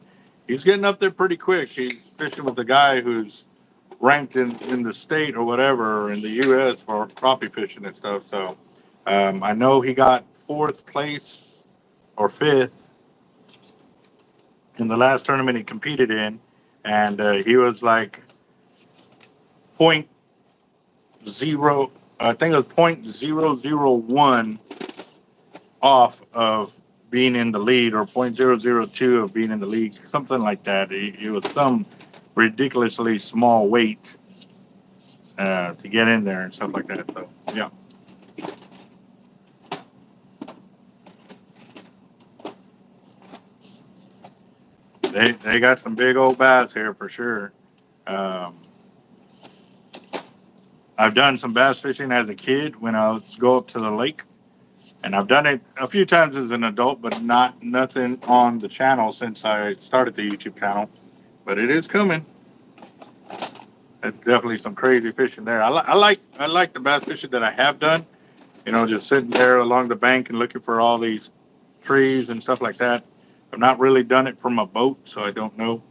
he's getting up there pretty quick. He's fishing with the guy who's ranked in the state or whatever, or in the U.S. for crappie fishing and stuff. So I know he got fourth place or fifth in the last tournament he competed in, and he was like point I think it was .001 off of being in the lead, or 0.002 of being in the lead, something like that. It was some ridiculously small weight to get in there and stuff like that. So yeah. They got some big old bass here for sure. Um, I've done some bass fishing as a kid when I would go up to the lake, and I've done it a few times as an adult, but nothing on the channel since I started the YouTube channel. But it is coming. It's definitely some crazy fishing there. I like the bass fishing that I have done. You know, just sitting there along the bank and looking for all these trees and stuff like that. I've not really done it from a boat, so I don't know.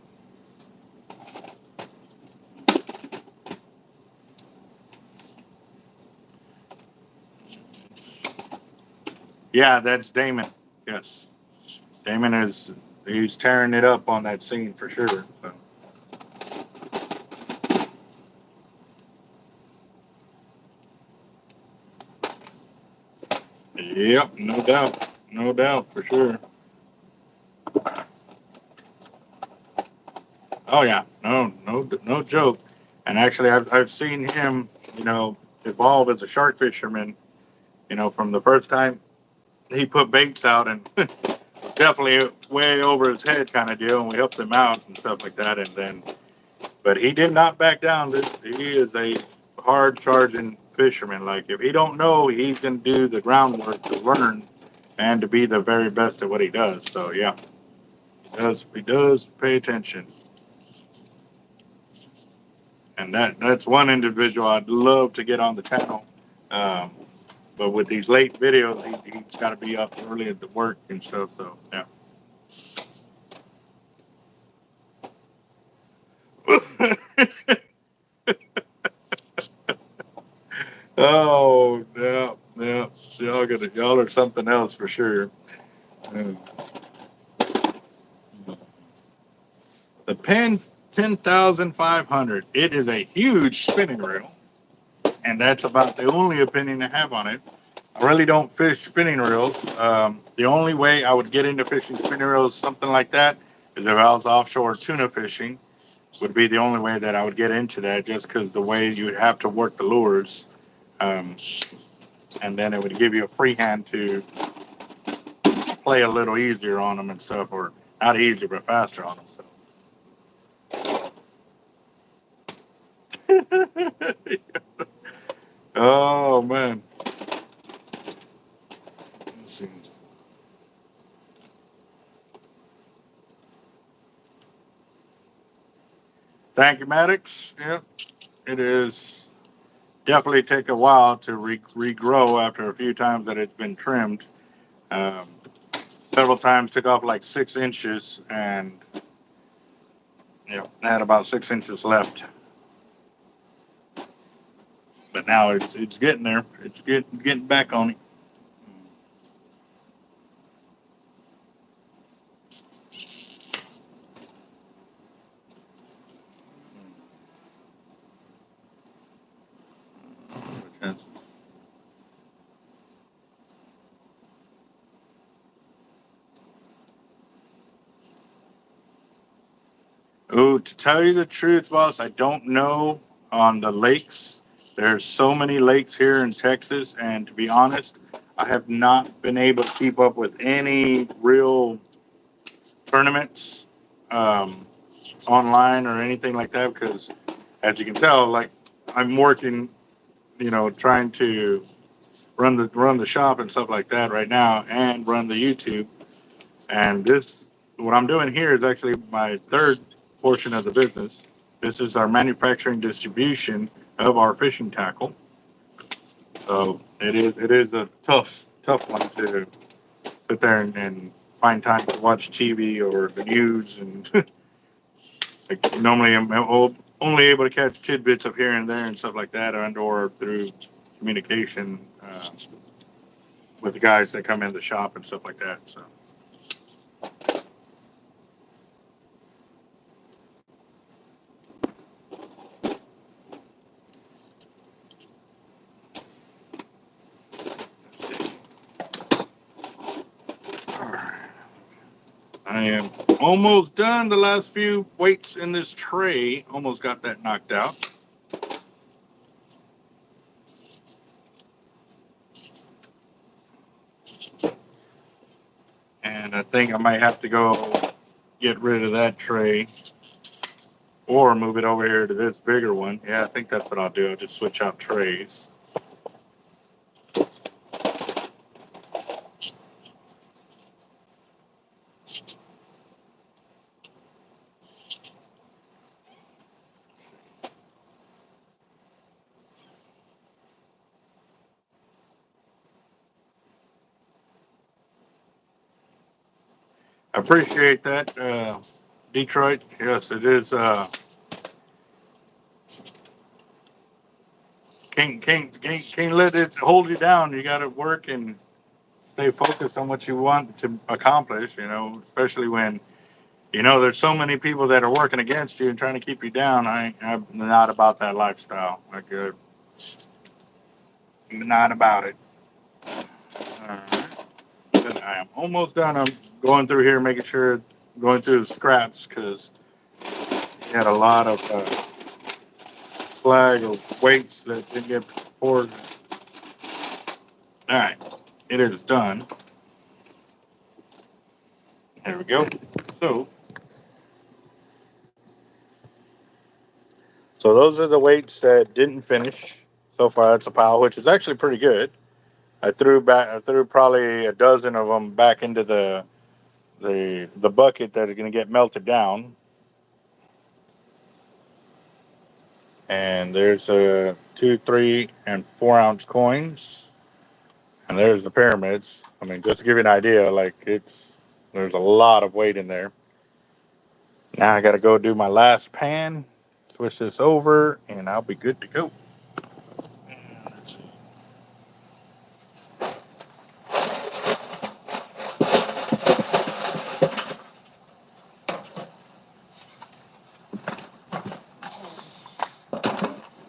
Yeah, that's Damon. Yes. Damon he's tearing it up on that scene for sure. So. Yep, no doubt. No doubt for sure. Oh yeah, no joke. And actually I've seen him, you know, evolve as a shark fisherman, you know, from the first time he put baits out, and definitely way over his head kind of deal, and we helped him out and stuff like that. And then, but he did not back down. He is a hard charging fisherman. Like if he don't know, he can do the groundwork to learn and to be the very best at what he does. So yeah, he does pay attention. And that's one individual I'd love to get on the channel. Um, but with these late videos, he's got to be up early at the work and stuff. So yeah. Oh yeah, yeah. Y'all are something else for sure. Uh, the Pen 10,500. It is a huge spinning reel, and that's about the only opinion I have on it. I really don't fish spinning reels. The only way I would get into fishing spinning reels, something like that, is if I was offshore tuna fishing. Would be the only way that I would get into that, just because the way you would have to work the lures, um, and then it would give you a free hand to play a little easier on them and stuff, or not easier but faster on them. So. Oh man. Let's see. Thank you, Maddox. Yep, it is definitely take a while to regrow after a few times that it's been trimmed. Um, Several times took off like 6 inches, and I had about 6 inches left. But now it's getting there. It's getting back on it. Oh, to tell you the truth, boss, I don't know on the lakes. There's so many lakes here in Texas, and to be honest, I have not been able to keep up with any real tournaments um, online or anything like that because, as you can tell, like I'm working, trying to run the shop and stuff like that right now, and run the YouTube. And what I'm doing here is actually my third portion of the business. This is our manufacturing distribution of our fishing tackle. So it is a tough one to sit there and find time to watch TV or the news, and like, normally I'm only able to catch tidbits of here and there and stuff like that, or through communication with the guys that come in the shop and stuff like that. So. All right. I am almost done. The last few weights in this tray, almost got that knocked out. And I think I might have to go get rid of that tray or move it over here to this bigger one. Yeah, I think that's what I'll do. I'll just switch out trays. I appreciate that, Detroit. Yes, it is. Can't let it hold you down. You got to work and stay focused on what you want to accomplish. You know, especially when you know there's so many people that are working against you and trying to keep you down. I'm not about that lifestyle. Like, I'm not about it. All right. I am almost done. I'm going through here, making sure, going through the scraps because we had a lot of flag or weights that didn't get poured. All right, it is done. There we go. So, so those are the weights that didn't finish so far. That's a pile, which is actually pretty good. I threw probably a dozen of them back into the bucket that are going to get melted down. And there's 2, 3, and 4 ounce coins. And there's the pyramids. I mean, just to give you an idea, like there's a lot of weight in there. Now I got to go do my last pan, switch this over, and I'll be good to go. Let's see.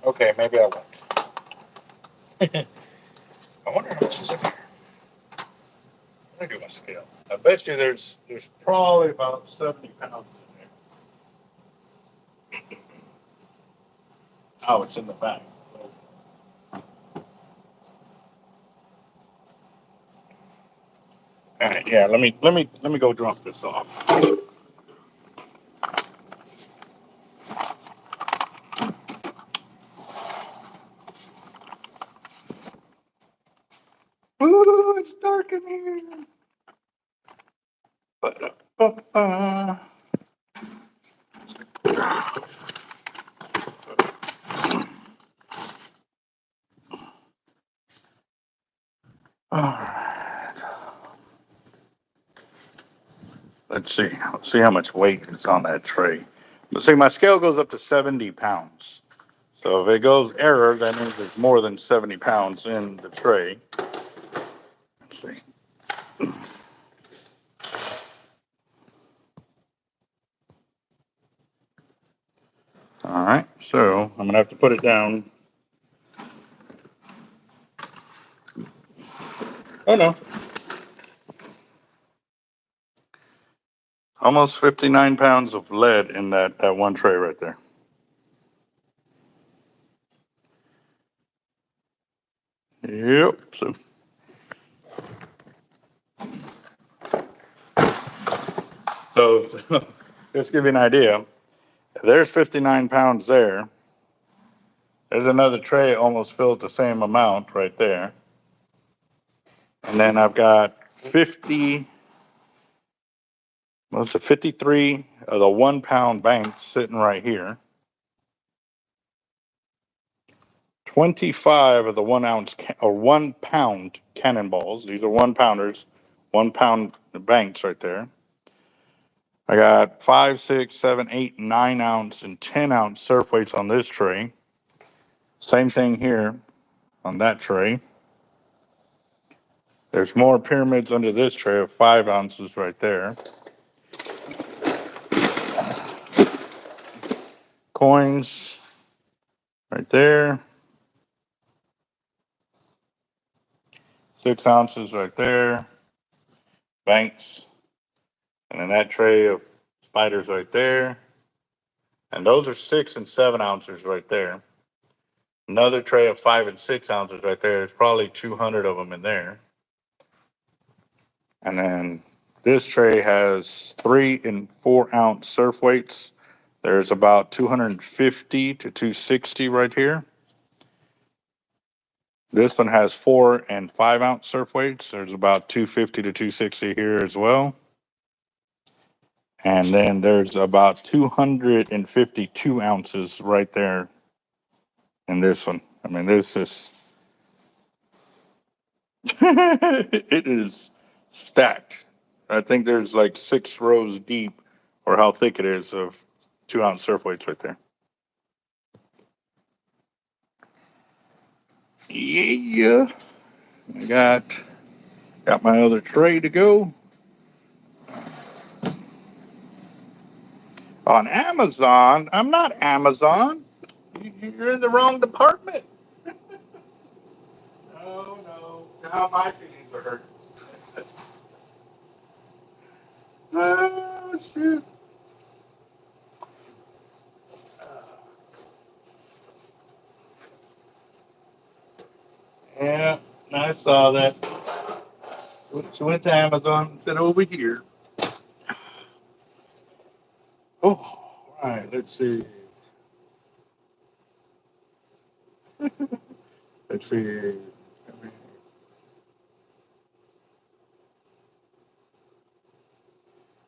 Okay, maybe I won't. I wonder how much is in here. Let me do my scale. I bet you there's probably about 70 pounds in there. Oh, it's in the back. All right, yeah. Let me go drop this off. Ooh, it's dark in here. Ba-da-ba-ba. All right. Let's see. Let's see how much weight is on that tray. But see, my scale goes up to 70 pounds. So if it goes error, that means there's more than 70 pounds in the tray. Let's see. All right. So I'm going to have to put it down. Oh, no. Almost 59 pounds of lead in that one tray right there. Yep. So just give you an idea. There's 59 pounds there. There's another tray almost filled the same amount right there. And then I've got 50, most of 53 of the 1 pound banks sitting right here. 25 of the 1 ounce or 1 pound cannonballs. These are 1 pounders, 1 pound banks right there. I got 5, 6, 7, 8, 9 ounce and 10 ounce surf weights on this tray. Same thing here on that tray. There's more pyramids under this tray of 5 ounces right there. Coins right there. 6 ounces right there. Banks. And then that tray of spiders right there. And those are 6 and 7 ounces right there. Another tray of 5 and 6 ounces right there. There's probably 200 of them in there. And then this tray has 3 and 4 ounce surf weights. There's about 250 to 260 right here. This one has 4 and 5 ounce surf weights. There's about 250 to 260 here as well. And then there's about 252 ounces right there in this one. I mean, this is, it is stacked. I think there's like 6 rows deep, or how thick it is, of 2 ounce surf weights right there. Yeah. I got my other tray to go. On Amazon? I'm not Amazon. You're in the wrong department. No, no. Now my feelings are hurt. Oh, shoot. Yeah, I saw that. She went to Amazon and said, over here. Oh, all right, let's see. Let's see.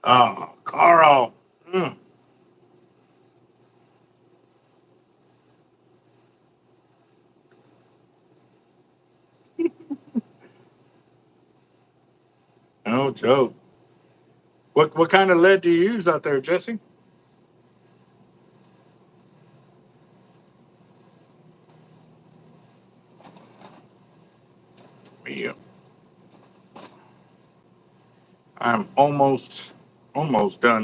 Oh, Carl. Mm. No joke. What kind of lead do you use out there, Jesse? Yeah. I'm almost done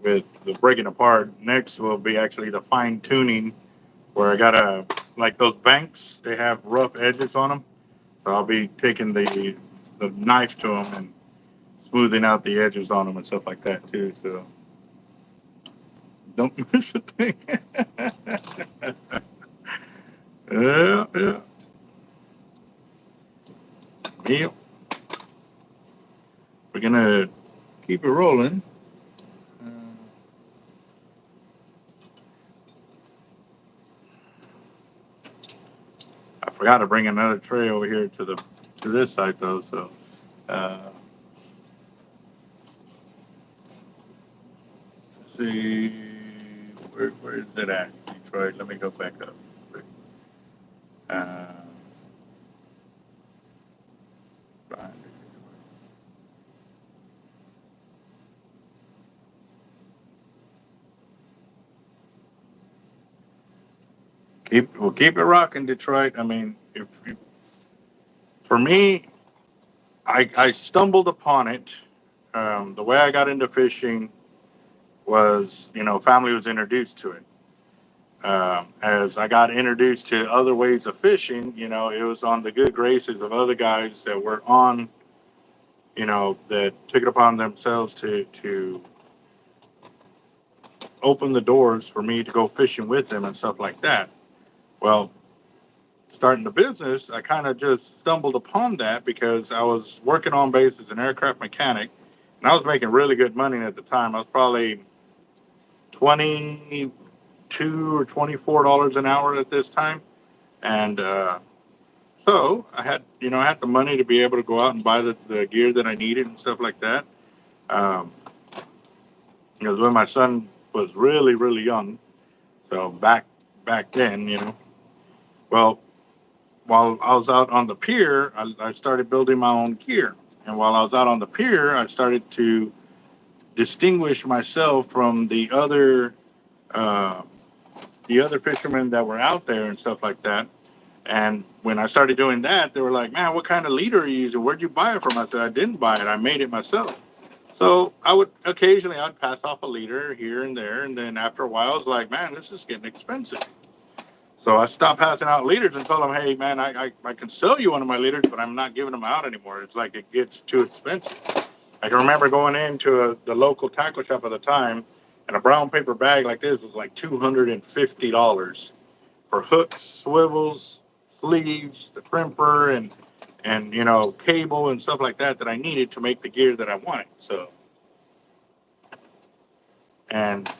with the breaking apart. Next will be actually the fine tuning, where I gotta, like those banks, they have rough edges on them. So I'll be taking the knife to them and smoothing out the edges on them and stuff like that too. So don't miss a thing. Yeah, yeah. Yep. We're gonna keep it rolling. Uh, I forgot to bring another tray over here to this side though. So uh, let's see, where is it at, Detroit? Let me go back up. Uh, we'll keep it rocking, Detroit. I mean, if for me, I stumbled upon it. The way I got into fishing was, family was introduced to it. As I got introduced to other ways of fishing, it was on the good graces of other guys that were on, that took it upon themselves to open the doors for me to go fishing with them and stuff like that. Well, starting the business, I kind of just stumbled upon that because I was working on base as an aircraft mechanic, and I was making really good money at the time. I was probably 22 or $24 an hour at this time, and so I had the money to be able to go out and buy the gear that I needed and stuff like that. Um, when my son was really really young, so back then, well, while I was out on the pier, I started building my own gear. And while I was out on the pier, I started to distinguish myself from uh, the other fishermen that were out there and stuff like that. And when I started doing that, they were like, "Man, what kind of leader are you using? Where'd you buy it from?" I said, "I didn't buy it. I made it myself." So I would occasionally I'd pass off a leader here and there, and then after a while, I was like, "Man, this is getting expensive." So I stopped passing out leaders and told them, "Hey, man, I can sell you one of my leaders, but I'm not giving them out anymore. It's like it gets too expensive." I can remember going into the local tackle shop at the time, and a brown paper bag like this was like $250 for hooks, swivels, sleeves, the crimper, and cable and stuff like that I needed to make the gear that I wanted. So, and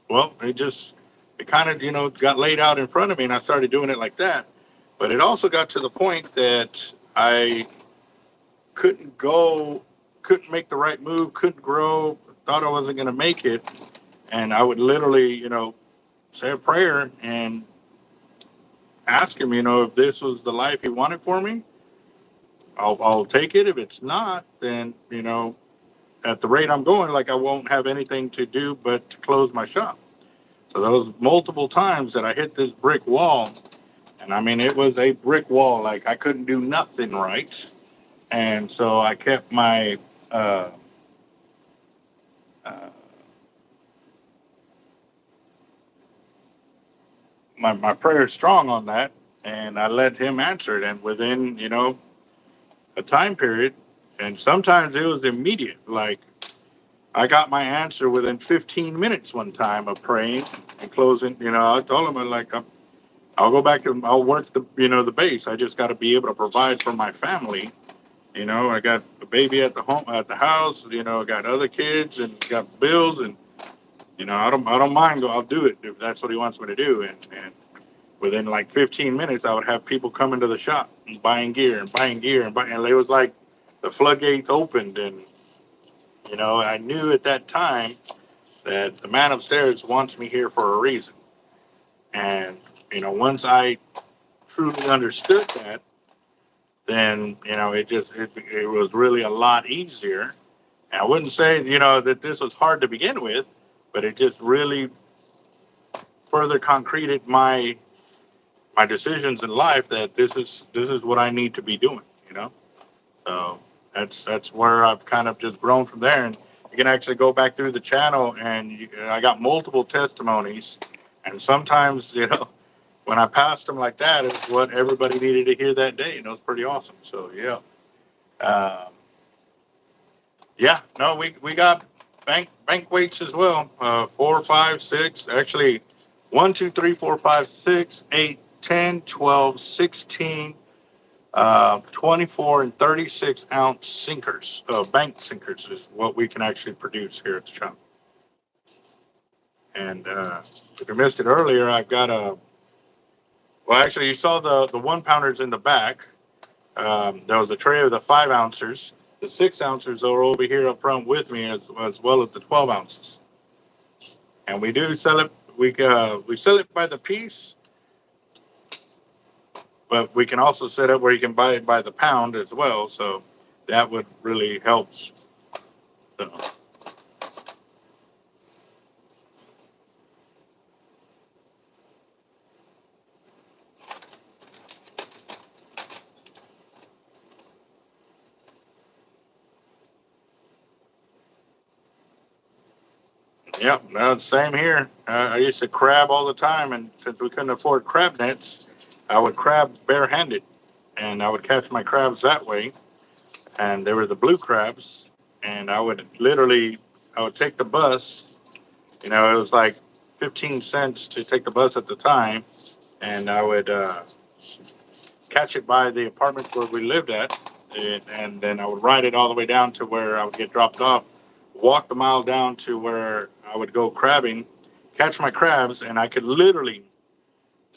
well, it kind of got laid out in front of me, and I started doing it like that. But it also got to the point that I couldn't go, couldn't make the right move, couldn't grow, thought I wasn't going to make it. And I would literally, say a prayer and ask him, if this was the life he wanted for me, I'll take it. If it's not, then, at the rate I'm going, like I won't have anything to do but to close my shop. So there was multiple times that I hit this brick wall. And I mean, it was a brick wall. Like I couldn't do nothing right. And so I kept uh, uh, my prayer strong on that, and I let him answer it. And within a time period, and sometimes it was immediate. Like I got my answer within 15 minutes one time of praying and closing. I told him I'll go back and I'll work the base. I just got to be able to provide for my family. I got a baby at the home at the house. I got other kids and got bills, and I don't mind. I'll do it if that's what he wants me to do. And within like 15 minutes, I would have people coming to the shop and buying gear and buying gear and it was like the floodgates opened, and I knew at that time that the man upstairs wants me here for a reason. And once I truly understood that, then it was really a lot easier. And I wouldn't say that this was hard to begin with, but it just really further concreted my decisions in life that this is what I need to be doing. So that's where I've kind of just grown from there. And you can actually go back through the channel, and I got multiple testimonies. And sometimes, when I passed them like that, it's what everybody needed to hear that day. And it was pretty awesome. So, yeah. Um, yeah, no, we got bank weights as well. 4, 5, 6, actually 1, 2, 3, 4, 5, 6, 8, 10, 12, 16, 24 and 36 ounce sinkers. Bank sinkers is what we can actually produce here at the shop. And if you missed it earlier, I've got well, actually, you saw the 1 pounders in the back. There was a tray of the 5 ounces. The 6 ounces are over here up front with me, as well as the 12 ounces. And we do sell it. We sell it by the piece, but we can also set up where you can buy it by the pound as well. So that would really help. So, yeah, no, same here. I used to crab all the time, and since we couldn't afford crab nets, I would crab barehanded, and I would catch my crabs that way. And they were the blue crabs, and I would take the bus. It was like 15 cents to take the bus at the time, and I would catch it by the apartments where we lived at, and then I would ride it all the way down to where I would get dropped off, walk the mile down to where I would go crabbing, catch my crabs, and I could literally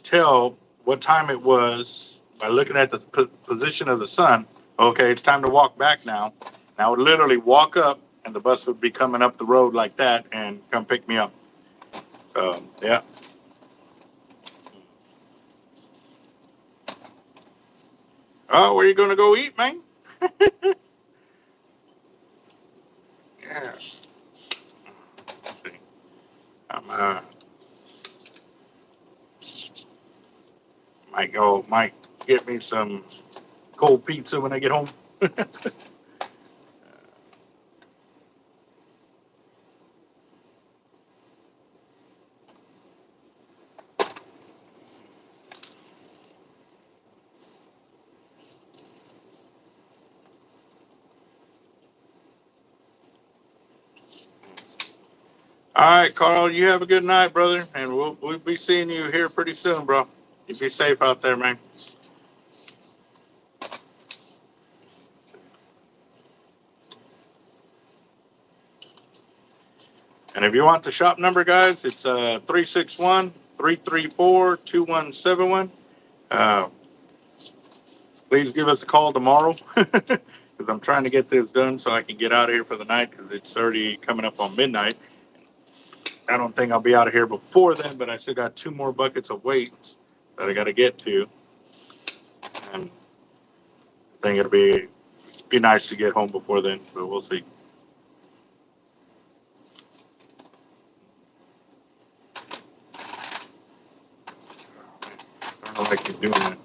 tell what time it was by looking at the position of the sun. Okay, it's time to walk back now. And I would literally walk up, and the bus would be coming up the road like that and come pick me up. So, yeah. Oh, where you going to go eat, man? Yeah. I'm might get me some cold pizza when I get home. All right, Carl, you have a good night, brother, and we'll be seeing you here pretty soon, bro. You be safe out there, man. And if you want the shop number, guys, it's 361-334-2171. Uh, please give us a call tomorrow because I'm trying to get this done so I can get out of here for the night because it's already coming up on midnight. I don't think I'll be out of here before then, but I still got 2 more buckets of weights that I got to get to. And I think it'll be nice to get home before then, but we'll see. I don't like you doing that.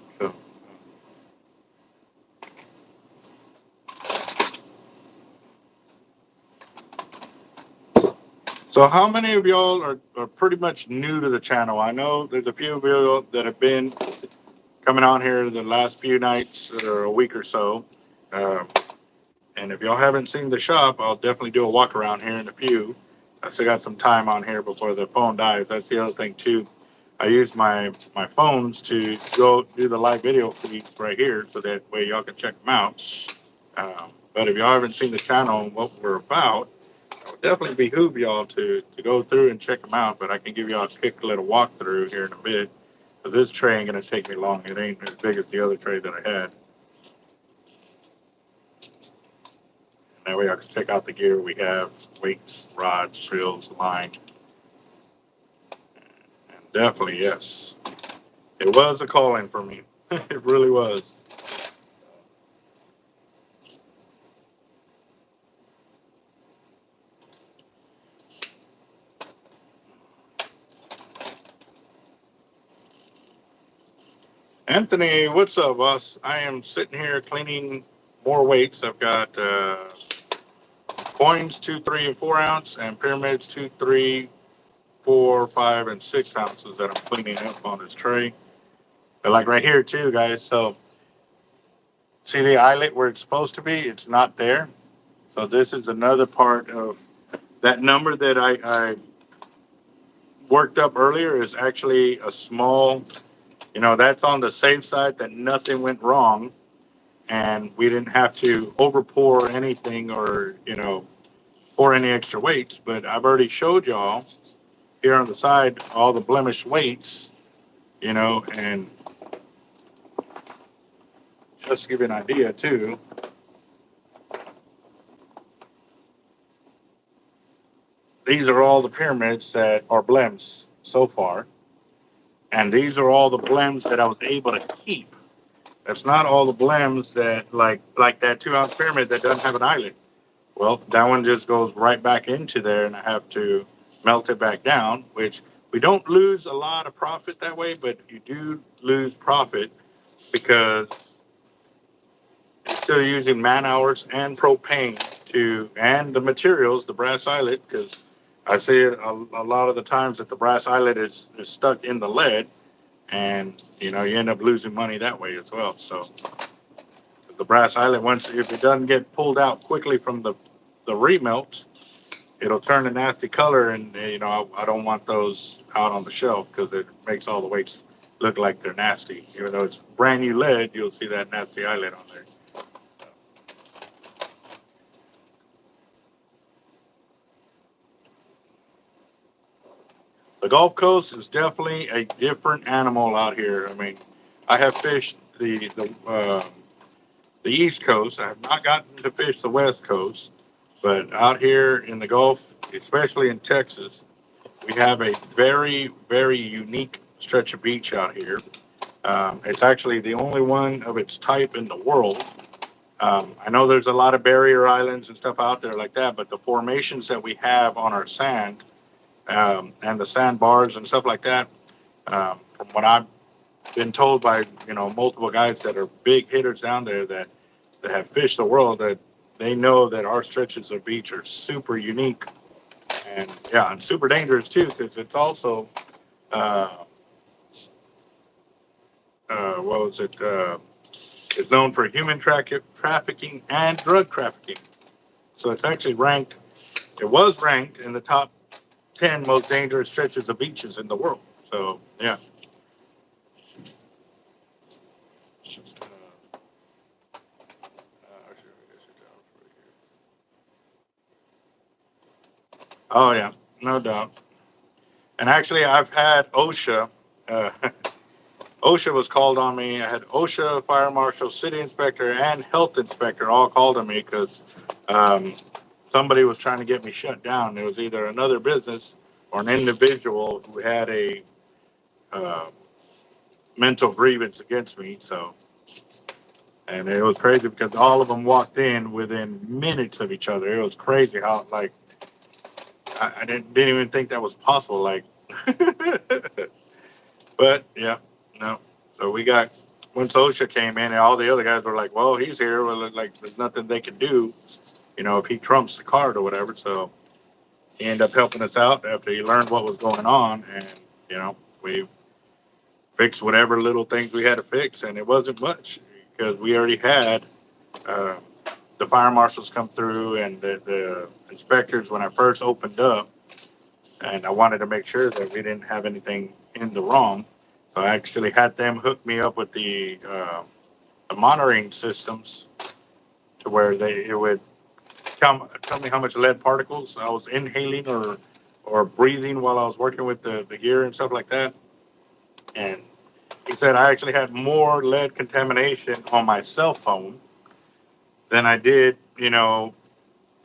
So how many of y'all are pretty much new to the channel? I know there's a few of you that have been coming on here the last few nights or a week or so. And if y'all haven't seen the shop, I'll definitely do a walk around here in a few. I still got some time on here before the phone dies. That's the other thing too. I use my phones to go do the live video feeds right here so that way y'all can check them out. But if y'all haven't seen the channel and what we're about, it would definitely behoove y'all to go through and check them out. But I can give y'all a quick little walkthrough here in a bit. So this tray ain't gonna take me long. It ain't as big as the other tray that I had. And that way I can check out the gear we have: weights, rods, drills, line. And definitely, yes, it was a calling for me. It really was. Anthony, what's up, boss? I am sitting here cleaning more weights. I've got coins 2, 3, and 4 ounce, and pyramids 2, 3, 4, 5, and 6 ounces that I'm cleaning up on this tray. But like right here too, guys. So see the eyelet where it's supposed to be? It's not there. So this is another part of that number that I worked up earlier is actually a small, that's on the safe side that nothing went wrong and we didn't have to over pour anything or, pour any extra weights. But I've already showed y'all here on the side all the blemished weights, and just to give you an idea too. These are all the pyramids that are blems so far. And these are all the blems that I was able to keep. That's not all the blems that like that 2 ounce pyramid that doesn't have an eyelet. Well, that one just goes right back into there and I have to melt it back down, which we don't lose a lot of profit that way, but you do lose profit because you're still using man hours and propane and the materials, the brass eyelet, because I see it a lot of the times that the brass eyelet is stuck in the lead and, you end up losing money that way as well. So the brass eyelet, if it doesn't get pulled out quickly from the remelt, it'll turn a nasty color, and I don't want those out on the shelf because it makes all the weights look like they're nasty. Even though it's brand new lead, you'll see that nasty eyelet on there. The Gulf Coast is definitely a different animal out here. I mean, I have fished the East Coast. I have not gotten to fish the West Coast, but out here in the Gulf, especially in Texas, we have a very, very unique stretch of beach out here. It's actually the only one of its type in the world. I know there's a lot of barrier islands and stuff out there like that, but the formations that we have on our sand and the sandbars and stuff like that, from what I've been told by multiple guys that are big hitters down there that have fished the world, that they know that our stretches of beach are super unique and and super dangerous too, because it's also what was it? It's known for human trafficking and drug trafficking. So it's actually ranked. It was ranked in the top 10 most dangerous stretches of beaches in the world. So, yeah. Oh, yeah, no doubt. And actually, I've had OSHA. Uh, OSHA was called on me. I had OSHA, fire marshal, city inspector, and health inspector all called on me because somebody was trying to get me shut down. It was either another business or an individual who had a uh, mental grievance against me. So, and it was crazy because all of them walked in within minutes of each other. It was crazy how like I didn't even think that was possible. Like, but yeah, no. So we got once OSHA came in, and all the other guys were like, "Well, he's here. Well, like there's nothing they can do, if he trumps the card or whatever." So he ended up helping us out after he learned what was going on, and we fixed whatever little things we had to fix, and it wasn't much because we already had uh, the fire marshals come through and the inspectors when I first opened up, and I wanted to make sure that we didn't have anything in the wrong. So I actually had them hook me up with the monitoring systems to where it would tell me how much lead particles I was inhaling or breathing while I was working with the gear and stuff like that. And he said I actually had more lead contamination on my cell phone than I did,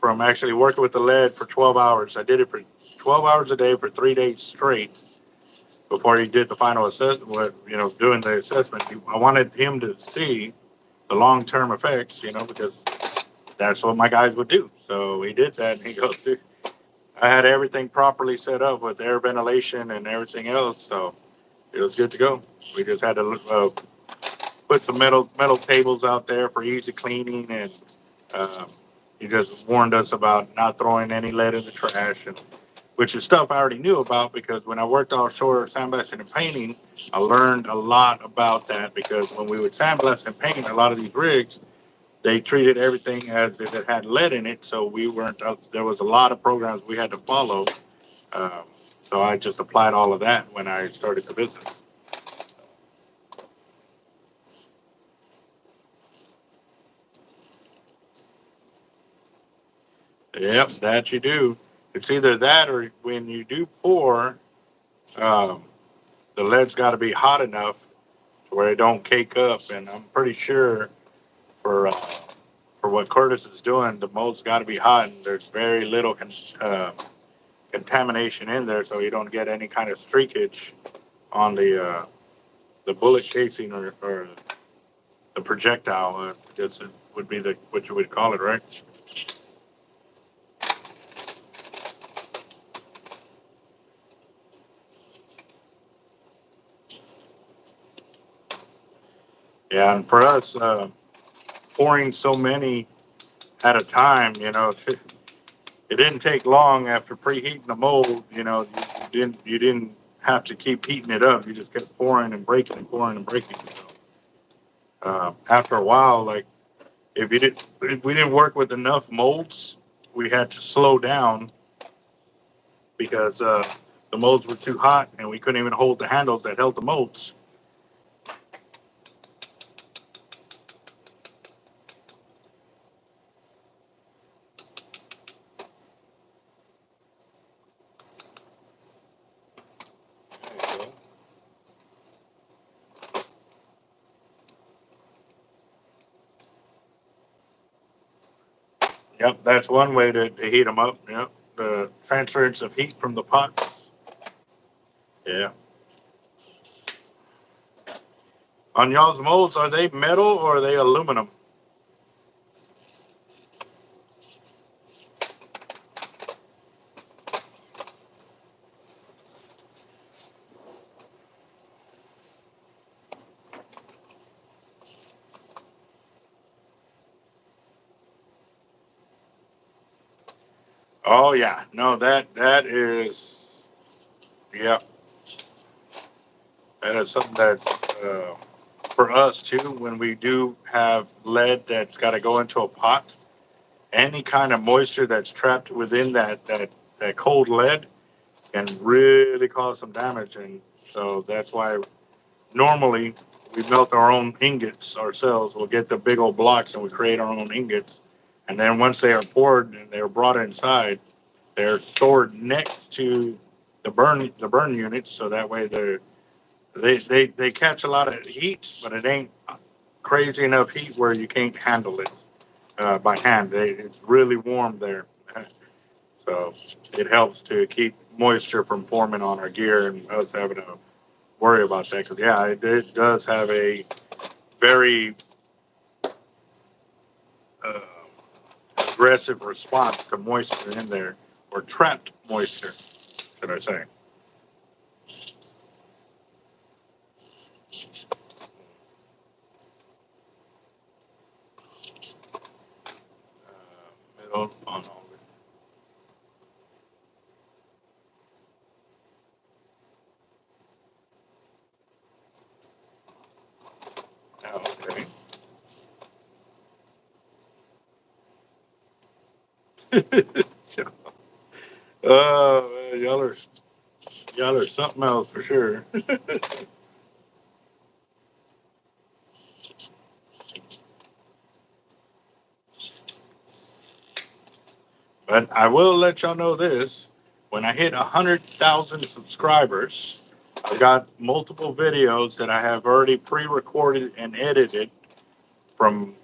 from actually working with the lead for 12 hours. I did it for 12 hours a day for 3 days straight before he did the final assessment, doing the assessment. I wanted him to see the long-term effects, because that's what my guys would do. So he did that, and he goes, "Dude, I had everything properly set up with air ventilation and everything else, so it was good to go. We just had to put some metal tables out there for easy cleaning, and um, he just warned us about not throwing any lead in the trash, and which is stuff I already knew about because when I worked offshore sandblasting and painting, I learned a lot about that because when we would sandblast and paint a lot of these rigs, they treated everything as if it had lead in it. So we weren't, there was a lot of programs we had to follow. Um, so I just applied all of that when I started the business. Yep, that you do. It's either that or when you do pour, um, the lead's got to be hot enough to where it don't cake up. And I'm pretty sure for uh, for what Curtis is doing, the mold's got to be hot, and there's very little contamination in there, so you don't get any kind of streakage on the bullet casing or the projectile. I guess it would be the what you would call it, right? Yeah, and for us, pouring so many at a time, it didn't take long after preheating the mold. You didn't have to keep heating it up. You just kept pouring and breaking and pouring and breaking. So, after a while, like if we didn't work with enough molds, we had to slow down because the molds were too hot and we couldn't even hold the handles that held the molds. Yep, that's one way to heat them up. Yep, the transference of heat from the pots. Yeah. On y'all's molds, are they metal or are they aluminum? Oh yeah, no, that is, yeah, that is something that for us too. When we do have lead that's got to go into a pot, any kind of moisture that's trapped within that cold lead can really cause some damage. And so that's why normally we melt our own ingots ourselves. We'll get the big old blocks and we create our own ingots. And then once they are poured and they're brought inside, they're stored next to the burn units, so that way they catch a lot of heat, but it ain't crazy enough heat where you can't handle it by hand. It's really warm there, so it helps to keep moisture from forming on our gear and us having to worry about that. Because yeah, it does have a very uh, aggressive response to moisture in there, or trapped moisture, should I say. Middle on all of it. Oh, okay. Oh, man, y'all are something else for sure. But I will let y'all know this: when I hit 100,000 subscribers, I've got multiple videos that I have already pre-recorded and edited from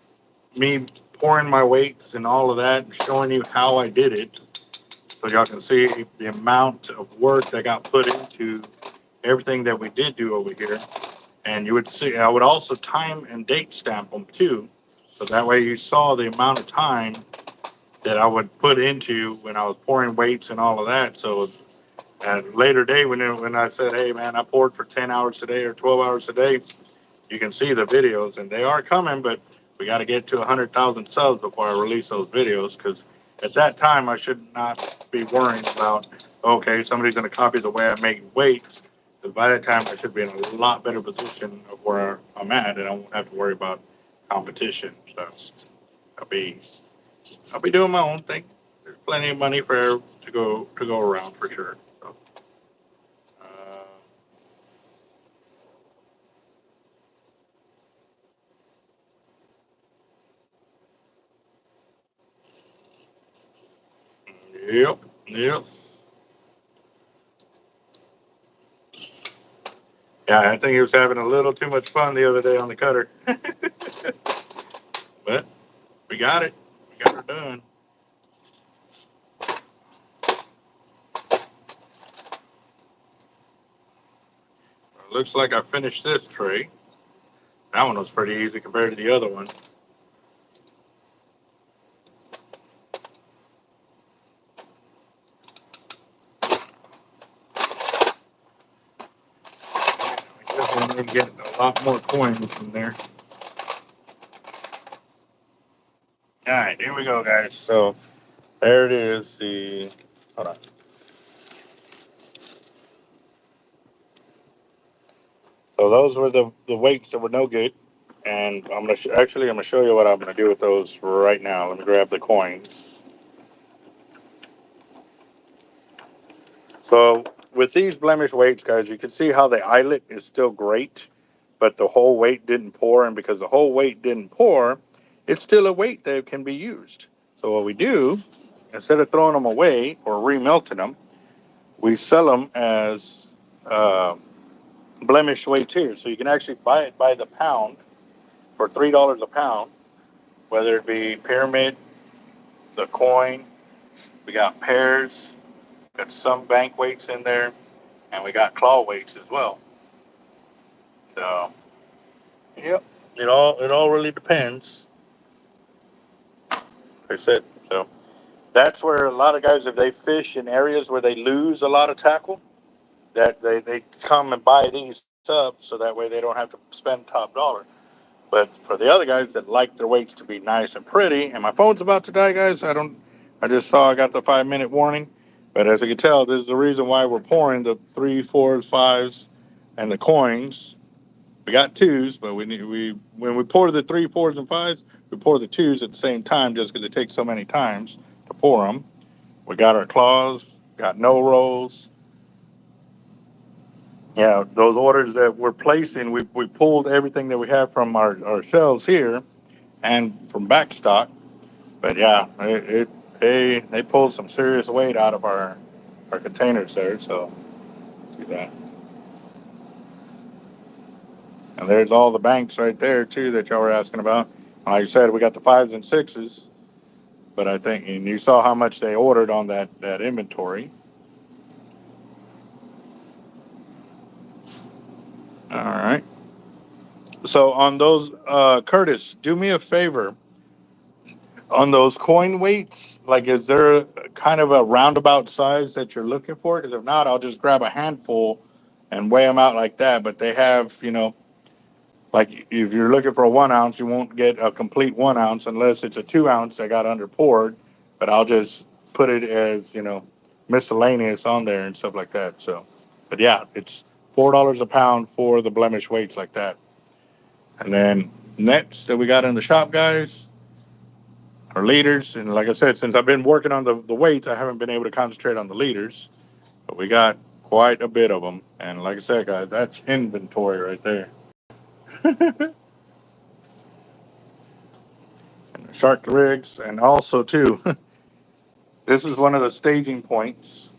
me pouring my weights and all of that, and showing you how I did it, so y'all can see the amount of work that got put into everything that we did do over here. And you would see, I would also time and date stamp them too. So that way you saw the amount of time that I would put into when I was pouring weights and all of that. So at a later day, when I said, hey man, I poured for 10 hours today or 12 hours today, you can see the videos and they are coming, but we got to get to 100,000 subs before I release those videos. Because at that time, I should not be worrying about, okay, somebody's going to copy the way I make weights. Because by that time, I should be in a lot better position of where I'm at, and I won't have to worry about competition. So I'll be I'll be doing my own thing. There's plenty of money for to go around for sure. So, uh, yep, yep. Yeah, I think he was having a little too much fun the other day on the cutter, but we got it. We got her done. Looks like I finished this tray. That one was pretty easy compared to the other one. We definitely need to get a lot more coins in there. All right, here we go, guys. So there it is. Hold on. So those were the weights that were no good, and I'm gonna show you what I'm gonna do with those right now. Let me grab the coins. So with these blemish weights, guys, you can see how the eyelet is still great, but the whole weight didn't pour, and because the whole weight didn't pour, it's still a weight that can be used. So what we do, instead of throwing them away or remelting them, we sell them as uh, blemish weights here. So you can actually buy it by the pound for $3 a pound, whether it be pyramid, the coin. We got pairs, got some bank weights in there, and we got claw weights as well. So, yep, it all really depends. Like I said, so that's where a lot of guys, if they fish in areas where they lose a lot of tackle, that they come and buy these up, so that way they don't have to spend top dollar. But for the other guys that like their weights to be nice and pretty, and my phone's about to die, guys. I just saw I got the 5 minute warning. But as you can tell, this is the reason why we're pouring the three, fours, fives, and the coins. We got twos, but we when we pour the three, fours, and fives, we pour the twos at the same time just because it takes so many times to pour them. We got our claws, got no rolls. Yeah, those orders that we're placing, we pulled everything that we have from our shelves here and from back stock. But yeah, they pulled some serious weight out of our containers there. So do that. And there's all the banks right there too that y'all were asking about. Like I said, we got the fives and sixes, but I think and you saw how much they ordered on that inventory. All right. So on those, Curtis, do me a favor on those coin weights. Like, is there kind of a roundabout size that you're looking for? Because if not, I'll just grab a handful and weigh them out like that. But they have, like if you're looking for a 1 ounce, you won't get a complete 1 ounce unless it's a 2 ounce that got under poured. But I'll just put it as, miscellaneous on there and stuff like that. So, but yeah, it's $4 a pound for the blemish weights like that. And then nets that we got in the shop, guys, are leaders. And like I said, since I've been working on the weights, I haven't been able to concentrate on the leaders. But we got quite a bit of them. And like I said, guys, that's inventory right there. And the shark rigs. And also, too, this is one of the staging points